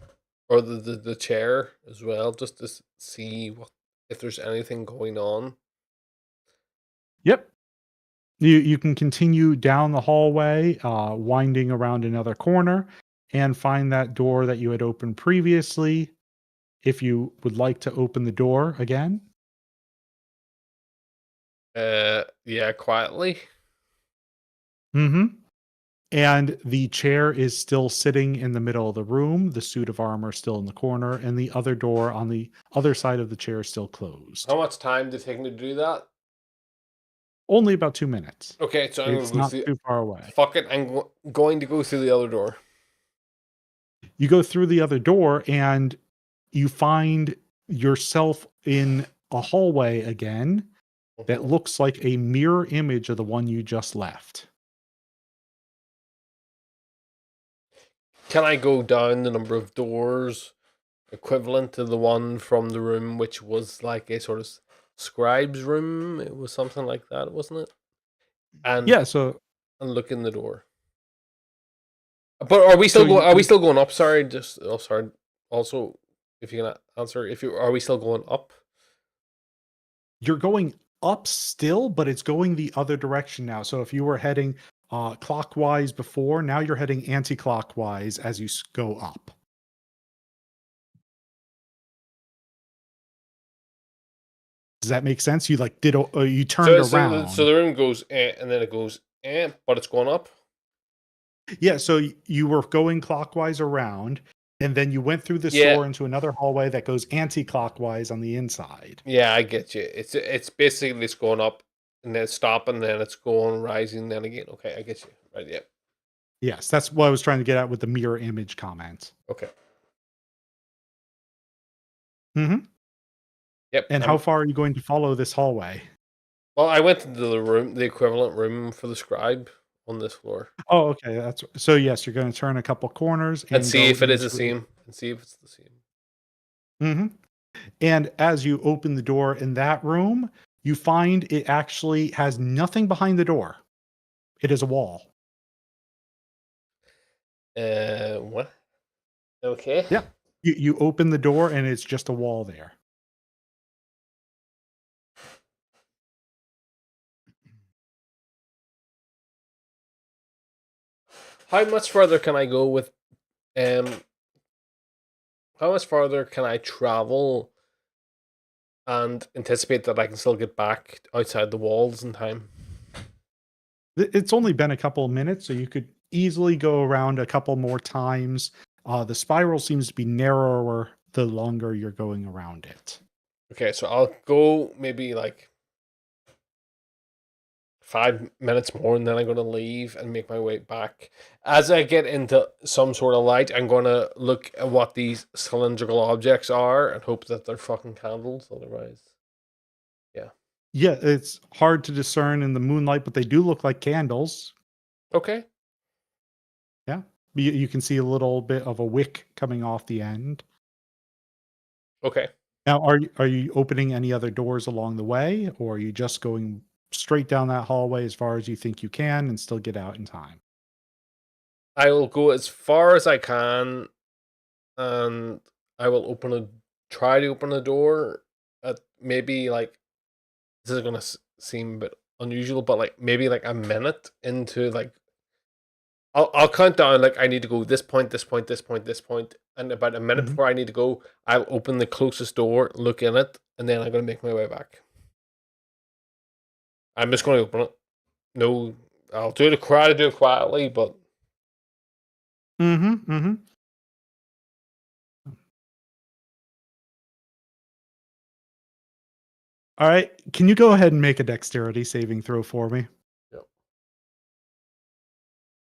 Or the chair as well, just to see if there's anything going on? Yep. You can continue down the hallway, winding around another corner, and find that door that you had opened previously. If you would like to open the door again. Yeah, quietly. And the chair is still sitting in the middle of the room, the suit of armor still in the corner, and the other door on the other side of the chair is still closed. How much time did it take me to do that? Only about 2 minutes. Okay, so it's not too far away. Fuck it, I'm going to go through the other door. You go through the other door and you find yourself in a hallway again that looks like a mirror image of the one you just left. Can I go down the number of doors equivalent to the one from the room, which was like a sort of scribe's room? It was something like that, wasn't it? And yeah, so and look in the door. But are we still going? Are we still going up? Sorry, sorry. Also, if you can answer, are we still going up? You're going up still, but it's going the other direction now. So if you were heading clockwise before, now you're heading anti-clockwise as you go up. Does that make sense? You like you turned around. So the room goes and then it goes but it's going up. Yeah, so you were going clockwise around, and then you went through this door into another hallway that goes anti-clockwise on the inside. Yeah, I get you. It's basically it's going up and then stopping, then it's going rising, then again. Okay, I get you. Right, yeah. Yes, that's what I was trying to get at with the mirror image comment. Okay. Yep. And how far are you going to follow this hallway? Well, I went into the room, the equivalent room for the scribe on this floor Oh, okay. That's so. Yes, you're going to turn a couple corners and see go if it is the into same. And see if it's the same. Mhm. And as you open the door in that room, you find it actually has nothing behind the door. It is a wall. What? Okay. Yeah. You open the door and it's just a wall there. How much further can I go with how much farther can I travel and anticipate that I can still get back outside the walls in time? It's only been a couple of minutes, so you could easily go around a couple more times. The spiral seems to be narrower the longer you're going around it. Okay, so I'll go maybe like 5 minutes more, and then I'm going to leave and make my way back. As I get into some sort of light, I'm going to look at what these cylindrical objects are and hope that they're fucking candles. Otherwise, Yeah, it's hard to discern in the moonlight, but they do look like candles. okay. Yeah. You can see a little bit of a wick coming off the end. Okay. Now, are you opening any other doors along the way, or are you just going straight down that hallway as far as you think you can and still get out in time? I will go as far as I can, and I will try to open a door at maybe like, this is gonna seem a bit unusual, but like maybe like a minute into like, I'll count down like I need to go this point, this point, this point, this point, and about a minute Mhm. before I need to go, I'll open the closest door, look in it, and then I'm gonna make my way back. I'm just gonna open it. No, I'll try to do it quietly, but Mm-hmm. Mm-hmm. All right. Can you go ahead and make a dexterity saving throw for me? there's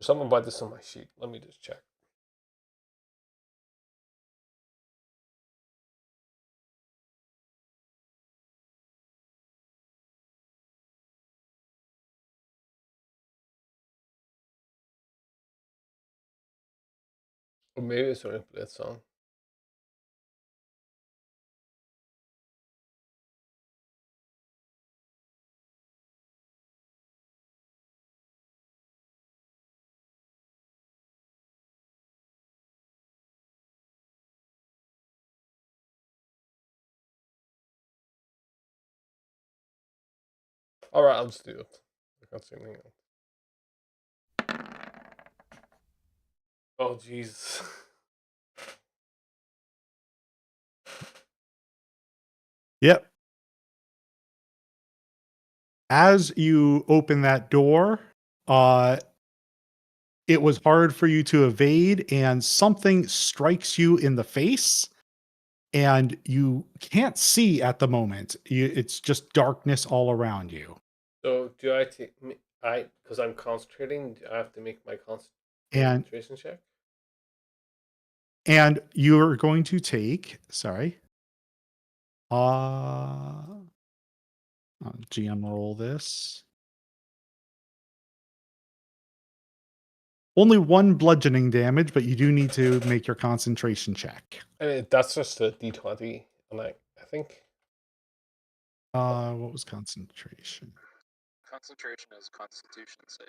something about this on my sheet. Let me just check. Or maybe it's only that song. All right, I'll just do it. I can't see anything else. Oh, Jesus. Yep. As you open that door, it was hard for you to evade, and something strikes you in the face, and you can't see at the moment. It's just darkness all around you. So do I take because I'm concentrating? Do I have to make my And concentration check? and you're going to take, sorry. I'll GM roll this. Only one bludgeoning damage, but you do need to make your concentration check. I mean, that's just a D20, and I think What was concentration? Concentration is Constitution save.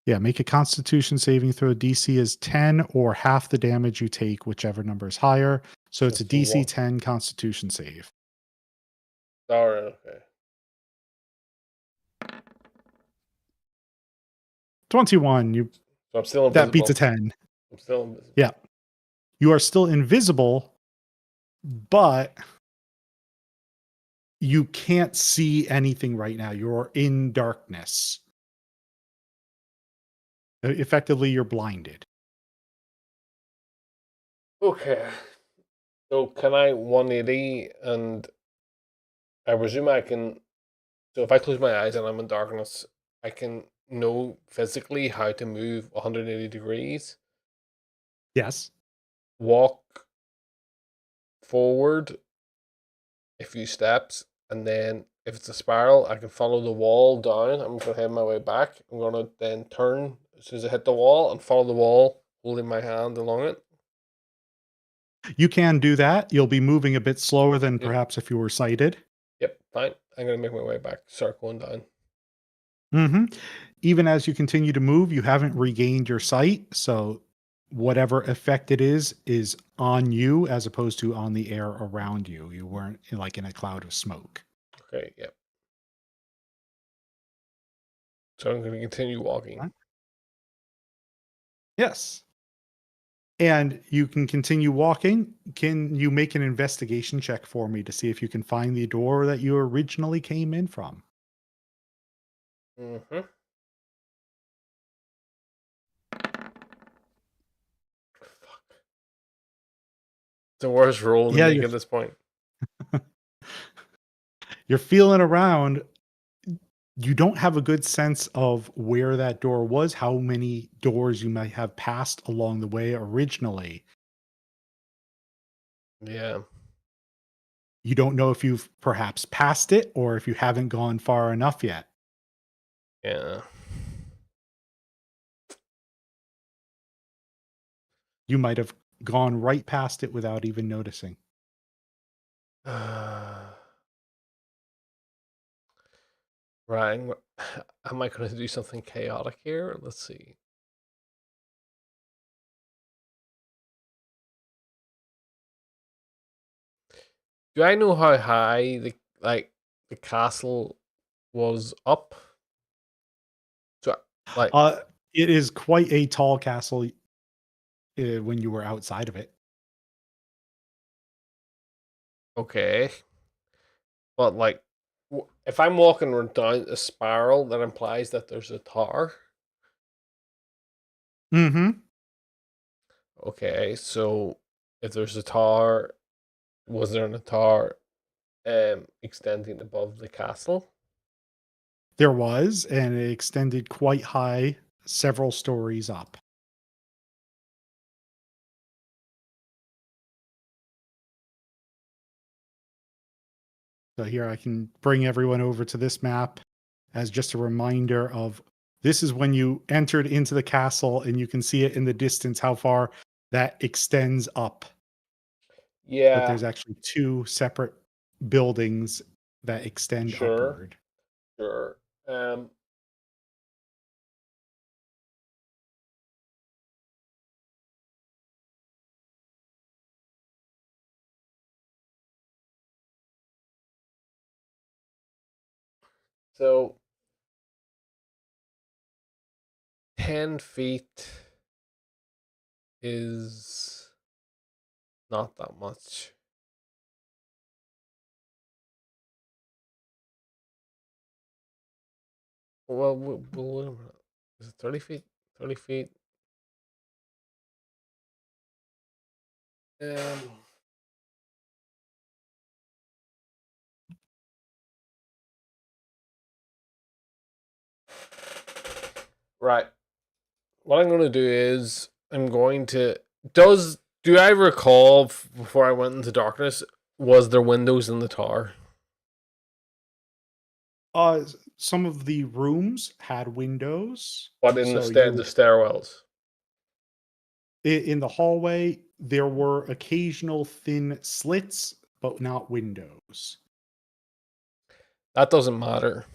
Yeah, make a Constitution saving throw. DC is 10 or half the damage you take, whichever number is higher. So it's a That's the DC one. 10 Constitution save. all right, okay. 21. So I'm still invisible. That beats a 10. I'm still invisible. Yeah. You are still invisible, but you can't see anything right now. You're in darkness. Effectively, you're blinded. Okay. So can I 180 and I presume I can. So if I close my eyes and I'm in darkness, I can know physically how to move 180 degrees. Yes. walk forward a few steps, and then if it's a spiral, I can follow the wall down. I'm going to head my way back. I'm going to then turn as soon as I hit the wall and follow the wall, holding my hand along it. You can do that. You'll be moving a bit slower than Yep. perhaps if you were sighted. Yep, fine. I'm going to make my way back, start going down. Hmm. Even as you continue to move, you haven't regained your sight. So whatever effect it is on you as opposed to on the air around you. You weren't like in a cloud of smoke. Okay, yep. So I'm going to continue walking. Huh? Yes. And you can continue walking. Can you make an investigation check for me to see if you can find the door that you originally came in from? Mm-hmm. Fuck. It's the worst roll to Yeah, make at this point. you're feeling around. You don't have a good sense of where that door was, how many doors you might have passed along the way originally. Yeah. You don't know if you've perhaps passed it or if you haven't gone far enough yet. Yeah. You might have gone right past it without even noticing. Right. Am I going to do something chaotic here? Let's see. Do I know how high the castle was up? So like It is quite a tall castle when you were outside of it. okay, but like if I'm walking down a spiral, that implies that there's a tower. Mm-hmm. Okay, so if there's a tower, was there a tower extending above the castle? There was, and it extended quite high, several stories up. So here I can bring everyone over to this map as just a reminder of this is when you entered into the castle, and you can see it in the distance how far that extends up. But Yeah, there's actually two separate buildings that extend sure, upward. sure. So 10 feet is not that much. Well, wait a minute. Is it 30 feet? 30 feet. Um, right. What I'm going to do is I'm going to. Do I recall before I went into darkness? Was there windows in the tower? Some of the rooms had windows. But in So the stairwells. in the hallway, there were occasional thin slits, but not windows. That doesn't matter.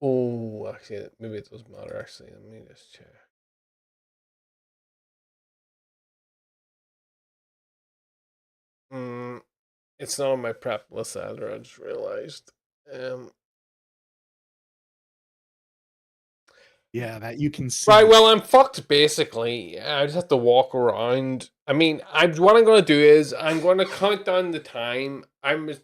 Oh, actually, maybe it does matter. Actually, let me just check. It's not on my prep list either. I just realized. Yeah, that you can see. Right, well, I'm fucked basically. I just have to walk around. I mean, what I'm going to do is I'm going to count down the time. I'm going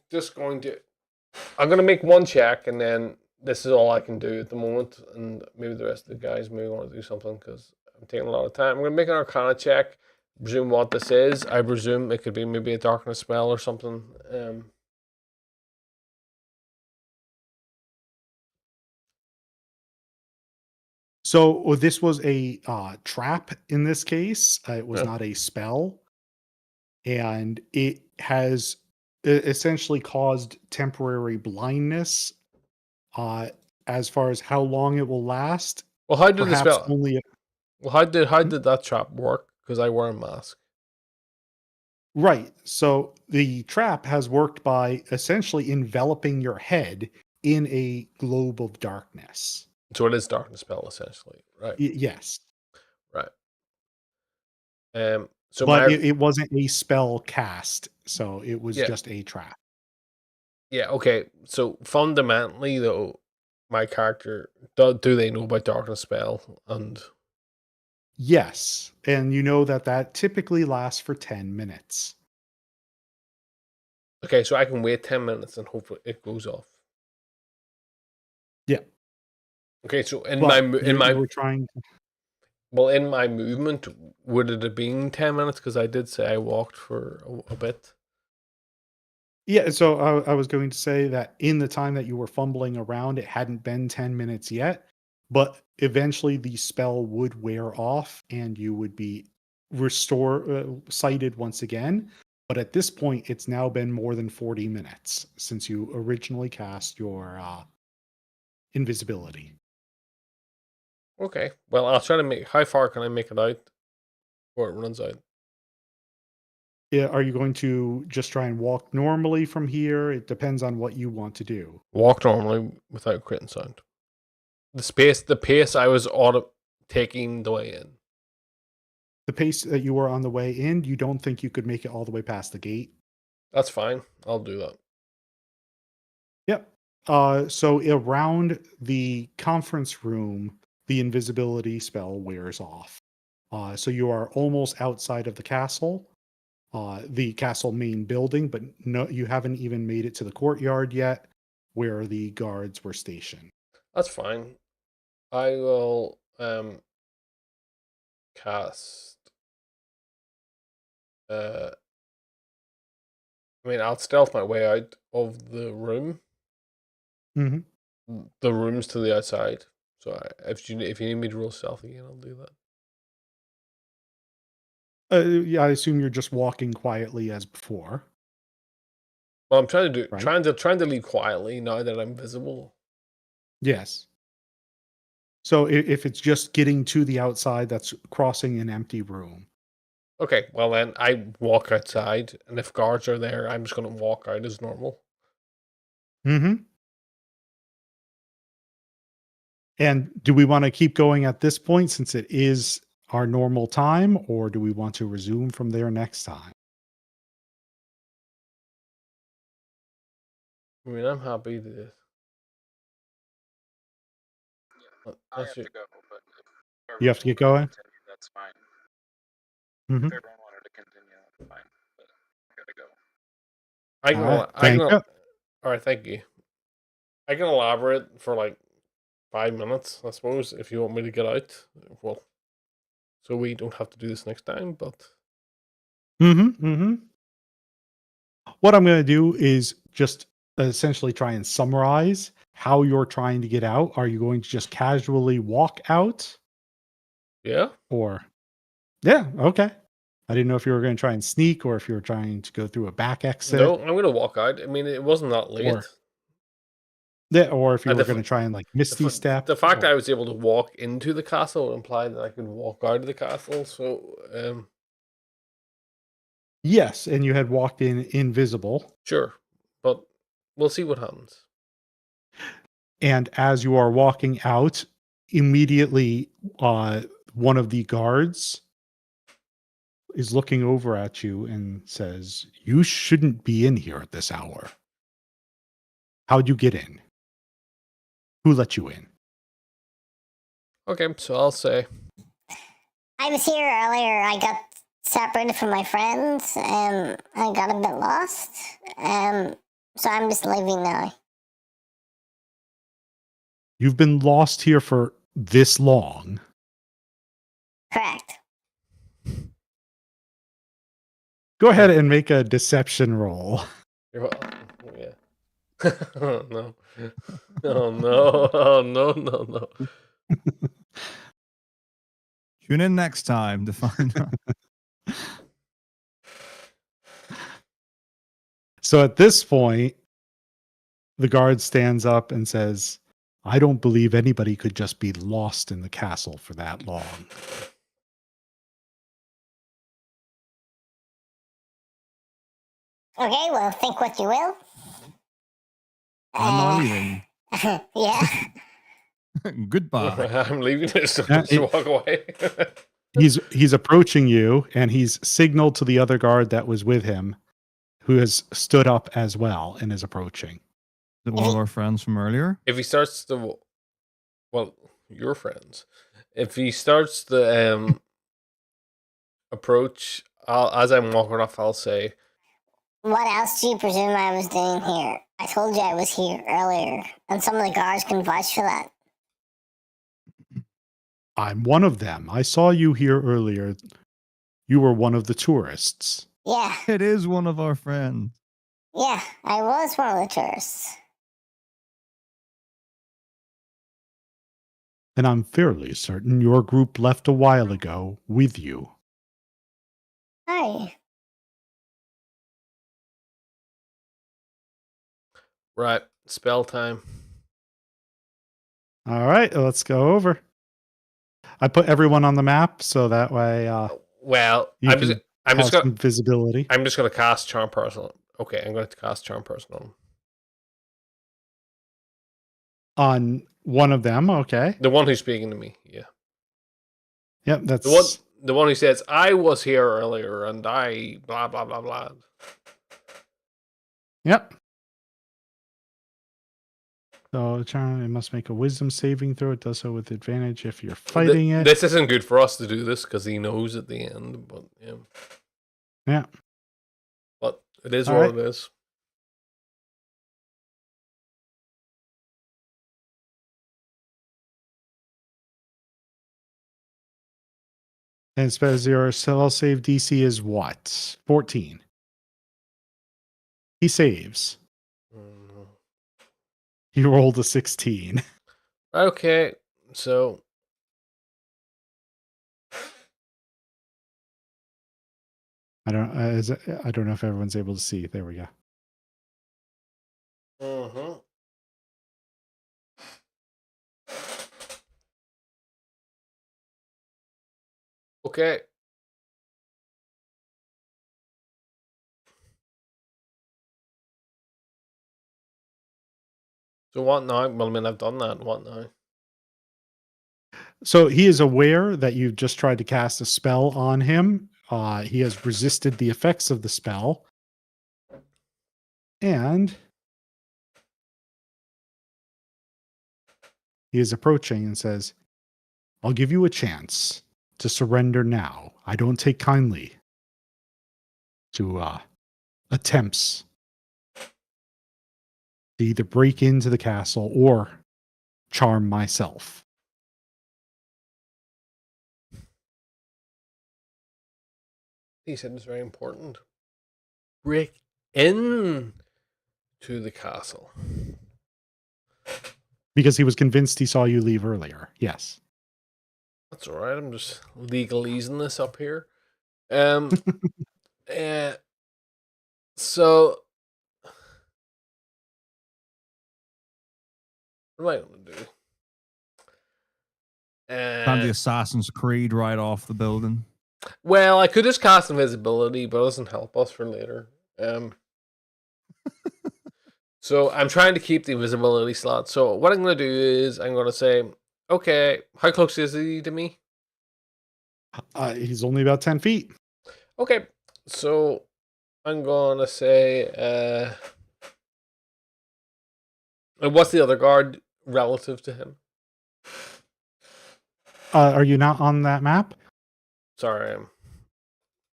to make one check, and then this is all I can do at the moment. And maybe the rest of the guys may want to do something because I'm taking a lot of time. I'm going to make an Arcana check. Presume what this is. I presume it could be maybe a darkness spell or something. So this was a trap in this case. It was Yeah. not a spell, and it has essentially caused temporary blindness. As far as how long it will last, Well, how did the perhaps spell? only Well, how did that trap work? Because I wear a mask. right. So the trap has worked by essentially enveloping your head in a globe of darkness. So it is darkness spell essentially, right? Yes, Right. So but my it wasn't a spell cast, so it was Yeah. just a trap. Yeah, okay. So fundamentally, though, my character do they know about darkness spell? And Yes, and you know that typically lasts for 10 minutes. okay, so I can wait 10 minutes and hopefully it goes off. Yeah, Okay, so in but my you were trying. in my movement, would it have been 10 minutes? Because I did say I walked for a bit. Yeah, so I was going to say that in the time that you were fumbling around, it hadn't been 10 minutes yet, but eventually the spell would wear off and you would be sighted once again. But at this point, it's now been more than 40 minutes since you originally cast your invisibility. Okay, well, I'll try to make. How far can I make it out before it runs out? Yeah, are you going to just try and walk normally from here? It depends on what you want to do. Walk normally without creating sound. The pace I was taking the way in. The pace that you were on the way in, you don't think you could make it all the way past the gate? That's fine. I'll do that. Yep. So around the conference room, the invisibility spell wears off. So you are almost outside of the castle main building, but no, you haven't even made it to the courtyard yet, where the guards were stationed. That's fine. I will cast. I'll stealth my way out of the room. Mm-hmm. The room's to the outside. So if you need me to roll stealth again, I'll do that. Yeah, I assume you're just walking quietly as before. Well, I'm trying to Right. trying to leave quietly now that I'm visible. Yes. So if it's just getting to the outside, that's crossing an empty room. Okay, well then I walk outside, and if guards are there, I'm just gonna walk out as normal. Mm-hmm. And do we want to keep going at this point since it is our normal time, or do we want to resume from there next time? I'm happy to this. I have to go, but if You have to everyone get wanted going? continue, that's fine. Mm-hmm. If everyone wanted to continue, that's fine. But I gotta go. I can. All right. I Thank can. you. All right, thank you. I can elaborate for like 5 minutes, I suppose, if you want me to get out. Well, so we don't have to do this next time. But Mm-hmm. Mm-hmm. What I'm going to do is just essentially try and summarize how you're trying to get out. Are you going to just casually walk out? yeah, Or, yeah, okay. I didn't know if you were going to try and sneak or if you were trying to go through a back exit. no, I'm gonna walk out. It wasn't that late. Or if you were going to try and like misty step. The fact that I was able to walk into the castle implied that I could walk out of the castle. So, yes, and you had walked in invisible. sure, but we'll see what happens. And as you are walking out, immediately one of the guards is looking over at you and says, "You shouldn't be in here at this hour. How'd you get in? Who let you in?" Okay, so I'll say, I was here earlier. I got separated from my friends. I got a bit lost. So I'm just leaving now. You've been lost here for this long. Correct. Go ahead and make a deception roll. yeah. Oh no. Oh no. Oh no. Tune in next time to find out. So at this point, the guard stands up and says, I don't believe anybody could just be lost in the castle for that long. Okay, well, think what you will. I'm not leaving. Yeah. Goodbye. I'm leaving this to Yeah, walk away. He's approaching you, and he's signaled to the other guard that was with him, who has stood up as well and is approaching. Is it one of our friends from earlier? If he starts to, well, your friends. If he starts the approach, as I'm walking off, I'll say, What else do you presume I was doing here? I told you I was here earlier, and some of the guards can vouch for that. I'm one of them. I saw you here earlier. You were one of the tourists. Yeah, It is one of our friends. yeah, I was one of the tourists. And I'm fairly certain your group left a while ago with you. Hi. right, spell time. All right, let's go over. I put everyone on the map so that way Well, you I'm can just, I'm have just gonna, some visibility. I'm just gonna cast Charm Person. Okay, I'm going to cast Charm Person on him. On one of them, okay. The one who's speaking to me. Yeah, Yep, that's the one who says I was here earlier and I blah blah blah blah. Yep. So Charlie must make a wisdom saving throw. It does so with advantage if you're fighting it. This isn't good for us to do this because he knows at the end. But yeah, Yeah. but it is All what right. it is. And suppose your spell save DC is what? 14. He saves. Mhm. He rolled a 16. Okay, so I don't know if everyone's able to see. There we go. mhm. Okay. So what now? Well, I mean, I've done that. What now? So he is aware that you've just tried to cast a spell on him. He has resisted the effects of the spell. And he is approaching and says, I'll give you a chance to surrender now. I don't take kindly to attempts to either break into the castle or charm myself. He said it's very important. Break in to the castle. Because he was convinced he saw you leave earlier. Yes. That's all right. I'm just legalese this up here. So what am I going to do? Found the Assassin's Creed right off the building. Well, I could just cast invisibility, but it doesn't help us for later. So I'm trying to keep the invisibility slot. So what I'm going to do is I'm going to say, okay, how close is he to me? He's only about 10 feet. Okay, so I'm going to say, and what's the other guard relative to him? Are you not on that map? Sorry,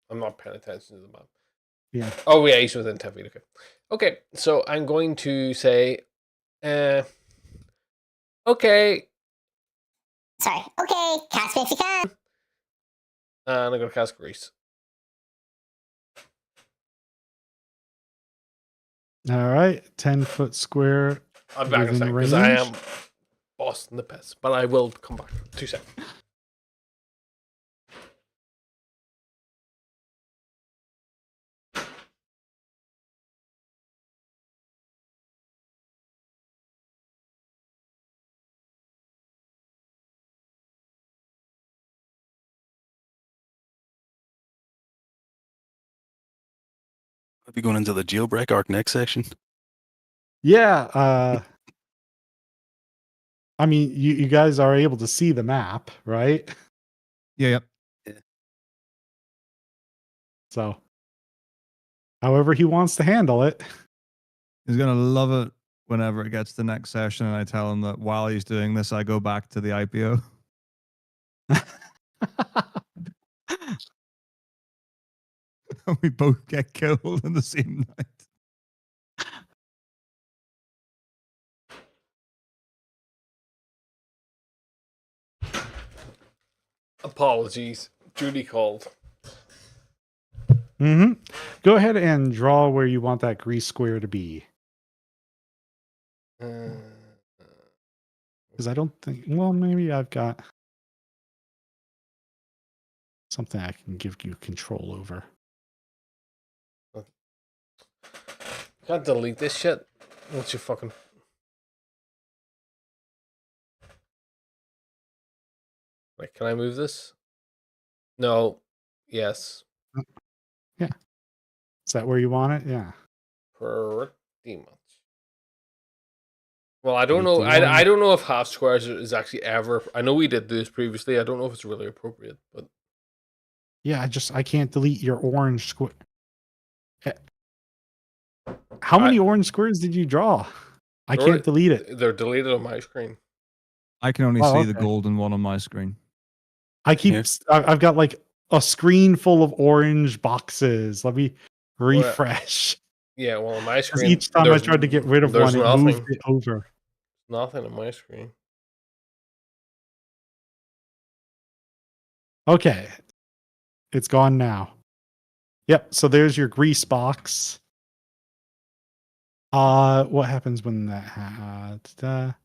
I'm not paying attention to the map. Yeah. Oh yeah, he's within 10 feet. Okay. Okay, so I'm going to say, okay. Sorry. Okay, cast me if you can. And I'm going to cast Grease. All right. 10-foot square. I'll be back in a Within second because I range? am bossing the piss, but I will come back. 2 seconds. We'll be going into the jailbreak arc next section. Yeah. I mean, you guys are able to see the map, right? Yeah, yep. So, however he wants to handle it. He's gonna love it whenever it gets to the next session, and I tell him that while he's doing this, I go back to the IPO. We both get killed in the same night. Apologies. Judy called. Mm-hmm. Go ahead and draw where you want that grease square to be. Because I don't think... Well, maybe I've got something I can give you control over. Can't delete this shit. What's your fucking... Wait, can I move this? No. Yes. Yeah. Is that where you want it? Yeah. Pretty much. Well, I don't 8 know. to I 1. don't know if half squares is actually ever... I know we did this previously. I don't know if it's really appropriate, but... Yeah, I can't delete your orange square. How many orange squares did you draw? I can't delete it. They're deleted on my screen. I can only Oh, see the okay. golden one on my screen. I've got like a screen full of orange boxes. Let me refresh. Yeah, well, on my 'Cause screen... each time I tried to get rid of one, it moved it over. Nothing on my screen. Okay. It's gone now. Yep, so there's your grease box. What happens when that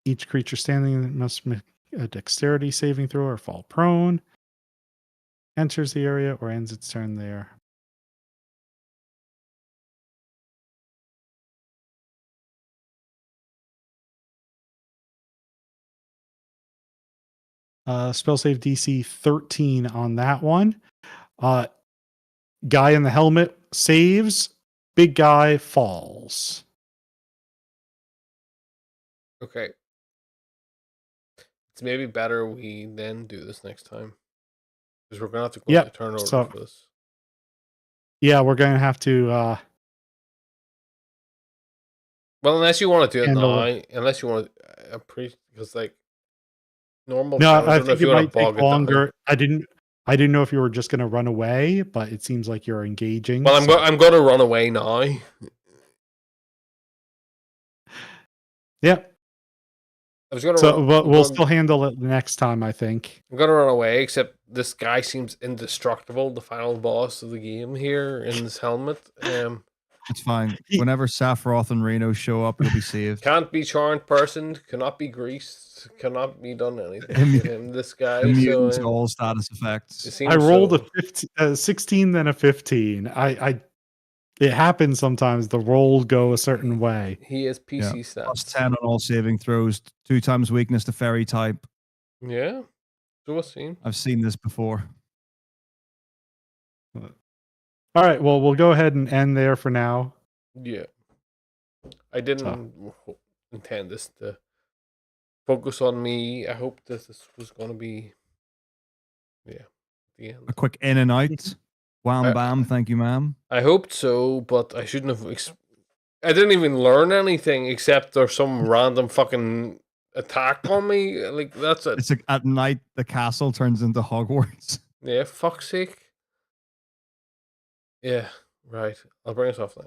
each creature standing must make a dexterity saving throw or fall prone. Enters the area or ends its turn there. Spell save DC 13 on that one. Guy in the helmet saves. Big guy falls. Okay. It's maybe better we then do this next time. Because we're going to have to go into turn order for this. Yeah, we're going to have to... well, unless you want to do it now. Unless you want to... because, like... Normal No, turns, I don't know think if you it want might to take bog it down. longer. I didn't know if you were just going to run away, but it seems like you're engaging. Well, I'm going to run away now. Yeah. I was going to we'll still handle it next time, I think. I'm going to run away, except this guy seems indestructible, the final boss of the game here in this helmet. It's fine. Whenever Sephiroth and Reno show up, you'll be saved. Can't be charmed person, cannot be greased, cannot be done anything to him. This guy. Immune to all status effects. I rolled a 16, then a 15. It happens sometimes. The rolls go a certain way. He is PC stats. Plus 10 on all saving throws. 2 times weakness to fairy type. Yeah. So I've seen this before. All right. Well, we'll go ahead and end there for now. Yeah. I didn't intend this to focus on me. I hope this was going to be... Yeah. The end. A quick in and out. Wham bam, thank you, ma'am. I hoped so, but I shouldn't have. I didn't even learn anything except there's some random fucking attack on me. Like, that's it. It's like at night the castle turns into Hogwarts. Yeah, fuck's sake. Yeah, right. I'll bring us off now.